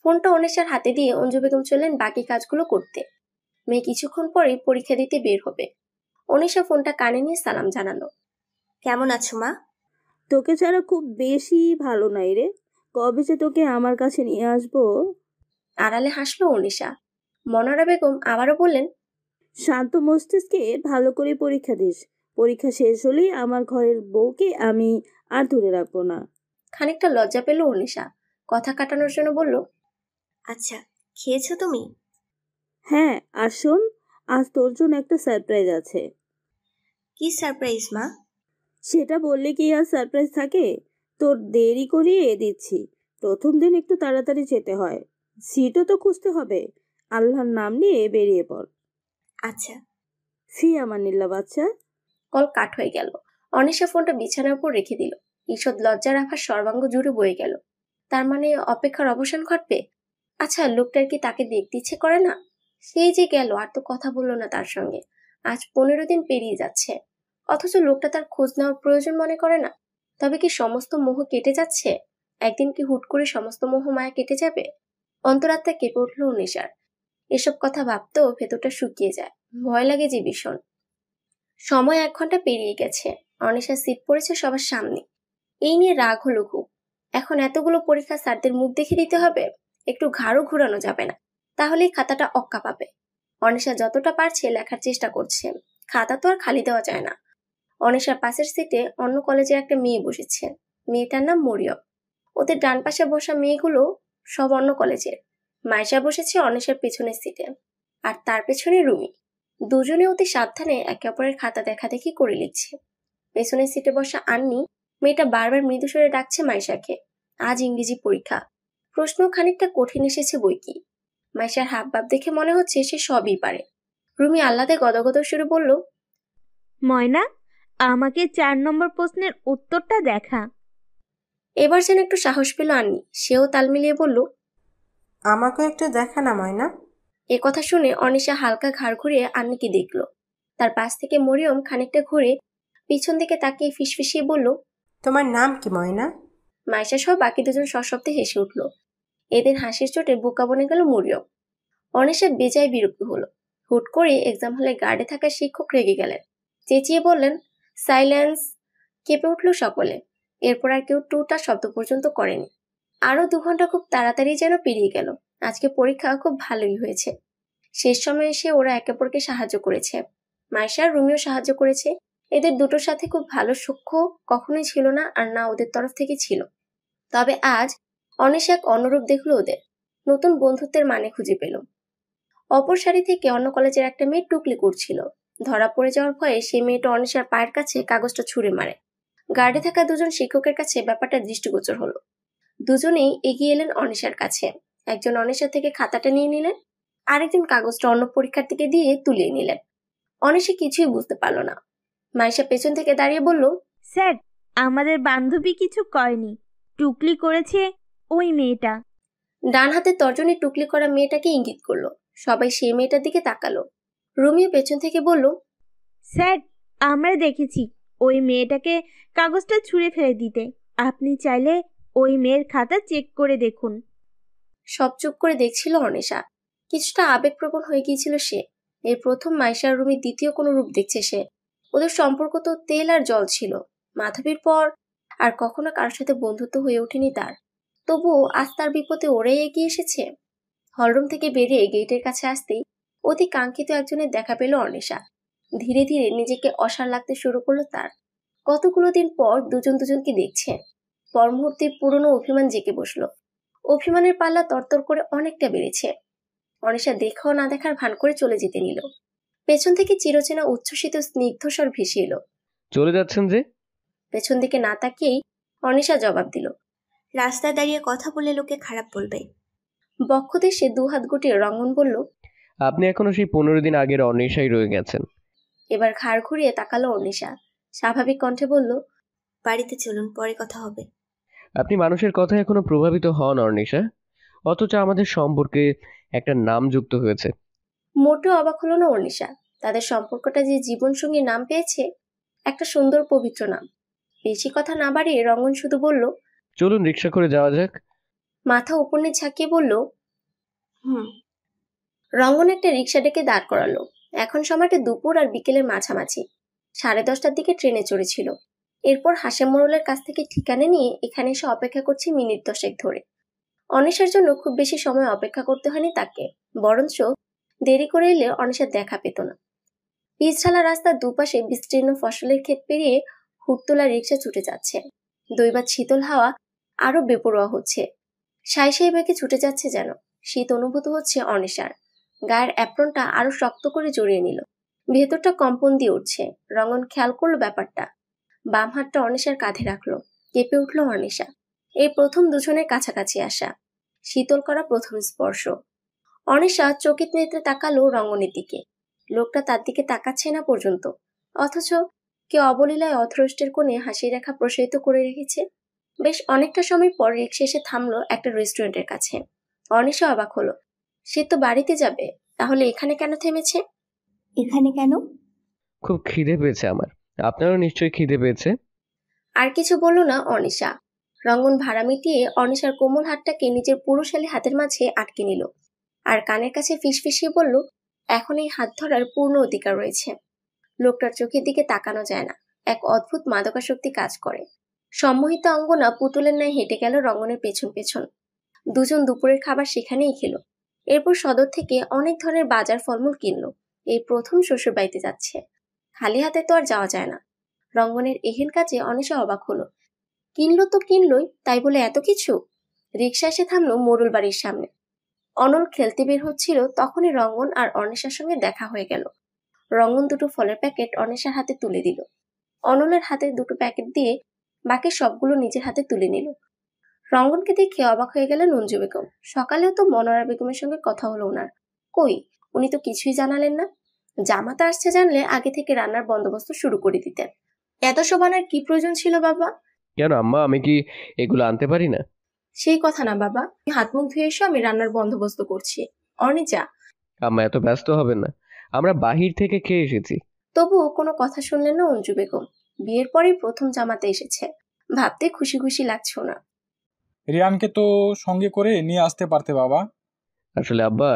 ফোনটা অনিশার হাতে দিয়ে অঞ্জু বেগম চললেন বাকি কাজগুলো করতে। মেয়ে কিছুক্ষণ পরেই পরীক্ষা দিতে বের হবে। অনিশা ফোনটা কানে নিয়ে সালাম জানালো। কেমন আছো মা? তোকে ছাড়া খুব বেশি ভালো নাই রে, কবে যে তোকে আমার কাছে নিয়ে আসবো। আড়ালে হাসলো অনিশা। মনোরা বেগম আবারও বললেন, শান্ত মস্তিষ্কে ভালো করে পরীক্ষা দিস। পরীক্ষা শেষ হলেই আমার ঘরের বউকে আমি আর ধরে রাখবো না। খানিকটা লজ্জা পেল অনিশা। কথা কাটানোর জন্য বলল, আচ্ছা, খেয়েছো তুমি? হ্যাঁ, আর শোন, আজ তোর জন্য একটা সারপ্রাইজ আছে। কি সারপ্রাইজ মা? সেটা বললে কি আর সারপ্রাইজ থাকে? তোর দেরি করিয়ে দিচ্ছি। প্রথম দিন একটু তাড়াতাড়ি যেতে হয়, সিটও তো খুঁজতে হবে। আল্লাহর নাম নিয়ে বেরিয়ে পড়। আচ্ছা। ফি আমানিল্লাহ বাচ্চা। কল কাট হয়ে গেল। অনিশা ফোনটা বিছানার উপর রেখে দিল। ঈষৎ লজ্জার আভাস সর্বাঙ্গ জুড়ে বয়ে গেল। তার মানে অপেক্ষার অবসান ঘটবে। আচ্ছা, লোকটার কি তাকে দেখতে ইচ্ছে করে না? সেই যে গেল, আর তো কথা বললো না তার সঙ্গে। আজ 15 দিন পেরিয়ে যাচ্ছে, অথচ লোকটা তার খোঁজ নেওয়ার প্রয়োজন মনে করে না। তবে কি সমস্ত মোহ কেটে যাচ্ছে? একদিন কি হুট করে সমস্ত মোহ মায়া কেটে যাবে? অন্তরাত্মা কেঁপে উঠল অনিশার। এসব কথা ভাবতেও ভেতরটা শুকিয়ে যায়, ভয় লাগে যে ভীষণ। সময় 1 ঘন্টা পেরিয়ে গেছে। অনিশার সিট পড়েছে সবার সামনে। এই নিয়ে রাগ হলো খুব। এখন এতগুলো পরীক্ষা স্যারদের মুখ দেখে দিতে হবে? একটু ঘাড়ও ঘুরানো যাবে না, তাহলেই খাতাটা অক্কা পাবে। অনিশা যতটা পারছে লেখার চেষ্টা করছে, খাতা তো আর খালি দেওয়া যায় না। অনিশার পাশের সিটে অন্য কলেজের একটা মেয়ে বসেছে। মেয়েটার নাম মরিয়ম। ওদের ডান পাশে বসা মেয়েগুলো সব অন্য কলেজের। মাইশা বসেছে অনিশার পেছনের সিটে, আর তার পেছনে রুমি। দুজনে অতি সাবধানে একে অপরের খাতা দেখাদেখি করে লিখছে। পেছনের সিটে বসা আন্নি মেয়েটা বারবার মৃদু স্বরে ডাকছে মাইশাকে। আজ ইংরেজি পরীক্ষা, প্রশ্ন খানিকটা কঠিন এসেছে বই কি। মাইশার হাবভাব দেখে মনে হচ্ছে সে সবই পারে। রুমি আহ্লাদে গদগদ সুরে বলল, ময়না, আমাকে 4 নম্বর প্রশ্নের উত্তরটা দেখা। এবার যেন একটু সাহস পেল আন্নি। সেও তাল মিলিয়ে বলল, আমাকে একটু দেখা না ময়না। এ কথা শুনে অনিশা হালকা ঘাড় ঘুরিয়ে আন্নিকে দেখল। তার পাশ থেকে মরিয়ম খানিকটা ঘুরে পিছন দিকে তাকিয়ে ফিসফিসিয়ে বলল, তোমার নাম কি ময়না? মাইশা সহ বাকি দুজন সশব্দে হেসে উঠল। এদের হাসির চোটে বোকা বনে গেল মরিয়ম। অনিশা বেজায় বিরক্ত হলো। হুট করে এক্সাম হলে গার্ডে থাকা শিক্ষক রেগে গেলেন, চেঁচিয়ে বললেন, সাইলেন্স। কেঁপে উঠল সকলে। এরপর আর কেউ টুটা শব্দ পর্যন্ত করেনি। আরো 2 ঘন্টা খুব তাড়াতাড়ি যেন পেরিয়ে গেল। আজকে পরীক্ষা খুব ভালোই হয়েছে। শেষ সময় এসে ওরা একে অপরকে সাহায্য করেছে। মাইশা আর রুমিও সাহায্য করেছে। এদের দুটোর সাথে খুব ভালো সখ্য কখনোই ছিল না, আর না ওদের তরফ থেকে ছিল। তবে আজ অনিশা এক অন্যরূপ দেখলো ওদের। নতুন বন্ধুত্বের মানে খুঁজে পেল। অপর সারি থেকে অন্য কলেজের একটা মেয়ে টুকলি করছিল। ধরা পড়ে যাওয়ার ভয়ে সে মেয়েটা অনিশার পায়ের কাছে কাগজটা ছুঁড়ে মারে। গার্ডে থাকা 2 জন শিক্ষকের কাছে ব্যাপারটা দৃষ্টিগোচর হলো। দুজনেই এগিয়ে এলেন অনিশার কাছে। একজন অনিশা থেকে খাতাটা নিয়ে নিলেন, আরেকজন কাগজটা অন্য পরীক্ষার্থীকে দিয়ে তুলিয়ে নিলেন। অনিশা কিছুই বুঝতে পারল না। মাইশা পেছন থেকে দাঁড়িয়ে বলল, স্যার, আমাদের বান্ধবী কিছু করেনি, টুকলি করেছে ওই মেয়েটা। ডান হাতে তর্জনী টুকলি করা মেয়েটাকে ইঙ্গিত করলো। সবাই সেই মেয়েটার দিকে তাকালো। রুমিও পেছন থেকে বলল, স্যার, আমরা দেখেছি ওই মেয়েটাকে কাগজটা ছুঁড়ে ফেলে দিতে। আপনি চাইলে ওই মেয়ের খাতা চেক করে দেখুন। সব চুপ করে দেখছিল অনিশা। কিছুটা আবেগপ্রবণ হয়ে গিয়েছিল সে। এই প্রথম মাইশা আর রুমির দ্বিতীয় কোনো রূপ দেখছে সে। ওদের সম্পর্ক তো তেল আর জল ছিল। মাধবীর পর আর কখনো কারোর সাথে বন্ধুত্ব হয়ে ওঠেনি তার। তবুও আজ তার বিপদে ওরাই এগিয়ে এসেছে। হলরুম থেকে বেরিয়ে গেটের কাছে আসতেই অতি কাঙ্ক্ষিত একজনের দেখা পেল অনিশা। ধীরে ধীরে নিজেকে অসাড় লাগতে শুরু করলো তার। কতগুলো দিন পর দুজন দুজনকে দেখছে। পর মুহূর্তে পুরনো অভিমান জেগে বসলো। অভিমানের পাল্লা তরতর করে অনেকটা বেড়েছে। অনিশা দেখাও না দেখার ভান করে চলে যেতে নিল। পেছন থেকে চিরচেনা উচ্ছ্বসিত স্নিগ্ধস্বর ভেসে এলো, চলে যাচ্ছেন যে? পেছন দিকে না তাকিয়েই অনিশা জবাব দিল, রাস্তায় দাঁড়িয়ে কথা বলে লোকে খারাপ বলবে। বক্ষ দেশে 2 হাত গুটিয়ে রঙ্গন বলল, আপনি এখনো সেই 15 দিন আগের অনিশাই রয়ে গেছেন। এবার ঘাড় ঘুরিয়ে তাকালো অনিশা। স্বাভাবিক কণ্ঠে বলল, বাড়িতে চলুন, পরে কথা হবে। আপনি মানুষের কথায় এখনো প্রভাবিত হন অনিশা, অথচ আমাদের সম্পর্কে একটা নাম যুক্ত হয়েছে। মোটেও অবাক হলো না অনিশা। তাদের সম্পর্কটা যে জীবনসঙ্গী নাম পেয়েছে, একটা সুন্দর পবিত্র নাম। বেশি কথা না বাড়িয়ে রঙ্গন শুধু বলল, চলুন রিক্সা করে যাওয়া যাক। মাথা উপর নিয়ে ঝাঁকিয়ে বলল, রঙ্গন একটা রিক্সা ডেকে দাঁড় করালো। এখন সময়টা দুপুর আর বিকেলের মাঝামাঝি। 10:30টার দিকে ট্রেনে চড়েছিল। এরপর হাসেম মোড়লের কাছ থেকে ঠিকানা নিয়ে এখানে এসে অপেক্ষা করছে মিনিট 10 ধরে। অনিশার জন্য খুব বেশি সময় অপেক্ষা করতে হয়নি তাকে, বরঞ্চ দেরি করে এলে অনিশার দেখা পেত না। পিচঢালা রাস্তার দুপাশে বিস্তীর্ণ ফসলের ক্ষেত পেরিয়ে হুড়তোলা রিক্সা ছুটে যাচ্ছে। দৈবাত শীতল হাওয়া আরো বেপরোয়া হচ্ছে। সাই সাই বেগে ছুটে যাচ্ছে যেন। শীত অনুভূত হচ্ছে অনিশার। গায়ের অ্যাপ্রনটা আরো শক্ত করে জড়িয়ে নিল। ভেতরটা কম্পন দিয়ে উঠছে। রঙ্গন খেয়াল করলো ব্যাপারটা। বাম হাতটা অনিশার কাঁধে রাখলো। কেঁপে উঠল অনিশা। এই প্রথম দুজনের কাছাকাছি আসা, শীতল করা প্রথম স্পর্শ। অনিশা চকিত নেত্রে তাকালো রঙ্গনের দিকে। লোকটা তার দিকে তাকাচ্ছে না পর্যন্ত, অথচ কে অবলীলায় অথরষ্টের কোণে হাসি রেখা প্রসারিত করে রেখেছে। বেশ অনেকটা সময় পর রিক্সা এসে থামলো একটা রেস্টুরেন্টের কাছে। অনিশা অবাক হলো। সে তো বাড়িতে যাবে, তাহলে এখানে কেন থেমেছে? এখানে কেন? খুব খিদে পেয়েছে আমার। আপনারও নিশ্চয়ই খিদে পেয়েছে। আর কিছু বলল না অনিশা। রঙ্গন ভাড়া মিটিয়ে অনিশার কোমল হাতটাকে নিজের পুরুষালী হাতের মাঝে আটকে নিল আর কানের কাছে ফিসফিসিয়ে বলল, এখন এই হাত ধরার পূর্ণ অধিকার রয়েছে। লোকটার চোখের দিকে তাকানো যায় না, এক অদ্ভুত মাদকাসক্তি কাজ করে। সম্মোহিত অঙ্গনা পুতুলের ন্যায় হেঁটে গেল রঙ্গনের পেছন পেছন। দুজন দুপুরের খাবার সেখানেই খেলো। এরপর সদর থেকে অনেক ধরনের বাজার ফলমূল কিনলো। এই প্রথম শ্বশুর বাড়িতে যাচ্ছে, খালি হাতে তো আর যাওয়া যায় না। রঙ্গনের এহেন কাজে অনিশা অবাক হলো। কিনলো তো কিনলই, তাই বলে এত কিছু? রিক্সা এসে থামলো মোড়ল বাড়ির সামনে। অনল খেলতে বের হচ্ছিল, তখনই রঙ্গন আর অনিশার সঙ্গে দেখা হয়ে গেল। রঙ্গন দুটো ফলের প্যাকেট অনিশার হাতে তুলে দিল। অনলের হাতে দুটো প্যাকেট দিয়ে বাকি সবগুলো নিজের হাতে তুলে নিল। রঙ্গনকে দেখে অবাক হয়ে গেলেন অঞ্জু বেগম। সকালেও তো মনোয়ারা বেগমের সঙ্গে কথা হলো ওনার, কই উনি তো কিছুই জানালেন না। জামাতা আসছে জানলে আগে থেকে রান্নার বন্দোবস্ত শুরু করে দিতেন। এত সব আনার কি প্রয়োজন ছিল বাবা? কেন আম্মা, আমি কি এগুলো আনতে পারি না? সেই কথা না বাবা, হাত মুখ ধুয়ে এসো, আমি রান্নার বন্দোবস্ত করছি। অনিজা। আম্মা এত ব্যস্ত হবেন না, আমরা বাহির থেকে খেয়ে এসেছি। তবুও কোনো কথা শুনলেন না অঞ্জু বেগম। বিয়ের পরেই প্রথম জামাতে এসেছে, ভাবতে খুশি খুশি লাগছে না। রিয়ানকে তো সঙ্গে করে নিয়ে আসতে পারতে বাবা। আসলে আব্বা,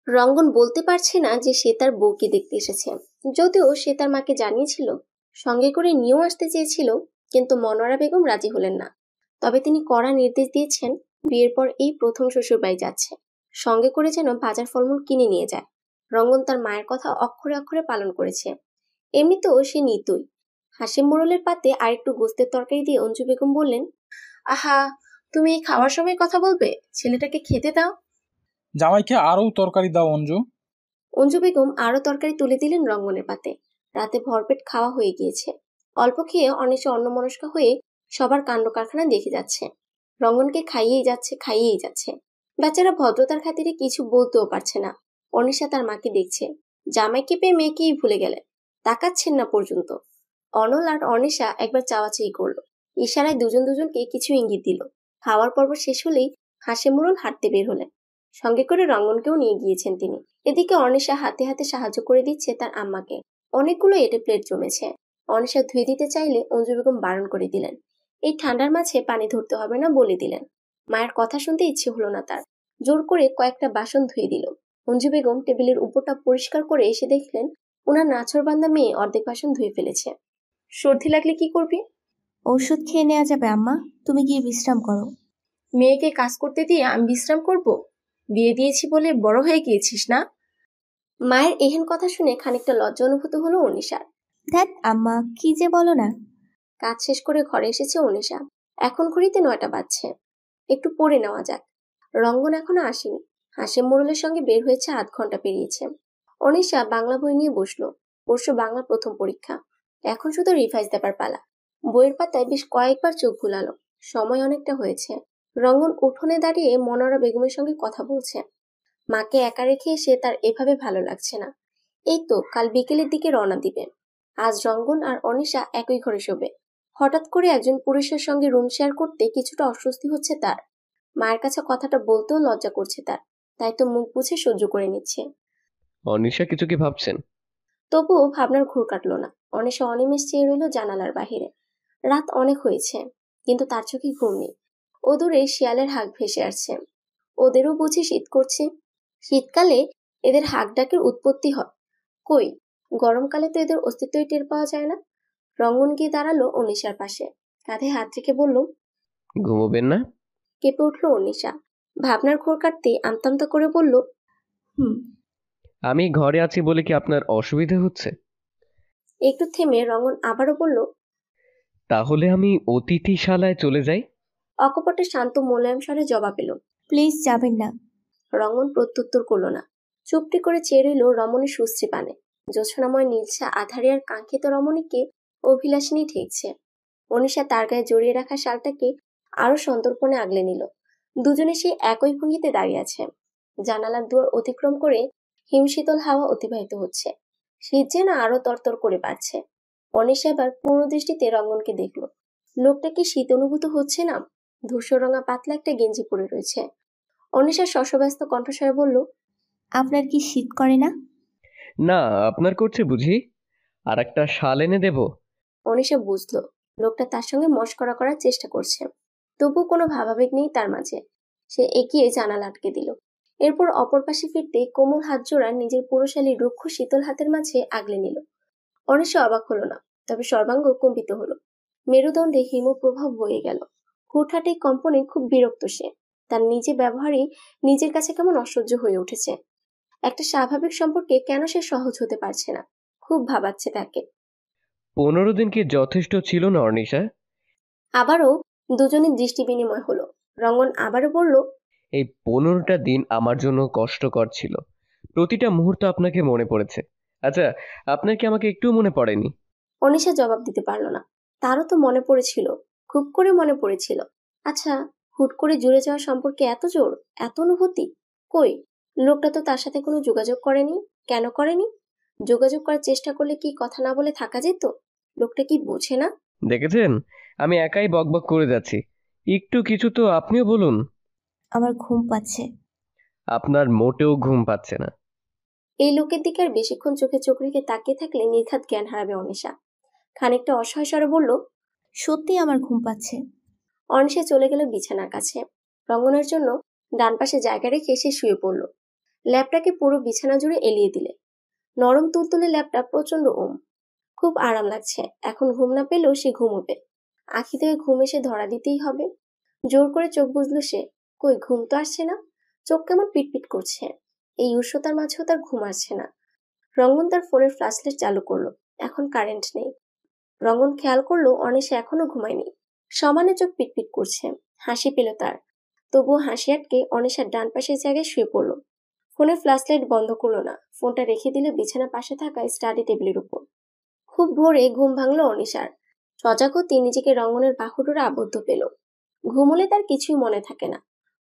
রঙ্গন বলতে পারছে না যে সে তার বউকে দেখতে এসেছে, যদিও সে তার মাকে জানিয়েছিল, সঙ্গে করে নিয়েও আসতে চেয়েছিল, কিন্তু মনোয়ারা বেগম রাজি হলেন না। তবে তিনি কড়া নির্দেশ দিয়েছেন, বিয়ের পর এই প্রথম শ্বশুর বাড়ি যাচ্ছে, সঙ্গে করে যেন বাজার ফলমূল কিনে নিয়ে যায়। রঙ্গন তার মায়ের কথা অক্ষরে অক্ষরে পালন করেছে। এমনিতেও সে নিতই। হাসিম মোড়লের পাতে আরেকটু গোস্তের তরকারি দিয়ে অঞ্জু বেগম বললেন, আহা, তুমি এই খাওয়ার সময় কথা বলবে? ছেলেটাকে খেতে দাও। জামাইকে আরও তরকারি দাও অঞ্জু। অঞ্জু বেগম আরো তরকারি তুলে দিলেন রঙ্গনের পাতে। রাতে ভরপেট খাওয়া হয়ে গিয়েছে। অল্প খেয়ে অনিশা অন্যমনস্কা হয়ে সবার কাণ্ড কারখানা দেখে যাচ্ছে। রঙ্গনকে খাইয়েই যাচ্ছে। বেচারা ভদ্রতার খাতিরে কিছু বলতেও পারছে না। অনিশা তার মাকে দেখছে, জামাইকে পেয়ে মেয়েকেই ভুলে গেলেন, তাকাচ্ছেন না পর্যন্ত। অনল আর অনিশা একবার চাওয়াচাই করলো, ইশারায় দুজন দুজনকে কিছু ইঙ্গিত দিল। খাওয়ার পর্ব শেষ হলেই হাসিম মোড়ল হাঁটতে বের হলেন, সঙ্গে করে রঙ্গনকেও নিয়ে গিয়েছেন তিনি। এদিকে অনিশা হাতে হাতে সাহায্য করে দিচ্ছে তার আম্মাকে। অনেকগুলো এঁটে প্লেট জমেছে। অনিশা ধুয়ে দিতে চাইলে অঞ্জু বেগম বারণ করে দিলেন। এই ঠান্ডার মাঝে পানি ধরতে হবে না বলে দিলেন। মায়ের কথা শুনতে ইচ্ছে হলো না তার, জোর করে কয়েকটা বাসন ধুয়ে দিল। অঞ্জু বেগম টেবিলের উপরটা পরিষ্কার করে এসে দেখলেন ওনার নাছোড়বান্দা মেয়ে অর্ধেক বাসন ধুয়ে ফেলেছে। সর্দি লাগলে কি করবি? ঔষধ খেয়ে নেওয়া যাবে আম্মা, তুমি গিয়ে বিশ্রাম করো। মেয়েকে কাজ করতে দিয়ে আমি বিশ্রাম করব? বিয়ে দিয়েছি বলে বড় হয়ে গিয়েছিস না? মায়ের এহেন কথা শুনে খানিকটা লজ্জা অনুভূত হলো অনিশার। ধ্যাৎ আম্মা, কি যে বলো না। কাজ শেষ করে ঘরে এসেছে অনিশা। এখন ঘড়িতে 9টা বাজছে। একটু পড়ে নেওয়া যাক। রঙ্গন এখনো আসেনি। হাসিম মোড়লের সঙ্গে বের হয়েছে 8 ঘন্টা পেরিয়েছে। অনিশা বাংলা বই নিয়ে বসলো। পরশু বাংলা প্রথম পরীক্ষা। এখন শুধু রিভাইজ দেবার পালা। বইয়ের পাতায় বেশ কয়েকবার চোখ ভুলালো। সময় অনেকটা হয়েছে। রঙ্গন উঠোনে দাঁড়িয়ে মনোয়ারা বেগমের সঙ্গে কথা বলছে। মাকে একা রেখে এসে তার এভাবে ভালো লাগছে না। এই তো কাল বিকেলের দিকে রওনা দিবে। আজ রঙ্গন আর অনিশা একই ঘরে শোবে। হঠাৎ করে একজন পুরুষের সঙ্গে রুম শেয়ার করতে কিছুটা অস্বস্তি হচ্ছে তার। মায়ের কাছে কথাটা বলতেও লজ্জা করছে তার, তাই তো মুখ বুঝে সহ্য করে নিচ্ছে। অনিশা কিছু কি ভাবছেন? তবুও ভাবনার ঘুর কাটলো না। অনিশা অনিমেষ চেয়ে রইল জানালার বাহিরে। রাত অনেক হয়েছে, কিন্তু তার চোখে ঘুম নেই। ও দূরে শিয়ালের হাঁক ভেসে আসছে। ওদেরও বুঝি শীত করছে। শীতকালে এদের হাঁক ডাকের উৎপত্তি হয় কই? গরমকালে তো এদের অস্তিত্বই টের পাওয়া যায় না। রঙ্গন গিয়ে দাঁড়ালো অনিশার পাশে, কাঁধে হাত রেখে বলল, ঘুমোবেন না? কেঁপে উঠলো অনিশা। ভাবনার ঘোর কাটতে আমতামতা করে বলল, আমি ঘরে আছি বলে কি আপনার অসুবিধা হচ্ছে? একটু থেমে রঙ্গন আবারও বলল, তাহলে আমি অতিথিশালায় চলে যাই। অকপটে শান্ত মোলায়েম স্বরে জবাব এলো, প্লিজ যাবেন না। রঙ্গন প্রত্যুত্তর করলো না। চুপটি করে চেয়ে রইল রমণীর সুশ্রী পানে। জ্যোৎস্নাময় নীলসা আধারিয়ার কাঙ্ক্ষিত রমণীকে অভিলাষিনী ঠেকছে। অনিশা তার গায়ে জড়িয়ে রাখা শালটাকে আরো সন্তর্পণে আগলে নিল। দুজনে সেই একই ভঙ্গিতে দাঁড়িয়ে আছে। জানালার দুয়ার অতিক্রম করে হিমশীতল হাওয়া অতিবাহিত হচ্ছে। শীত যেন আরো তরতর করে বাড়ছে। অনিশা এবার পূর্ণ দৃষ্টিতে রঙ্গনকে দেখলো। লোকটা কি শীত অনুভূত হচ্ছে না? ধূসররঙা পাতলা একটা গেঞ্জি পরে রয়েছে। অনিশা শশব্যস্ত কণ্ঠস্বরে বলল, আপনার কি শীত করে না? না, আপনার করছে বুঝি? আর একটা শাল এনে দেব? অনিশা বুঝলো লোকটা তার সঙ্গে মশকরা করার চেষ্টা করছে। তবু কোনো ভাবাবেগ নেই তার মাঝে। সে এগিয়ে জানালা আটকে দিল। এরপর অপর পাশে ফিরতে কোমল হাত জোড়া নিজের পুরুষালী রুক্ষ শীতল হাতের মাঝে আগলে নিল। অনিশা অবাক হলো না, তবে সর্বাঙ্গ কম্পিত হলো। মেরুদণ্ডে হিমপ্রবাহ বয়ে গেল। হুটহাটে কম্পনে খুব বিরক্ত সে। তার নিজে ব্যবহারই নিজের কাছে কেমন অসহ্য হয়ে উঠেছে। একটা স্বাভাবিক সম্পর্কে কেন সে সহজ হতে পারছে না, খুব ভাবাচ্ছে তাকে। 15 দিন কি যথেষ্ট ছিল না অর্নিশা? আবারও দুজনের দৃষ্টি বিনিময় হলো। রঙ্গন আবারও বলল, এই 15টা দিন আমার জন্য কষ্টকর ছিল। প্রতিটা মুহূর্ত আপনাকে মনে পড়েছে। আচ্ছা, আপনার কি আমাকে একটুও মনে পড়েনি? অনিশা জবাব দিতে পারল না। তারও তো মনে পড়েছিল, খুব করে মনে পড়েছিল। আচ্ছা, হুট করে জুড়ে যাওয়া সম্পর্কে এত জোর, এত অনুভূতি? কই, লোকটা তো তার সাথে কোনো যোগাযোগ করেনি। কেন করেনি? যোগাযোগ করার চেষ্টা করলে কি কথা না বলে থাকা যেত? লোকটা কি বোঝে না? দেখেছেন, আমি একাই বকবক করে যাচ্ছি। একটু কিছু তো আপনিও বলুন। আমার ঘুম পাচ্ছে। আপনার মোটেও ঘুম পাচ্ছে না। এই লোকের দিকে আর বেশিক্ষণ চোখে চোখ রেখে তাকিয়ে থাকলে নির্ঘাত জ্ঞান হারাবে অনিশা। খানিকটা অসহায় স্বরে বলল, সত্যি আমার ঘুম পাচ্ছে। অনিশা চলে গেল বিছানার কাছে। রঙ্গনের জন্য ডান পাশে জায়গা রেখে সে শুয়ে পড়ল। ল্যাপটাকে পুরো বিছানা জুড়ে এলিয়ে দিলে। নরম তুলতুলে ল্যাপটা প্রচন্ড ওম। খুব আরাম লাগছে। এখন ঘুম না পেলেও সে ঘুমোবে। আখি থেকে ঘুম এসে ধরা দিতেই হবে। জোর করে চোখ বুঝলো সে। কই, ঘুম তো আসছে না। চোখ কেমন পিটপিট করছে। এই উষ্ণতার মাঝেও তার ঘুম আসছে না। রঙ্গন তার ফোনের ফ্ল্যাশলাইট চালু করলো। এখন কারেন্ট নেই। রঙ্গন খেয়াল করলো অনিশা এখনো ঘুমায়নি। সমানে চোখ পিটপিট করছে। হাসি পেল তার। তবুও হাসি আটকে অনিশার ডান পাশের জায়গায় শুয়ে পড়লো। ফোনের ফ্ল্যাশলাইট বন্ধ করলো না। ফোনটা রেখে দিল বিছানার পাশে থাকা স্টাডি টেবিলের উপর। খুব ভোরে ঘুম ভাঙলো অনিশার। সজাগতি নিজেকে রঙ্গনের বাহুডোরে আবদ্ধ পেল। ঘুমলে তার কিছুই মনে থাকে না।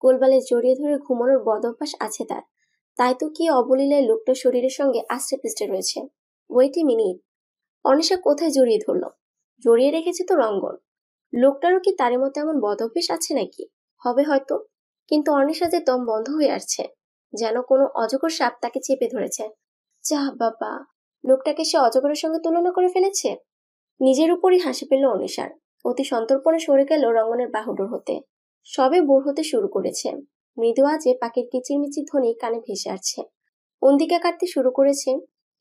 কোলবালে জড়িয়ে ধরে ঘুমানোর বদ অভ্যাস আছে তার। তাই তো কি অবলীলায় লোকটা শরীরের সঙ্গে আষ্টে পিষ্টে রয়েছে। ওয়েট এ মিনিট, অনিশা কোথায় জড়িয়ে ধরলো? জড়িয়ে রেখেছে তো রঙ্গন। লোকটারও কি তার মতো এমন বদ অভ্যাস আছে নাকি? হবে হয়তো। কিন্তু অনিশা যে দম বন্ধ হয়ে আসছে, যেন কোনো অজগর সাপ তাকে চেপে ধরেছে। যা বাবা, লোকটাকে সে অজগরের সঙ্গে তুলনা করে ফেলেছে। নিজের উপরই হাসি পেল অনিশার। অতি সন্তর্পণে সরে গেল রঙ্গনের বাহুডোর হতে। সবে বোর হতে শুরু করেছে। মৃদু আজে পাখির কিচিরমিচির ধ্বনি কানে ভেসে আসছে। অন্দিকা কাটতে শুরু করেছে।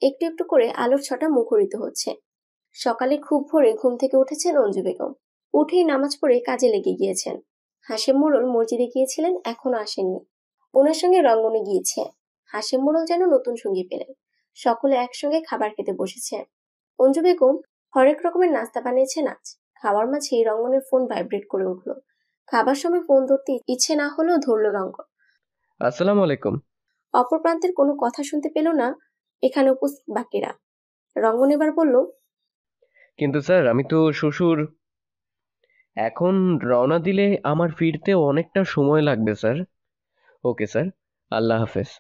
একটু একটু করে আলোর ছটা মুখরিত হচ্ছে। সকালে খুব ভোরে ঘুম থেকে উঠেছেন অঞ্জু বেগম। উঠেই নামাজ পড়ে কাজে লেগে গিয়েছেন। হাশেম মোড়ল মসজিদে গিয়েছিলেন, এখনো আসেননি। ওনার সঙ্গে রঙ্গনে গিয়েছে। হাশেম মোড়ল যেন নতুন সঙ্গী পেলেন। সকলে একসঙ্গে খাবার খেতে বসেছে। অঞ্জু বেগম হরেক রকমের নাস্তা বানিয়েছেন আজ। খাওয়ার মাঝেই রঙ্গনের ফোন ভাইব্রেট করে উঠল। খাবার সময় ফোন ধরতে ইচ্ছে না হলেও ধরল রঙ্গন। আসসালামু আলাইকুম। অপর প্রান্তের কোনো কথা শুনতে পেল না এখানে উপস্থিত বাকিরা। রঙ্গন এবার বলল, কিন্তু স্যার, আমি তো শ্বশুর। এখন রওনা দিলে আমার ফিরতে অনেকটা সময় লাগবে স্যার। ওকে স্যার, আল্লাহ হাফেজ।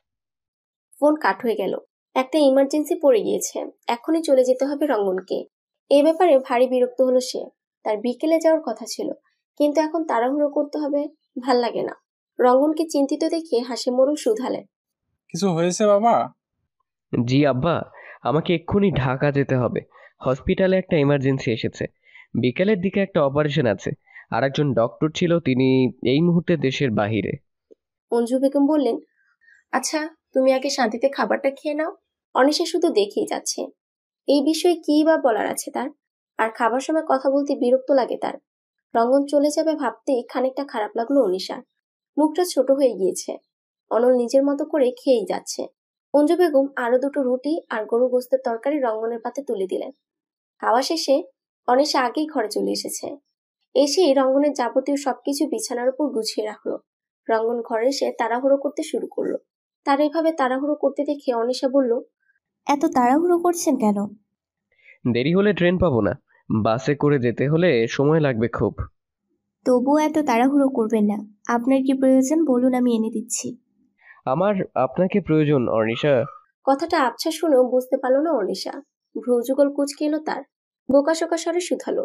ফোন কাট হয়ে গেল। একটা ইমার্জেন্সি পড়ে গিয়েছে, এখনই চলে যেতে হবে রঙ্গনকে। এ ব্যাপারে ভারী বিরক্ত হলো সে। তার বিকেলে যাওয়ার কথা ছিল, কিন্তু এখন তাড়াহুড়ো করতে হবে, ভাল লাগে না। রঙ্গনকে চিন্তিত দেখে হাসি মোড়ল শুধালেন, কিছু হয়েছে বাবা? জি আব্বা, আমাকে এক্ষুনি ঢাকা যেতে হবে। হসপিটালে একটা ইমার্জেন্সি এসেছে। বিকেলের দিকে একটা অপারেশন আছে। আর একজন ডক্টর ছিল, তিনি এই মুহূর্তে দেশের বাহিরে। অঞ্জু বেগম বললেন, আচ্ছা, তুমি আগে শান্তিতে খাবারটা খেয়ে নাও। অনিশা শুধু দেখেই যাচ্ছে। এই বিষয়ে কি বা বলার আছে তার? আর খাবার সময় কথা বলতে বিরক্ত লাগে তার। রঙ্গন চলে যাবে ভাবতেই খানিকটা খারাপ লাগলো অনিশার। মুখটা ছোট হয়ে গিয়েছে। অনল নিজের মতো করে খেয়েই যাচ্ছে। অঞ্জু বেগম আরো দুটো রুটি আর গরু গোস্তের তরকারি রঙ্গনের পাতে তুলে দিলেন। খাওয়া শেষে অনিশা আগেই ঘরে চলে এসেছে। এসেই রঙ্গনের যাবতীয় সবকিছু বিছানার উপর গুছিয়ে রাখলো। রঙ্গন ঘরে এসে তাড়াহুড়ো করতে শুরু করলো। তার এভাবে তাড়াহুড়ো করতে দেখে অনিশা বলল, এত তাড়াহুড়ো করছেন কেন? দেরি হলে ট্রেন পাবো না। বাসে করে যেতে হলে সময় লাগবে খুব। তবুও এত তাড়াহুড়ো করবেন না। আপনার কি প্রয়োজন বলুন, আমি এনে দিচ্ছি। আমার আপনাকে প্রয়োজন অর্নিশা। কথাটা আবছা শুনেও বুঝতে পারল না অনিশা। ভ্রুযুগল কুঁচকে এলো তার। বোকাশোকা স্বরে শুধালো,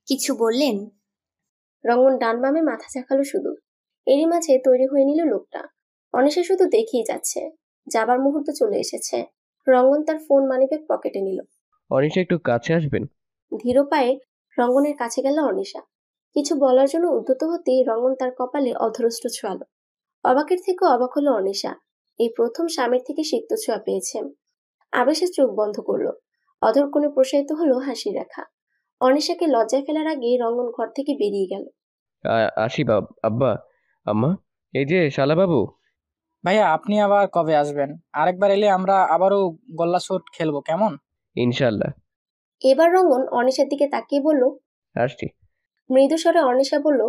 কিছু বললেন? রঙ্গন ডান বামে মাথা ঝাঁকালো শুধু। এরই মাঝে তৈরি হয়ে নিল লোকটা। অনিশা শুধু দেখেই যাচ্ছে। যাবার মুহূর্ত চলে এসেছে। রঙ্গন তার ফোন মানিব্যাগ পকেটে নিল। অনিশা, একটু কাছে আসবেন? ধীর পায়ে রঙ্গনের কাছে গেল অনিশা। কিছু বলার জন্য উদ্যত হতেই রঙন তার কপালে অধরষ্ট ছোঁয়ালো। অবাকের থেকে অবাক হলো অনিশা। এই প্রথম স্বামীর থেকে সিক্ত ছোঁয়া পেয়েছে। আবেশে চোখ বন্ধ করলো। অধর কোণে প্রসারিত হলো হাসির রেখা। অনিশাকে লজ্জায় ফেলার আগেই রঙন ঘর থেকে বেরিয়ে গেল। আসি আব্বা, আম্মা, এই যে শালাবাবু। ভাইয়া আপনি আবার কবে আসবেন? আরেকবার এলে আমরা আবারও গোল্লা শুট খেলবো, কেমন? ইনশাল্লাহ। এবার রঙন অনিশার দিকে তাকিয়ে বলল, আসছি। মৃদু স্বরে অনিশা বলল,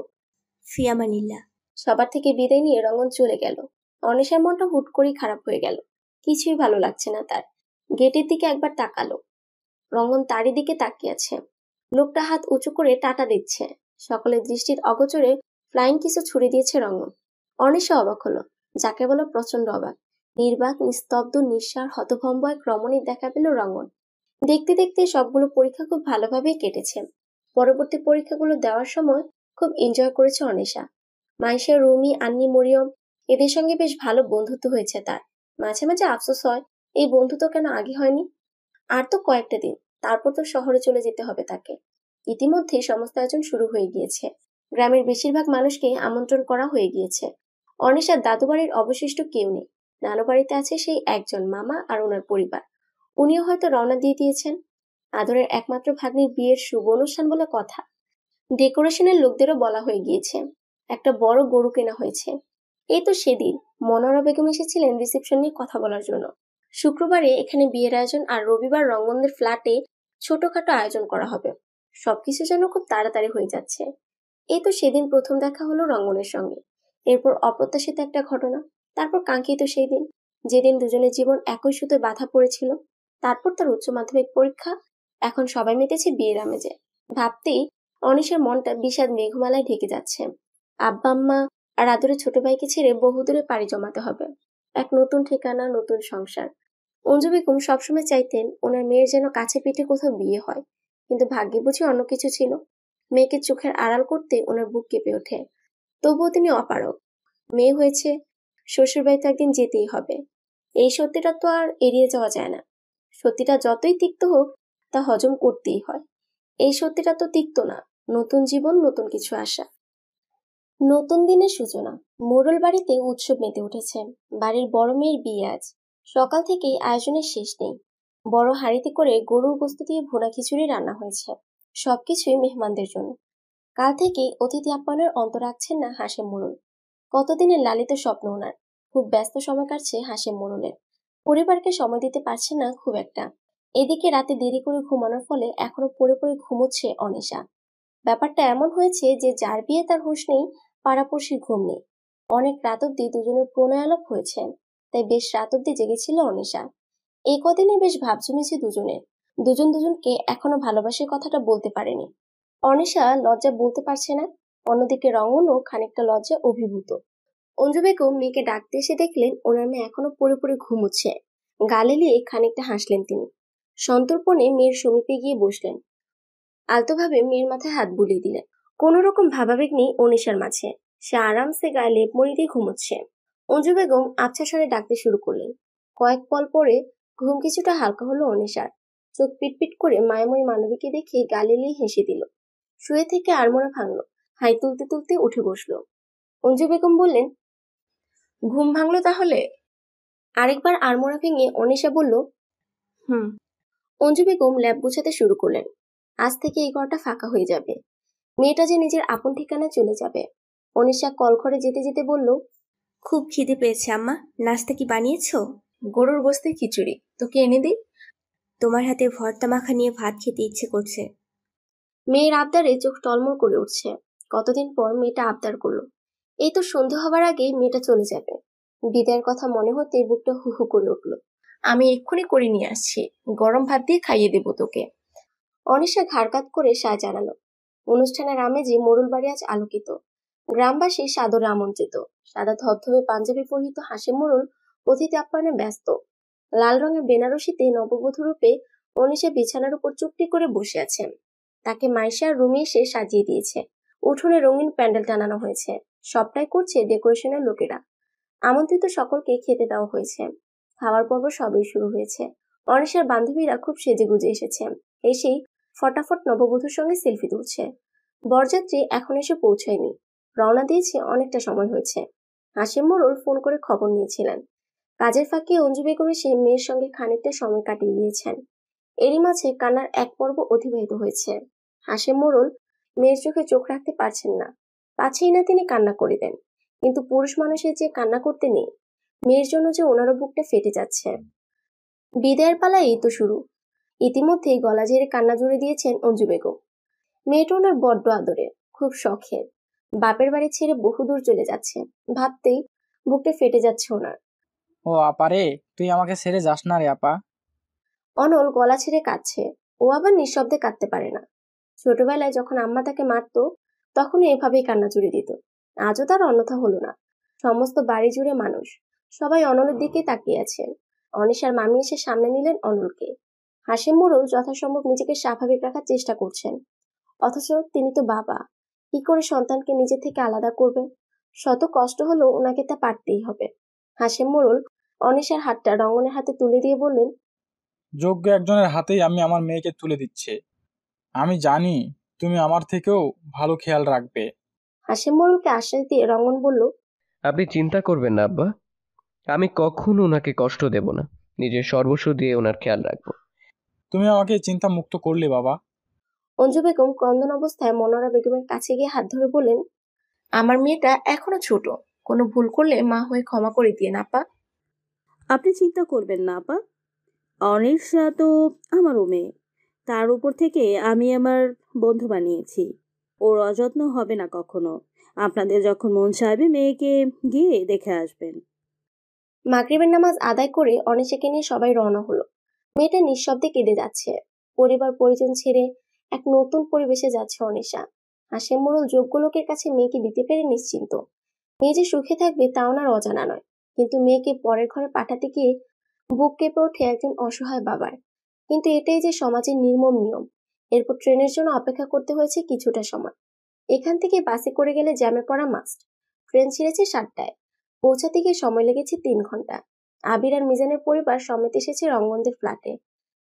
ফিয়ামানিল্লাহ। সবার থেকে বিদায় নিয়ে রঙন চলে গেল। অনিশার মনটা হুট করেই খারাপ হয়ে গেল। কিছুই ভালো লাগছে না তার। গেটের দিকে একবার তাকালো। রঙন তারই দিকে তাকিয়ে আছে। লোকটা হাত উঁচু করে টাটা দিচ্ছে। সকলের দৃষ্টির অগোচরে ফ্লাইং কিছু ছুড়ে দিয়েছে রঙন। অনিশা অবাক হলো, যাকে বলে প্রচন্ড অবাক। নির্বাক, নিস্তব্ধ, নিঃসার, হতভম্ব এক রমণীর দেখা পেল রঙন। দেখতে দেখতে সবগুলো পরীক্ষা খুব ভালোভাবেই কেটেছে। পরবর্তী পরীক্ষাগুলো দেওয়ার সময় খুব এনজয় করেছে অনিশা। মাইশা, রুমি, আন্নি, মরিয়ম এদের সঙ্গে বেশ ভালো বন্ধুত্ব হয়েছে তার। মাঝে মাঝে আফসোস হয় এই বন্ধুত্ব কেন আগে হয়নি। আর তো কয়েকটা দিন, তারপর তো শহরে চলে যেতে হবে তাকে। ইতিমধ্যে সমস্ত আয়োজন শুরু হয়ে গিয়েছে। গ্রামের বেশিরভাগ মানুষকে আমন্ত্রণ করা হয়ে গিয়েছে। অনিশার দাদু বাড়ির অবশিষ্ট কেউ নেই। নানু বাড়িতে আছে সেই একজন মামা আর ওনার পরিবার। উনিও হয়তো রওনা দিয়ে দিয়েছেন। আদরের একমাত্র ভাগ্নির বিয়ের শুভ অনুষ্ঠান বলে কথা। ডেকোরেশনের লোকদেরও বলা হয়ে গিয়েছে। একটা বড় গরু কেনা হয়েছে। এই তো সেদিন মনোয়ারা বেগম এসেছিলেন রিসেপশন নিয়ে কথা বলার জন্য। শুক্রবারে এখানে বিয়ের আয়োজন আর রবিবার রঙ্গনদের ফ্ল্যাটে ছোটখাটো আয়োজন করা হবে। সবকিছু যেন খুব তাড়াতাড়ি হয়ে যাচ্ছে। এই তো সেদিন প্রথম দেখা হলো রঙ্গনের সঙ্গে। এরপর অপ্রত্যাশিত একটা ঘটনা। তারপর কাঙ্ক্ষিত সেই দিন, যেদিন দুজনের জীবন একই সুতোয় বাঁধা পড়েছিল। তারপর তার উচ্চ মাধ্যমিক পরীক্ষা। এখন সবাই মেতেছে বিয়ের আমেজে। ভাবতেই অনিশার মনটা বিষাদ মেঘমালায় ঢেকে যাচ্ছে। আব্বা আম্মা আর আদরের ছোট ভাইকে ছেড়ে বহুদূরে পাড়ি জমাতে হবে। এক নতুন ঠিকানা, নতুন সংসার। অঞ্জু বেগম সবসময় চাইতেন ওনার মেয়ের যেন কাছে পিঠে কোথাও বিয়ে হয়, কিন্তু ভাগ্যে বুঝি অন্য কিছু ছিল। মেয়েকে চোখের আড়াল করতে ওনার বুক কেঁপে ওঠে। তবুও তিনি অপারগ। মেয়ে হয়েছে, শ্বশুর বাড়ি তো একদিন যেতেই হবে। এই সত্যিটা তো আর এড়িয়ে যাওয়া যায় না। সত্যিটা যতই তিক্ত হোক, তা হজম করতেই হয়। এই সত্যিটা তো তিক্ত না। নতুন জীবন, নতুন কিছু আশা, নতুন দিনের সূচনা। মোড়ল বাড়িতে উৎসব মেতে উঠেছে। বাড়ির বড় মেয়ের বিয়ে আজ। সকাল থেকেই আয়োজনের শেষ নেই। বড় হাঁড়িতে করে গরুর গোস্ত দিয়ে ভুনা খিচুড়ি রান্না হয়েছে। সবকিছুই মেহমানদের জন্য। কাল থেকেই অতিথি আপ্যায়নের অন্ত রাখছেন না হাশেম মোড়ল। কতদিনের লালিত স্বপ্ন ওনার। খুব ব্যস্ত সময় কাটছে হাশেম মোড়লের। পরিবারকে সময় দিতে পারছে না খুব একটা। এদিকে রাতে দেরি করে ঘুমানোর ফলে এখনো পড়ে পড়ে ঘুমোচ্ছে অনিশা। ব্যাপারটা এমন হয়েছে যে যার বিয়ে তার হুঁশ নেই, পাড়াপড়শির ঘুম নেই। অনেক রাত অব্দি দুজনের প্রণয়ালাপ হয়েছে, তাই বেশ রাত অব্দি জেগেছিল অনিশা। এই কদিনে বেশ ভাব জমেছে দুজনের। দুজন দুজনকে এখনো ভালোবাসার কথাটা বলতে পারেনি। অনিশা লজ্জা বলতে পারছে না। অন্যদিকে রঙনও খানিকটা লজ্জা অভিভূত। অঞ্জু বেগম মেয়েকে ডাকতে এসে দেখলেন ওনার মেয়ে এখনো পড়ে পড়ে ঘুমোচ্ছে। গালে লিয়ে খানিকটা হাসলেন তিনি। সন্তর্পণে মেয়ের সমীপে গিয়ে বসলেন। আলতোভাবে মেয়ের মাথায় হাত বুলিয়ে দিলেন। কোন রকম ভাবাবেগ নেই অনিশার মাঝে। সে আরামসে গায়ে লেপ মুড়ি দিয়ে ঘুমোচ্ছে। অঞ্জু বেগম আবছা স্বরে ডাকতে শুরু করলেন। কয়েক পল পরে ঘুম কিছুটা হালকা হলো অনিশার। চোখ পিটপিট করে মায়াময়ী মানবীকে দেখে গালে লিয়ে হেসে দিল। শুয়ে থেকে আড়মোড়া ভাঙলো। হাই তুলতে তুলতে উঠে বসলো। অঞ্জু বেগম বললেন, ঘুম ভাঙলো তাহলে? আরেকবার আড়মোড়া ভেঙে অনিশা বলল, হুম। অঞ্জু বেগম ল্যাব গুছাতে শুরু করলেন। আজ থেকে এই ঘরটা ফাঁকা হয়ে যাবে। মেয়েটা যে নিজের আপন ঠিকানায় চলে যাবে। অনিশা কলঘরে যেতে যেতে বলল, খুব খিদে পেয়েছে আম্মা, নাস্তা কি বানিয়েছো? গরুর গোস্তের খিচুড়ি, তোকে এনে দিই? তোমার হাতে ভর্তা মাখা নিয়ে ভাত খেতে ইচ্ছে করছে। মেয়ের আবদারে চোখ টলমল করে উঠছে। কতদিন পর মেয়েটা আবদার করলো। এই তো সন্ধ্যা হবার আগেই মেয়েটা চলে যাবে। বিদায়ের কথা মনে হতে বুকটা হু হু করে উঠলো। আমি এক্ষুনি করে নিয়ে আসছি, গরম ভাত দিয়ে খাইয়ে দেবো তোকে। অনিশা ঘাড়কাত করে সায় জানালো। অনুষ্ঠানের আমেজে মোড়ল বাড়ি আজ আলোকিত। গ্রামবাসী সাদরে আমন্ত্রিত। সাদা ধবধবে পাঞ্জাবি পরিহিত হাসেম মোড়ল অতিথি আপ্যায়নে ব্যস্ত। লাল রঙের বেনারসিতে নববধূ রূপে অনিশা বিছানার উপর চুপটি করে বসে আছেন। তাকে মাইশা আর রুমি এসে সাজিয়ে দিয়েছে। উঠোনে রঙিন প্যান্ডেল টানানো হয়েছে। সবটাই করছে ডেকোরেশনের লোকেরা। আমন্ত্রিত সকলকে খেতে দেওয়া হয়েছে। খাওয়ার পর্ব সবই শুরু হয়েছে। অনিশার বান্ধবীরা খুব সেজে গুজে এসেছে। এসেই ফটাফট নববধূর সঙ্গে সেলফি তুলছে। বরযাত্রী এখন এসে পৌঁছায়নি, রওনা দিয়েছে অনেকটা সময় হয়েছে। হাশেম মোড়ল ফোন করে খবর নিয়েছিলেন। কাজের ফাঁকে অঞ্জু বেগম এসে মেয়ের সঙ্গে খানিকটা সময় কাটিয়ে গিয়েছেন। এরই মাঝে কান্নার এক পর্ব অতিবাহিত হয়েছে। হাশেম মোড়ল মেয়ের চোখে চোখ রাখতে পারছেন না, পাছেই না তিনি কান্না করে দেন, কিন্তু পুরুষ মানুষের যে কান্না করতে নেই, মেয়ের জন্য যে ওনারও বুকটা ফেটে যাচ্ছে। বিদায়ের পালা এই তো শুরু। ইতিমধ্যেই গলা ঝেড়ে কান্না জুড়ে দিয়েছেন অঞ্জু বেগম। মেয়েটা ওনার বড্ড আদরের, খুব শখের। বাপের বাড়ি ছেড়ে বহুদূর চলে যাচ্ছে, ভাবতেই বুকটা ফেটে যাচ্ছে ওনার। ও আপা রে, তুই আমাকে ছেড়ে যাস না রে আপা। অনল গলা ছেড়ে কাঁদছে। ও আবার নিঃশব্দে কাঁদতে পারে না। ছোটবেলায় যখন আম্মা তাকে মারতো, তখনই এভাবেই কান্না জুড়ে দিত। আজও তার অন্যথা হলো না। সমস্ত বাড়ি জুড়ে মানুষ, সবাই অনলের দিকে তাকিয়ে আছেন। অনিশার মামি এসে সামনে নিলেন অনলকে। হাশেম মোড়ল যথাসম্ভব নিজেকে স্বাভাবিক রাখার চেষ্টা করছেন, অথচ তিনি তো বাবা, কি করে সন্তানকে নিজে থেকে আলাদা করবেন? শত কষ্ট হলেও ওনাকে তা পারতেই হবে। হাশেম মোড়ল অনিশার হাতটা রঙ্গনের হাতে তুলে দিয়ে বললেন, যোগ্য একজনের হাতেই আমি আমার মেয়েকে তুলে দিচ্ছি। আমি জানি তুমি আমার থেকেও ভালো খেয়াল রাখবে। হাশেম মোড়লকে আশ্বাস দিয়ে রঙ্গন বলল, আপনি চিন্তা করবেন না আব্বা, আমি কখনো ওনাকে কষ্ট দেব না, নিজের সর্বস্ব দিয়ে ওনার খেয়াল রাখবো। তুমি আমাকে চিন্তা মুক্ত করলে বাবা। অঞ্জু বেগম ক্রন্দন অবস্থায় মনোয়ারা বেগমের কাছে গিয়ে হাত ধরে বললেন, আমার মেয়েটা এখনো ছোট, কোনো ভুল করলে মা হয়ে ক্ষমা করে দিয়ে না আপা। আপনি চিন্তা করবেন না আপা, অনিশা তো আমারও মেয়ে, তার উপর থেকে আমি আমার বন্ধু বানিয়েছি। ওর অযত্ন হবে না কখনো। আপনাদের যখন মন চাইবে মেয়েকে গিয়ে দেখে আসবেন। মাগরিবের নামাজ আদায় করে অনিশাকে নিয়ে সবাই রওনা হলো। মেয়েটা নিঃশব্দে কেঁদে যাচ্ছে। পরিবার পরিজন ছেড়ে এক নতুন পরিবেশে যাচ্ছে অনিশা। হাশেম মোড়ল যোগ্য লোকের কাছে মেয়েকে দিতে পেরে নিশ্চিন্ত। মেয়ে যে সুখে থাকবে তা ওনার অজানা নয়, কিন্তু মেয়েকে পরের ঘরে পাঠাতে গিয়ে বুক কেঁপে ওঠে একজন অসহায় বাবার। কিন্তু এটাই যে সমাজের নির্মম নিয়ম। এরপর ট্রেনের জন্য অপেক্ষা করতে হয়েছে কিছুটা সময়। এখান থেকে বাসে করে গেলে জ্যামে পড়া মাস্ট। ট্রেন ছেড়েছে 7টায়, পৌঁছাতে গিয়ে সময় লেগেছে 3 ঘন্টা। আবির আর মিজানের পরিবার সমেত এসেছে রঙ্গনদের ফ্ল্যাটে।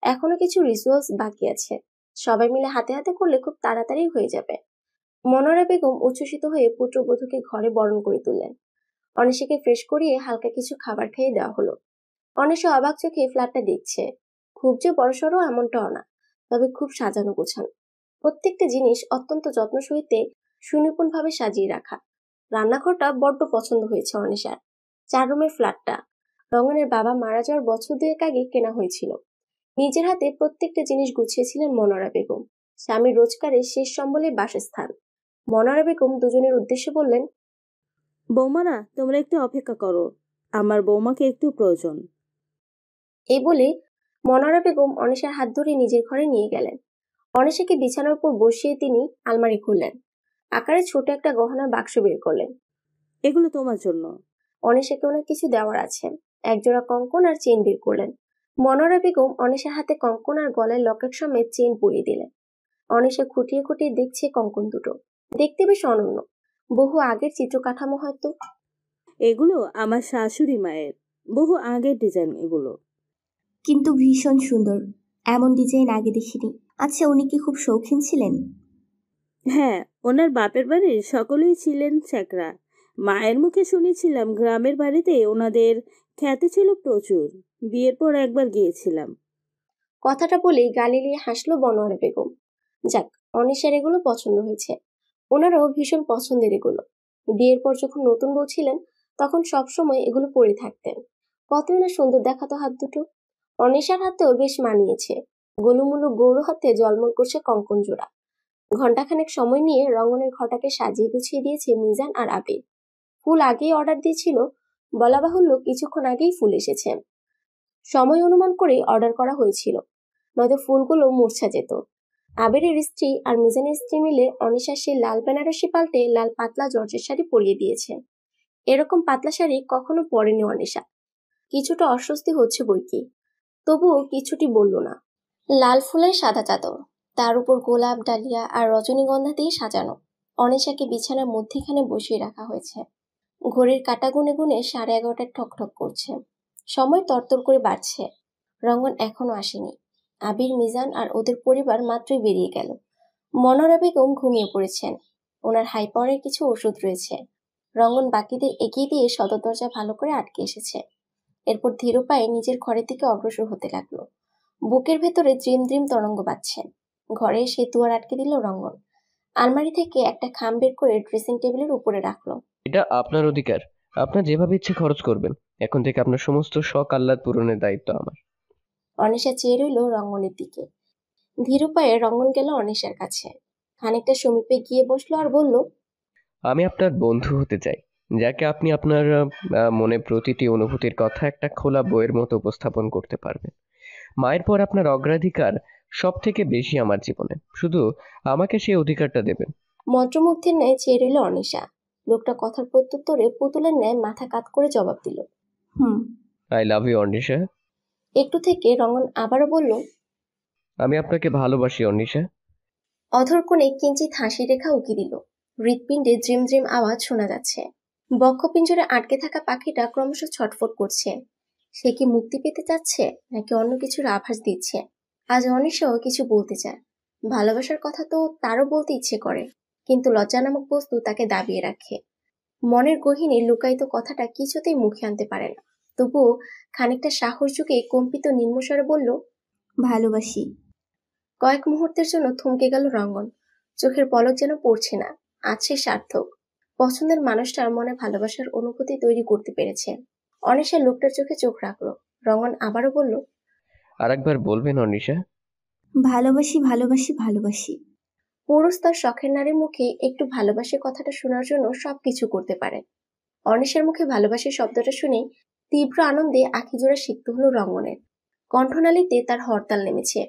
এখনো কিছু রিচুয়ালস বাকি আছে, সবাই মিলে হাতে হাতে করলে খুব তাড়াতাড়ি হয়ে যাবে। মনোয়ারা বেগম উচ্ছ্বসিত হয়ে পুত্রবধূকে ঘরে বরণ করে তুললেন। অনিশাকে ফ্রেশ করিয়ে হালকা কিছু খাবার খেয়ে দেওয়া হলো। অনিশা অবাক চোখে ফ্ল্যাটটা দেখছে। খুব যে বড়সড় এমনটাও না, তবে খুব সাজানো গোছানো। প্রত্যেকটা জিনিস অত্যন্ত যত্ন সহিতে সুনিপুণ ভাবে সাজিয়ে রাখা। রান্নাঘরটা বড্ড পছন্দ হয়েছে অনিশার। 4 রুমের ফ্ল্যাটটা রঙ্গনের বাবা মারা যাওয়ার বছর 2 আগে কেনা হয়েছিল। নিজের হাতে প্রত্যেকটা জিনিস গুছিয়েছিলেন মনোয়ারা বেগম। স্বামীর রোজগারের শেষ সম্বলে বাসস্থান। মনোয়ারা বেগম দুজনের উদ্দেশ্যে বললেন, বৌমারা, তোমরা একটু অপেক্ষা করো, আমার বৌমাকে একটু প্রয়োজন। এই বলে মনোয়ারা বেগম অনিশার হাত ধরে নিজের ঘরে নিয়ে গেলেন। অনিশাকে বিছানার উপর বসিয়ে তিনি আলমারি খুললেন। আকারে ছোট একটা গহনার বাক্স বের করলেন। এগুলো তোমার জন্য। অনিশাকে ওনার কিছু দেওয়ার আছে। একজোড়া কঙ্কন আর চেইন বের করলেন। মনোয়ারা বেগম অনিশার হাতে কঙ্কন আর গলায় লকেট সমেত চেইন পরিয়ে দিলেন। অনিশা খুঁটিয়ে খুঁটিয়ে দেখছে কঙ্কন দুটো। দেখতে বেশ অনন্য, বহু আগের চিত্র কাঠামো হয়তো। এগুলো আমার শাশুড়ি মায়ের, বহু আগের ডিজাইন এগুলো। কিন্তু ভীষণ সুন্দর, এমন ডিজাইন আগে দেখিনি। আচ্ছা, উনি কি খুব শৌখিন ছিলেন? হ্যাঁ, ওনার বাপের বাড়ির সকলেই ছিলেন চ্যাকরা। মায়ের মুখে শুনেছিলাম গ্রামের বাড়িতে ওনাদের খ্যাতি ছিল প্রচুর। বিয়ের পর একবার গিয়েছিলাম। কথাটা বলেই গালিলিয়ে হাসলো মনোয়ারা বেগম। যাক, অনিশার এগুলো পছন্দ হয়েছে। ওনারও ভীষণ পছন্দের এগুলো। বিয়ের পর যখন নতুন বউ ছিলেন, তখন সবসময় এগুলো পরে থাকতেন। কতই না সুন্দর দেখাতো হাত দুটো। অনিশার হাতেও বেশ মানিয়েছে। গোলুমুলু গৌর হাতে জলমল করছে কঙ্কন জোড়া। ঘন্টাখানেক সময় নিয়ে রঙ্গনের ঘরটাকে সাজিয়ে গুছিয়ে দিয়েছে মিজান আর আবির। ফুল আগেই অর্ডার দিয়েছিল, বলা বাহুল্য কিছুক্ষণ আগেই ফুল এসেছে। সময় অনুমান করে অর্ডার করা হয়েছিল, নয়তো ফুলগুলো মূর্ছা যেত। আবিরের স্ত্রী আর মিজানের স্ত্রী মিলে অনিশার সেই লাল বেনারসি পাল্টে লাল পাতলা জর্জের শাড়ি পরিয়ে দিয়েছে। এরকম পাতলা শাড়ি কখনো পরেনি অনিশা। কিছুটা অস্বস্তি হচ্ছে বইকি, তবুও কিছুটি বলল না। লাল ফুলের সাদা চাদর, তার উপর গোলাপ, ডালিয়া আর রজনীগন্ধা দিয়ে সাজানো। অনিশাকে বিছানার মধ্যেখানে বসিয়ে রাখা হয়েছে। ঘড়ির কাঁটা গুনে গুনে 11:30 ঠকঠক করছে। সময় তরতর করে বাড়ছে। রঙ্গন এখনো আসেনি। আবির, মিজান আর ওদের পরিবার মাত্রই বেরিয়ে গেল। মনোরা বেগম ঘুমিয়ে পড়েছেন। ওনার হাই পাওয়ারের কিছু ওষুধ রয়েছে। রঙ্গন বাকিদের এগিয়ে দিয়ে সদর দরজা ভালো করে আটকে এসেছে। এরপর ধীর পায়ে নিজের ঘরের দিকে অগ্রসর হতে লাগলো। বুকের ভেতরে দ্রিম দ্রিম তরঙ্গ বাজছে। ঘরে এসে দুয়ার আটকে দিল রঙ্গন। আলমারি থেকে একটা খাম বের করে ড্রেসিং টেবিলের উপরে রাখলো। এটা আপনার অধিকার, আপনার যেভাবে ইচ্ছে খরচ করবেন। এখন থেকে আপনার সমস্ত শখ আহ্লাদ পূরণের দায়িত্ব আমার। অনিশা চেয়ে রইল রঙ্গনের দিকে। ধীর পায়ে রঙ্গন গেল অনিশার কাছে, খানিকটা সমীপে গিয়ে বসলো আর বলল, আমি আপনার বন্ধু হতে চাই, যাকে আপনি আপনার মনে প্রতিটি অনুভূতির কথা একটা খোলা বইয়ের মতো উপস্থাপন করতে পারবেন। মায়ের পর আপনার অগ্রাধিকার সব থেকে বেশি আমার জীবনে, শুধু আমাকে সেই অধিকারটা দেবেন। মন্ত্রমুগ্ধের ন্যায় চেয়ে রইল অনিশা। লোকটা কথার প্রত্যুত্তরে পুতুলের ন্যায় মাথা কাত করে জবাব দিল, আই লাভ ইউ অনিশা। একটু থেকে রঙ্গন আবারও বলল, আমি আপনাকে ভালোবাসি অনিশা। অধর কোণে কিঞ্চিত হাসি রেখা উকি দিল। হৃৎপিণ্ডে ড্রিম ড্রিম আওয়াজ শোনা যাচ্ছে। বক্ষপিঞ্জরে আটকে থাকা পাখিটা ক্রমশ ছটফট করছে। সে কি মুক্তি পেতে চাচ্ছে নাকি অন্য কিছুর আভাস দিচ্ছে? আজ অনিশাও কিছু বলতে চায়। ভালোবাসার কথা তো তারও বলতে ইচ্ছে করে, কিন্তু লজ্জা নামক বস্তু তাকে দাবিয়ে রাখে। মনের গহীনে লুকায়িত কথাটা কিছুতেই মুখে আনতে পারে না। তবুও খানিকটা সাহস যুগে কম্পিত নিম্নস্বরে বলল, ভালোবাসি। কয়েক মুহূর্তের জন্য থমকে গেল রঙ্গন। চোখের পলক যেন পড়ছে না। আজ সে সার্থক। পছন্দের মানুষটার মনে ভালোবাসার অনুভূতি তৈরি করতে পেরেছে। অনিশা লোকটার চোখে চোখ রাখলো। রঙ্গন আবারও বলল, আরেকবার বলবেন অনিশা? ভালোবাসি ভালোবাসি ভালোবাসি। পুরুষ তার শখের নারীর মুখে একটু ভালোবাসি কথাটা শোনার জন্য সবকিছু করতে পারে। অনিশার মুখে ভালোবাসি শব্দটা শুনে তীব্র আনন্দে আখিজোড়া সিক্ত হলো রঙ্গনের। কণ্ঠনালীতে তার হরতাল নেমেছে।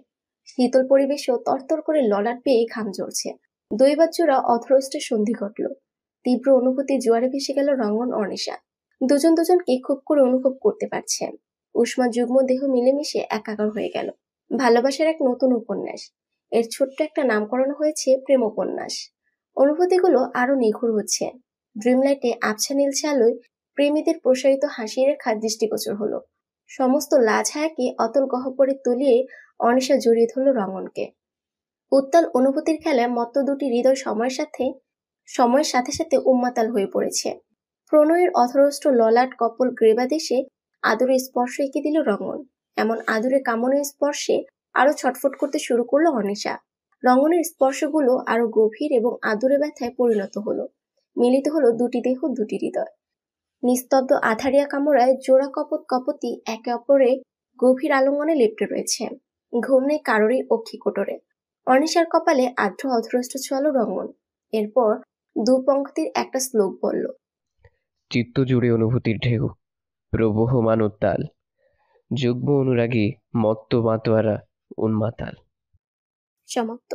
শীতল পরিবেশেও তরতর করে ললাট পেয়ে ঘাম ঝরছে। দৈবাত জোড়া অধরষ্টের সন্ধি ঘটল। তীব্র অনুভূতি জোয়ারে ভেসে গেল রঙ্গন অনিশা। দুজন দুজনকে খুব করে অনুভব করতে পারছে। উষ্মা যুগ্ম দেহ মিলেমিশে একাকার হয়ে গেল। ভালোবাসার এক নতুন উপন্যাস। এর ছোট্ট একটা নামকরণ হয়েছে প্রেম উপন্যাস। অনুভূতিগুলো আরো নিখুঁত হচ্ছে। ড্রিমলাইটে আবছা নীলছে আলোয় প্রেমীদের প্রসারিত হাসি রেখা দৃষ্টিগোচর হলো। সমস্ত লাজহায়াকে অতল গহ্বরে তলিয়ে অনিশা জড়িয়ে ধরল রঙ্গনকে। উত্তাল অনুভূতির খেলায় মত্ত দুটি হৃদয় সময়ের সাথে সাথে উন্মাতাল হয়ে পড়েছে। প্রণয়ের অথরষ্ট ললাট কপল গ্রেবা দেশে আদুরে স্পর্শ এঁকে দিল রঙ্গন। এমন আদুরে কামনীয় স্পর্শে আরো ছটফট করতে শুরু করলো অনিশা। রঙ্গনের স্পর্শগুলো আরো গভীর এবং আদুরে ব্যথায় পরিণত হলো। মিলিত হলো দুটি দেহ, দুটি হৃদয়। নিস্তব্ধ আধারিয়া কামরায় জোড়া কপতি একে অপরে গভীর আলিঙ্গনে লিপ্ত রয়েছে। ঘুম নেই কারোরই অক্ষি কোটরে। অনিশার কপালে আর্দ্র অধরষ্ট ছোঁয়ালো রঙ্গন। এরপর দু পঙ্ক্তির একটা শ্লোক বলল, চিত্ত জুড়ে অনুভূতির ঢেউ, প্রবহমান উত্তাল, যুগ্ম অনুরাগী মত্ত মাতোয়ারা উন্মাতাল। সমাপ্ত।